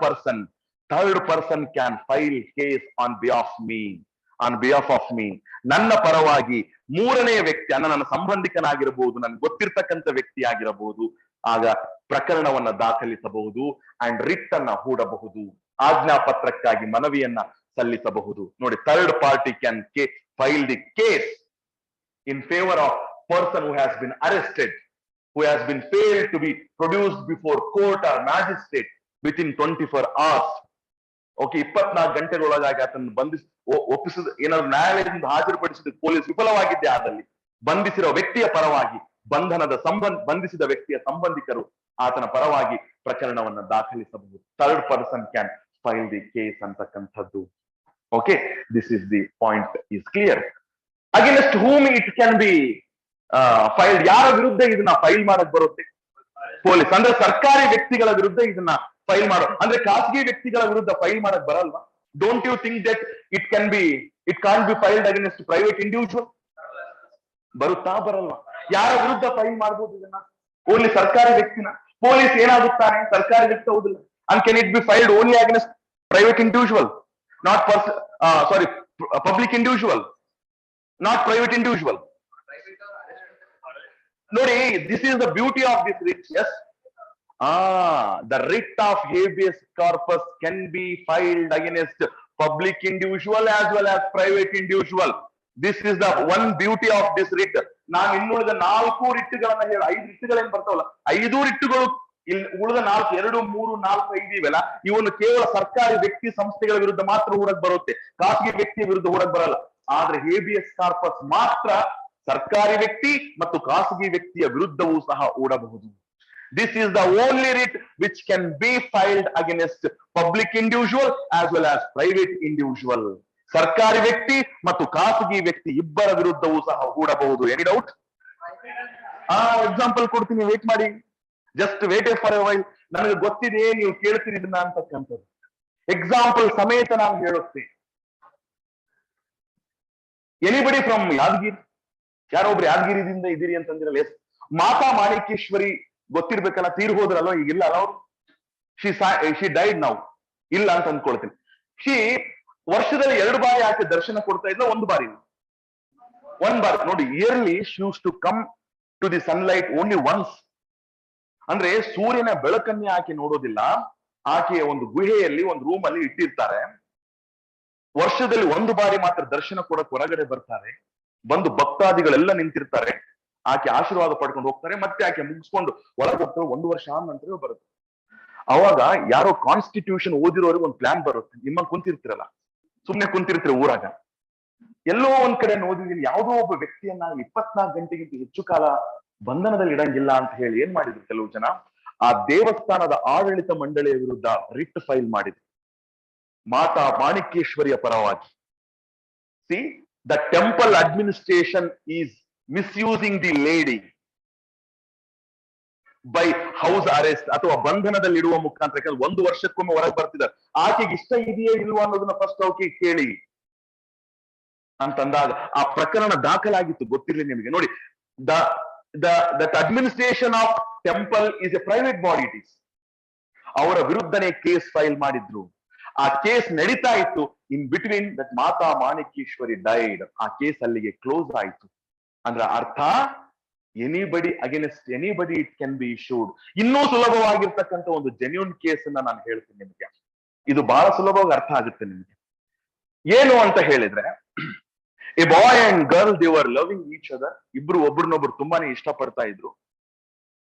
person can file case on behalf of me. ನನ್ನ ಪರವಾಗಿ ಮೂರನೇ ವ್ಯಕ್ತಿ, ನನ್ನ ಸಂಬಂಧಿಕನಾಗಿರಬಹುದು, ನನ್ಗೆ ಗೊತ್ತಿರ್ತಕ್ಕಂಥ ವ್ಯಕ್ತಿ ಆಗಿರಬಹುದು, ಆಗ ಪ್ರಕರಣವನ್ನ ದಾಖಲಿಸಬಹುದು ಅಂಡ್ ರಿಟ್ ಅನ್ನ ಹೂಡಬಹುದು, ಆಜ್ಞಾಪತ್ರಕ್ಕಾಗಿ ಮನವಿಯನ್ನ ಸಲ್ಲಿಸಬಹುದು. ನೋಡಿ, third party can file the case in favour of person who has been arrested, who has been failed to be produced before court or magistrate within 24 hours. Okay, 24 ಗಂಟೆಗಳೊಳಗಾಗಿ ಆತನ್ನು ಒಪ್ಪಿಸಿದ, ಏನಾದ್ರು ನ್ಯಾಯಾಲಯದಿಂದ ಹಾಜರುಪಡಿಸಿದ ಪೊಲೀಸ್ ವಿಫಲವಾಗಿದ್ದೆ ಆದಲ್ಲಿ ಬಂಧಿಸಿರುವ ವ್ಯಕ್ತಿಯ ಪರವಾಗಿ ಬಂಧಿಸಿದ ವ್ಯಕ್ತಿಯ ಸಂಬಂಧಿಕರು ಆತನ ಪರವಾಗಿ ಪ್ರಕರಣವನ್ನ ದಾಖಲಿಸಬಹುದು. Third person can file the case ಅಂತಕ್ಕಂಥದ್ದು. Okay, this is the point is clear. Against whom it can be filed? ಯಾರ ವಿರುದ್ಧ ಇದನ್ನ ಫೈಲ್ ಮಾಡಕ್ ಬರುತ್ತೆ? ಪೊಲೀಸ್. ಅಂದ್ರೆ ಸರ್ಕಾರಿ ವ್ಯಕ್ತಿಗಳ ವಿರುದ್ಧ ಇದನ್ನ ಫೈಲ್ ಮಾಡೋ, ಅಂದ್ರೆ ಖಾಸಗಿ ವ್ಯಕ್ತಿಗಳ ವಿರುದ್ಧ ಫೈಲ್ ಮಾಡಕ್ ಬರಲ್ವಾ? Don't you think that it can be filed against private individual? ಬರುತ್ತಾ? ಬರಲ್ವಾ? ಯಾರ ವಿರುದ್ಧ ಫೈಲ್ ಮಾಡ್ಬೋದು ಇದನ್ನ? ಓನ್ಲಿ ಸರ್ಕಾರಿ ವ್ಯಕ್ತಿನ. ಪೊಲೀಸ್ ಏನಾಗುತ್ತಾನೆ? ಸರ್ಕಾರಿ ವ್ಯಕ್ತಿ ಹೌದಿಲ್ಲ. And can it be filed only against private individual, not public individual, not private individual. ನೋಡಿ, this is the beauty of this writ. Yes, the writ of habeas corpus can be filed against public individual as well as private individual. This is the one beauty of this writ. ನಾನು ಇನ್ನುಳಿದ 4 ರಿಟ್ಗಳನ್ನ ಹೇಳ, 5 ರಿಟ್ಗಳೇನ್ ಬರ್ತಾವಲ್ಲ, 5 ರಿಟ್ಗಳು ಇಲ್ಲಿ ಉಳಿದ 4, 2, 3, 4, 5 ಇವೆಲ್ಲ, ಇವನು ಕೇವಲ ಸರ್ಕಾರಿ ವ್ಯಕ್ತಿ ಸಂಸ್ಥೆಗಳ ವಿರುದ್ಧ ಮಾತ್ರ ಹೂಡಕ್ ಬರುತ್ತೆ, ಖಾಸಗಿ ವ್ಯಕ್ತಿಯ ವಿರುದ್ಧ ಹೂಡಕ್ ಬರಲ್ಲ. ಆದ್ರೆ ಹೇಬಿಯಸ್ ಕಾರ್ಪಸ್ ಮಾತ್ರ ಸರ್ಕಾರಿ ವ್ಯಕ್ತಿ ಮತ್ತು ಖಾಸಗಿ ವ್ಯಕ್ತಿಯ ವಿರುದ್ಧವೂ ಸಹ ಹೂಡಬಹುದು. This is the only writ which can be filed against public individual as well as private individual. ಸರ್ಕಾರಿ ವ್ಯಕ್ತಿ ಮತ್ತು ಖಾಸಗಿ ವ್ಯಕ್ತಿ ಇಬ್ಬರ ವಿರುದ್ಧವೂ ಸಹ ಹೂಡಬಹುದು. Any doubt? ಎಕ್ಸಾಂಪಲ್ ಕೊಡ್ತೀನಿ, ವೇಟ್ ಮಾಡಿ, just wait for a while. ನನಗೆ ಗೊತ್ತಿದೆ ನೀವು ಕೇಳ್ತೀರಿ ಇದನ್ನ ಅಂತಕ್ಕಂಥದ್ದು. ಎಕ್ಸಾಂಪಲ್ ಸಮೇತ ನಾನು ಹೇಳುತ್ತೇನೆ. Anybody from Yadgiri? ಯಾರೊಬ್ರು ಯಾದಗಿರಿದಿಂದ ಇದ್ದೀರಿ ಅಂತಂದಿರಲ್ಲ? ಎಸ್. ಮಾತಾ ಮಾಣಿಕೇಶ್ವರಿ ಗೊತ್ತಿರ್ಬೇಕಲ್ಲ, ತೀರ್ ಹೋದ್ರಲ್ವ, ಈಗಿಲ್ಲ ಅಲ್ಲ ಅವರು. ಶಿ ಡೈಡ್ ನಾವು, ಇಲ್ಲ ಅಂತ ಅಂದ್ಕೊಳ್ತೀನಿ. ವರ್ಷದಲ್ಲಿ 2 ಬಾರಿ ಆಕೆ ದರ್ಶನ ಕೊಡ್ತಾ ಇದ್ಲ, 1 ಬಾರಿ ನೋಡಿ. Early she used to come to the sunlight only once. ಅಂದ್ರೆ ಸೂರ್ಯನ ಬೆಳಕನ್ನೇ ಆಕೆ ನೋಡೋದಿಲ್ಲ. ಆಕೆಯ ಒಂದು ಗುಹೆಯಲ್ಲಿ ಒಂದು ರೂಮ್ ಅಲ್ಲಿ ಇಟ್ಟಿರ್ತಾರೆ. ವರ್ಷದಲ್ಲಿ 1 ಬಾರಿ ಮಾತ್ರ ದರ್ಶನ ಕೊಡಕ್ ಹೊರಗಡೆ ಬರ್ತಾರೆ. ಬಂದು ಭಕ್ತಾದಿಗಳೆಲ್ಲ ನಿಂತಿರ್ತಾರೆ. ಆಕೆ ಆಶೀರ್ವಾದ ಪಡ್ಕೊಂಡು ಹೋಗ್ತಾರೆ. ಮತ್ತೆ ಆಕೆ ಮುಗಿಸ್ಕೊಂಡು ಒಳಗೆ ಹೋಗ್ತಾರೆ. 1 ವರ್ಷ ನಂತರ ಬರುತ್ತೆ. ಅವಾಗ ಯಾರೋ ಕಾನ್ಸ್ಟಿಟ್ಯೂಷನ್ ಓದಿರೋರಿಗೆ ಒಂದು ಪ್ಲಾನ್ ಬರುತ್ತೆ. ನಿಮ್ಮ ಕುಂತಿರ್ತಿರಲ್ಲ, ಸುಮ್ನೆ ಕುಂತಿರ್ತೀರ ಊರಾಗ, ಎಲ್ಲೋ ಒಂದ್ ಕಡೆ ಓದಿದೀನಿ, ಯಾವುದೋ ಒಬ್ಬ ವ್ಯಕ್ತಿಯನ್ನ 24 ಗಂಟೆಗಿಂತ ಹೆಚ್ಚು ಕಾಲ ಬಂಧನದಲ್ಲಿ ಇಡಂಗಿಲ್ಲ ಅಂತ ಹೇಳಿ ಏನ್ ಮಾಡಿದ್ರು ಕೆಲವು ಜನ, ಆ ದೇವಸ್ಥಾನದ ಆಡಳಿತ ಮಂಡಳಿಯ ವಿರುದ್ಧ ರಿಟ್ ಫೈಲ್ ಮಾಡಿದ್ರು, ಮಾತಾ ಮಾಣಿಕೇಶ್ವರಿಯ ಪರವಾಗಿ. C, the temple administration is misusing the lady by house arrest ಅಥವಾ ಬಂಧನದಲ್ಲಿ ಇಡುವ ಮುಖಾಂತರ. 1 ವರ್ಷಕ್ಕೊಮ್ಮೆ ಹೊರಗೆ ಬರ್ತಿದ್ದಾರೆ. ಆಕೆಗೆ ಇಷ್ಟ ಇದೆಯೇ ಇಲ್ವಾ ಅನ್ನೋದನ್ನ ಫಸ್ಟ್ ಆಕೆ ಕೇಳಿ ಅಂತಂದಾಗ ಆ ಪ್ರಕರಣ ದಾಖಲಾಗಿತ್ತು. ಗೊತ್ತಿರಲಿ ನಿಮಗೆ. ನೋಡಿ, that administration of temple is A private body. It is ಅವರ ವಿರುದ್ಧನೇ ಕೇಸ್ ಫೈಲ್ ಮಾಡಿದ್ರು. ಆ ಕೇಸ್ ನಡೀತಾ ಇತ್ತು. In between that Mata Manikeshwari died. ಆ ಕೇಸ್ ಅಲ್ಲಿಗೆ ಕ್ಲೋಸ್ ಆಯ್ತು. ಅಂದ್ರೆ ಅರ್ಥ, anybody against anybody it can be issued. ಇನ್ನೂ ಸುಲಭವಾಗಿರ್ತಕ್ಕಂಥ ಒಂದು ಜೆನ್ಯೂನ್ ಕೇಸ್ ಅನ್ನ ನಾನು ಹೇಳ್ತೀನಿ ನಿಮಗೆ. ಇದು ಬಹಳ ಸುಲಭವಾಗಿ ಅರ್ಥ ಆಗುತ್ತೆ ನಿಮಗೆ. ಏನು ಅಂತ ಹೇಳಿದ್ರೆ, a boy and girl, they were loving each other. ಇಬ್ರು ಒಬ್ರನ್ನೊಬ್ರು ತುಂಬಾನೇ ಇಷ್ಟಪಡ್ತಾ ಇದ್ರು.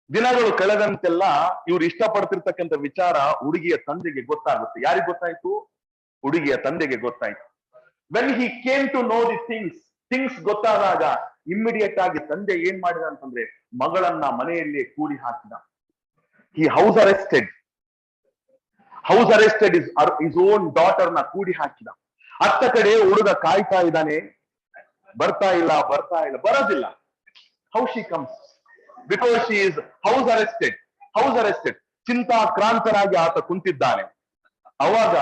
ದಿನಗಳು ಕಳೆದಂತೆಲ್ಲ ಇವ್ರು ಇಷ್ಟಪಡ್ತಿರ್ತಕ್ಕಂಥ ವಿಚಾರ ಹುಡುಗಿಯ ತಂದೆಗೆ ಗೊತ್ತಾಗುತ್ತೆ. ಯಾರಿಗೆ ಗೊತ್ತಾಯ್ತು? ಹುಡುಗಿಯ ತಂದೆಗೆ ಗೊತ್ತಾಯ್ತು. When he came to know the things ಗೊತ್ತಾದಾಗ ಇಮ್ಮಿಡಿಯೇಟ್ ಆಗಿ ತಂದೆ ಏನ್ ಮಾಡಿದ ಅಂತಂದ್ರೆ, ಮಗಳನ್ನ ಮನೆಯಲ್ಲೇ ಕೂಡಿ ಹಾಕಿದ. He house arrested his own daughter ನ ಕೂಡಿ ಹಾಕಿದ. ಅತ್ತ ಕಡೆ ಹುಡುಗ ಕಾಯ್ತಾ ಇದ್ದಾನೆ, ಬರ್ತಾ ಇಲ್ಲ, ಬರೋದಿಲ್ಲ. How she comes? Because she is house arrested. ಚಿಂತಾಕ್ರಾಂತನಾಗಿ ಆತ ಕುಂತಿದ್ದಾನೆ. ಅವಾಗ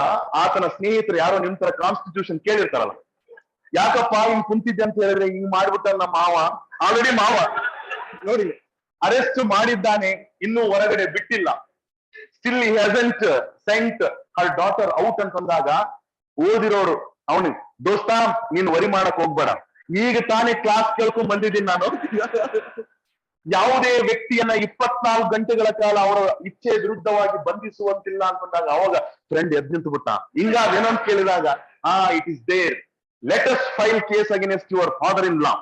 ಆತನ ಸ್ನೇಹಿತರು ಯಾರೋ ನಿಮ್ ತರ ಕಾನ್ಸ್ಟಿಟ್ಯೂಷನ್ ಕೇಳಿರ್ತಾರಲ್ಲ, ಯಾಕಪ್ಪ ಹಿಂಗ್ ಕುಂತಿದ್ದೆ ಅಂತ ಹೇಳಿದ್ರೆ, ಹಿಂಗ್ ಮಾಡ್ಬಿಟ್ಟ ನಮ್ಮ ಮಾವ, ಆಲ್ರೆಡಿ ಮಾವ ನೋಡಿ ಅರೆಸ್ಟ್ ಮಾಡಿದ್ದಾನೆ, ಇನ್ನೂ ಹೊರಗಡೆ ಬಿಟ್ಟಿಲ್ಲ. Still he hasn't sent her daughter out ಅಂತಂದಾಗ ಓದಿರೋರು ಅವನಿಗೆ, ದೋಸ್ತ ನೀನ್ ವರಿ ಮಾಡಕ್ ಹೋಗ್ಬೇಡ, ಈಗ ತಾನೇ ಕ್ಲಾಸ್ ಕೇಳ್ಕೊಂಡ್ ಬಂದಿದ್ದೀನಿ ನಾನು. ಯಾವುದೇ ವ್ಯಕ್ತಿಯನ್ನ 24 ಗಂಟೆಗಳ ಕಾಲ ಅವರ ಇಚ್ಛೆ ವಿರುದ್ಧವಾಗಿ ಬಂಧಿಸುವಂತಿಲ್ಲ ಅಂತಂದಾಗ ಅವಾಗ ಫ್ರೆಂಡ್ ಎದ್ ನಿಂತು ಬಿಟ್ಟ. ಹಿಂಗಾಗಿ ಏನಂತ ಕೇಳಿದಾಗ, it is there, let us file case against your father in law.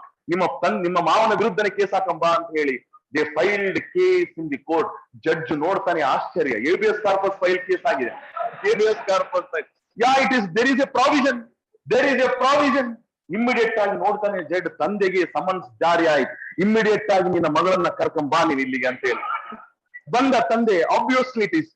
ನಿಮ್ಮ ಮಾವನ ವಿರುದ್ಧನೇ ಕೇಸ್ ಹಾಕಂಬ ಅಂತ ಹೇಳಿ they filed case in the court. Judge ನೋಡ್ತಾನೆ ಆಶ್ಚರ್ಯ, ಹೇಬಿಯಸ್ ಕಾರ್ಪಸ್ ಫೈಲ್ ಕೇಸ್ ಆಗಿದೆ. Habeas corpus file, there is a provision. Immediate ಆಗಿ ನೋಡ್ತಾನೆ ಜಡ್, ತಂದೆಗೆ ಸಮನ್ಸ್ ಜಾರಿ ಆಯ್ತು. ಇಮ್ಮಿಡಿಯೇಟ್ ಆಗಿ ನಿನ್ನ ಮಗಳನ್ನ ಕರ್ಕೊಂಬಾ ನೀನ್ ಇಲ್ಲಿಗೆ ಅಂತ ಹೇಳಿ ಬಂದ ತಂದೆ. Obviously it is.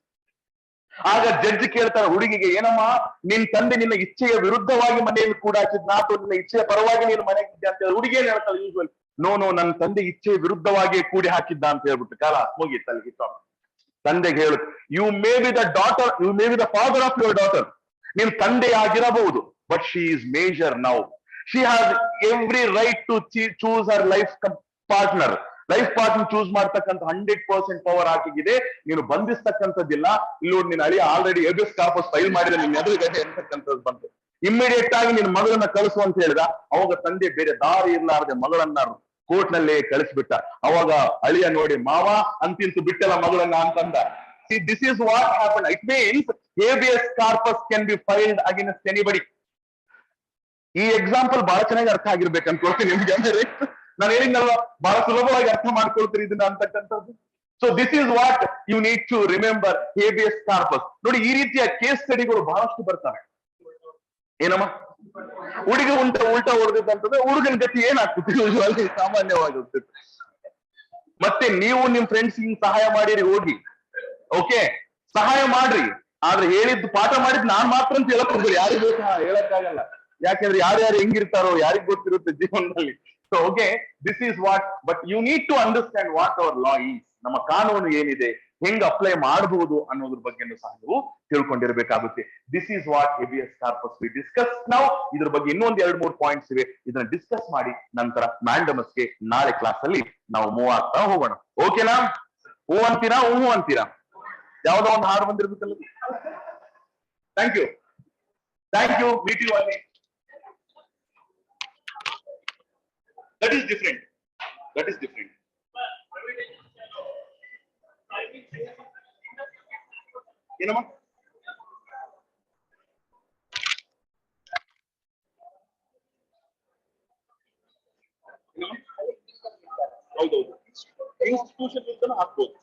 ಆಗ ಜಡ್ಜ್ ಕೇಳ್ತಾರೆ ಹುಡುಗಿಗೆ, ಏನಮ್ಮ ನಿನ್ ತಂದೆ ನಿನ್ನ ಇಚ್ಛೆಯ ವಿರುದ್ಧವಾಗಿ ಮನೆಯಲ್ಲಿ ಕೂಡ ಹಾಕಿದ್ನ ಅಥವಾ ನಿನ್ನ ಇಚ್ಛೆಯ ಪರವಾಗಿ ನೀನು ಮನೆಗಿದ್ದೆ ಅಂತ ಹೇಳಿ ಹುಡುಗಿ ಏನ್ ಹೇಳ್ತಾಳೆ ಯೂಶುವಲ್, ನೋ ನನ್ನ ತಂದೆ ಇಚ್ಛೆಯ ವಿರುದ್ಧವಾಗಿ ಕೂಡಿ ಹಾಕಿದ್ದ ಅಂತ ಹೇಳ್ಬಿಟ್ಟು ಕಾಲ ಮುಗೀತು ಅಲ್ಲಿಗೆ. ತಂದೆಗೆ ಹೇಳು, you may be the father of your daughter, ನಿನ್ ತಂದೆ ಆಗಿರಬಹುದು, but she is major now. She has every right to choose her life partner choose ಮಾಡ್ತಕ್ಕಂಥ 100% ಪವರ್ ಆಕೆಗಿದೆ. ನೀನು ಬಂಧಿಸ್ತಕ್ಕಂಥದ್ದಿಲ್ಲ. ಇಲ್ಲಿ ನೀನ್ ಅಳಿ ಆಲ್ರೆಡಿ ಹೇಬಿಯಸ್ ಕಾರ್ಪಸ್ ಫೈಲ್ ಮಾಡಿದ್ರೆ ನಿನ್ನ ಎದುರುಗಡೆ ಅಂತಕ್ಕಂಥದ್ದು ಬಂತು. ಇಮ್ಮಿಡಿಯೇಟ್ ಆಗಿ ನಿನ್ನ ಮಗಳನ್ನ ಕಳಿಸು ಅಂತ ಹೇಳಿದ. ಅವಾಗ ತಂದೆ ಬೇರೆ ದಾರಿ ಇರ್ಲಾರದೆ ಮಗಳನ್ನ ಕೋರ್ಟ್ ನಲ್ಲೇ ಕಳಿಸ್ಬಿಟ್ಟ. ಅವಾಗ ಅಳಿಯ ನೋಡಿ, ಮಾವ ಅಂತಿಂತು ಬಿಟ್ಟಲ್ಲ ಮಗಳನ್ನ ಅಂತಂದ. See, this is what happened. It means habeas corpus can be filed against anybody. ಈ ಎಕ್ಸಾಂಪಲ್ ಬಹಳ ಚೆನ್ನಾಗಿ ಅರ್ಥ ಆಗಿರ್ಬೇಕು ಅನ್ಕೊಳ್ತೀನಿ ನಿಮ್ಗೆ. ಅಂದ್ರೆ ನಾನು ಹೇಳಿದ್ನಲ್ವ, ಬಹಳ ಸುಲಭವಾಗಿ ಅರ್ಥ ಮಾಡ್ಕೊಳ್ತೀರಿ ಇದನ್ನ ಅಂತಕ್ಕಂಥದ್ದು. So this is what you need to remember, habeas corpus. ನೋಡಿ, ಈ ರೀತಿಯ ಕೇಸ್ ಸ್ಟಡಿಗಳು ಬಹಳಷ್ಟು ಬರ್ತವೆ. ಏನಮ್ಮ? ಹುಡುಗಿ ಉಲ್ಟಾ ಹೊಡೆದಿದ್ದಂತಂದ್ರೆ ಹುಡುಗನ ಗತಿ ಏನಾಗ್ತದೆ ಯೂಶುವಲಿ ಸಾಮಾನ್ಯವಾಗಿ ಹೋಗ್ತದೆ. ಮತ್ತೆ ನೀವು ನಿಮ್ ಫ್ರೆಂಡ್ಸ್ ಹಿಂಗ್ ಸಹಾಯ ಮಾಡಿರಿ ಹೋಗಿ, ಓಕೆ ಸಹಾಯ ಮಾಡ್ರಿ, ಆದ್ರೆ ಹೇಳಿದ್ದು ಪಾಠ ಮಾಡಿದ್ ನಾನ್ ಮಾತ್ರ ಅಂತ ಹೇಳಕ್ ಹೋಗ್ಬೇಡಿ, ಯಾರಿಗೂ ಸಹ ಹೇಳಕ್ಕಾಗಲ್ಲ. ಯಾಕೆಂದ್ರೆ ಯಾರ್ಯಾರು ಹೆಂಗಿರ್ತಾರೋ ಯಾರಿಗ್ ಗೊತ್ತಿರುತ್ತೆ ಜೀವನದಲ್ಲಿ. So okay, this is what, but you need to understand what our law is. ನಮ್ಮ ಕಾನೂನು ಏನಿದೆ, ಹೆಂಗ್ ಅಪ್ಲೈ ಮಾಡಬಹುದು ಅನ್ನೋದ್ರ ಬಗ್ಗೆನೂ ಸಹ ನೀವು ತಿಳ್ಕೊಂಡಿರ್ಬೇಕಾಗುತ್ತೆ. This is what habeas corpus we discuss ನಾವು. ಇದ್ರ ಬಗ್ಗೆ ಇನ್ನೊಂದ್ 2-3 ಪಾಯಿಂಟ್ಸ್ ಇವೆ, ಇದನ್ನ ಡಿಸ್ಕಸ್ ಮಾಡಿ ನಂತರ ಮ್ಯಾಂಡಮಸ್ಗೆ ನಾಳೆ ಕ್ಲಾಸ್ ಅಲ್ಲಿ ನಾವು ಮೂವ್ ಆಗ್ತಾ ಹೋಗೋಣ. ಓಕೆನಾ? ಹೂ ಅಂತೀರಾ? ಹೂ ಅಂತೀರಾ? ಯಾವ್ದೋ ಒಂದು ಹಾಡು ಬಂದಿರ್ಬೇಕಲ್ಲ. Thank you, thank you, meet you ಅಲ್ಲಿ. That is different. That is different. ಏನಮ್ಮ? ಹೌದೌದು, ಇನ್ಸ್ಟಿಟ್ಯೂಷನ್ ಹಾಕ್ಬೋದು.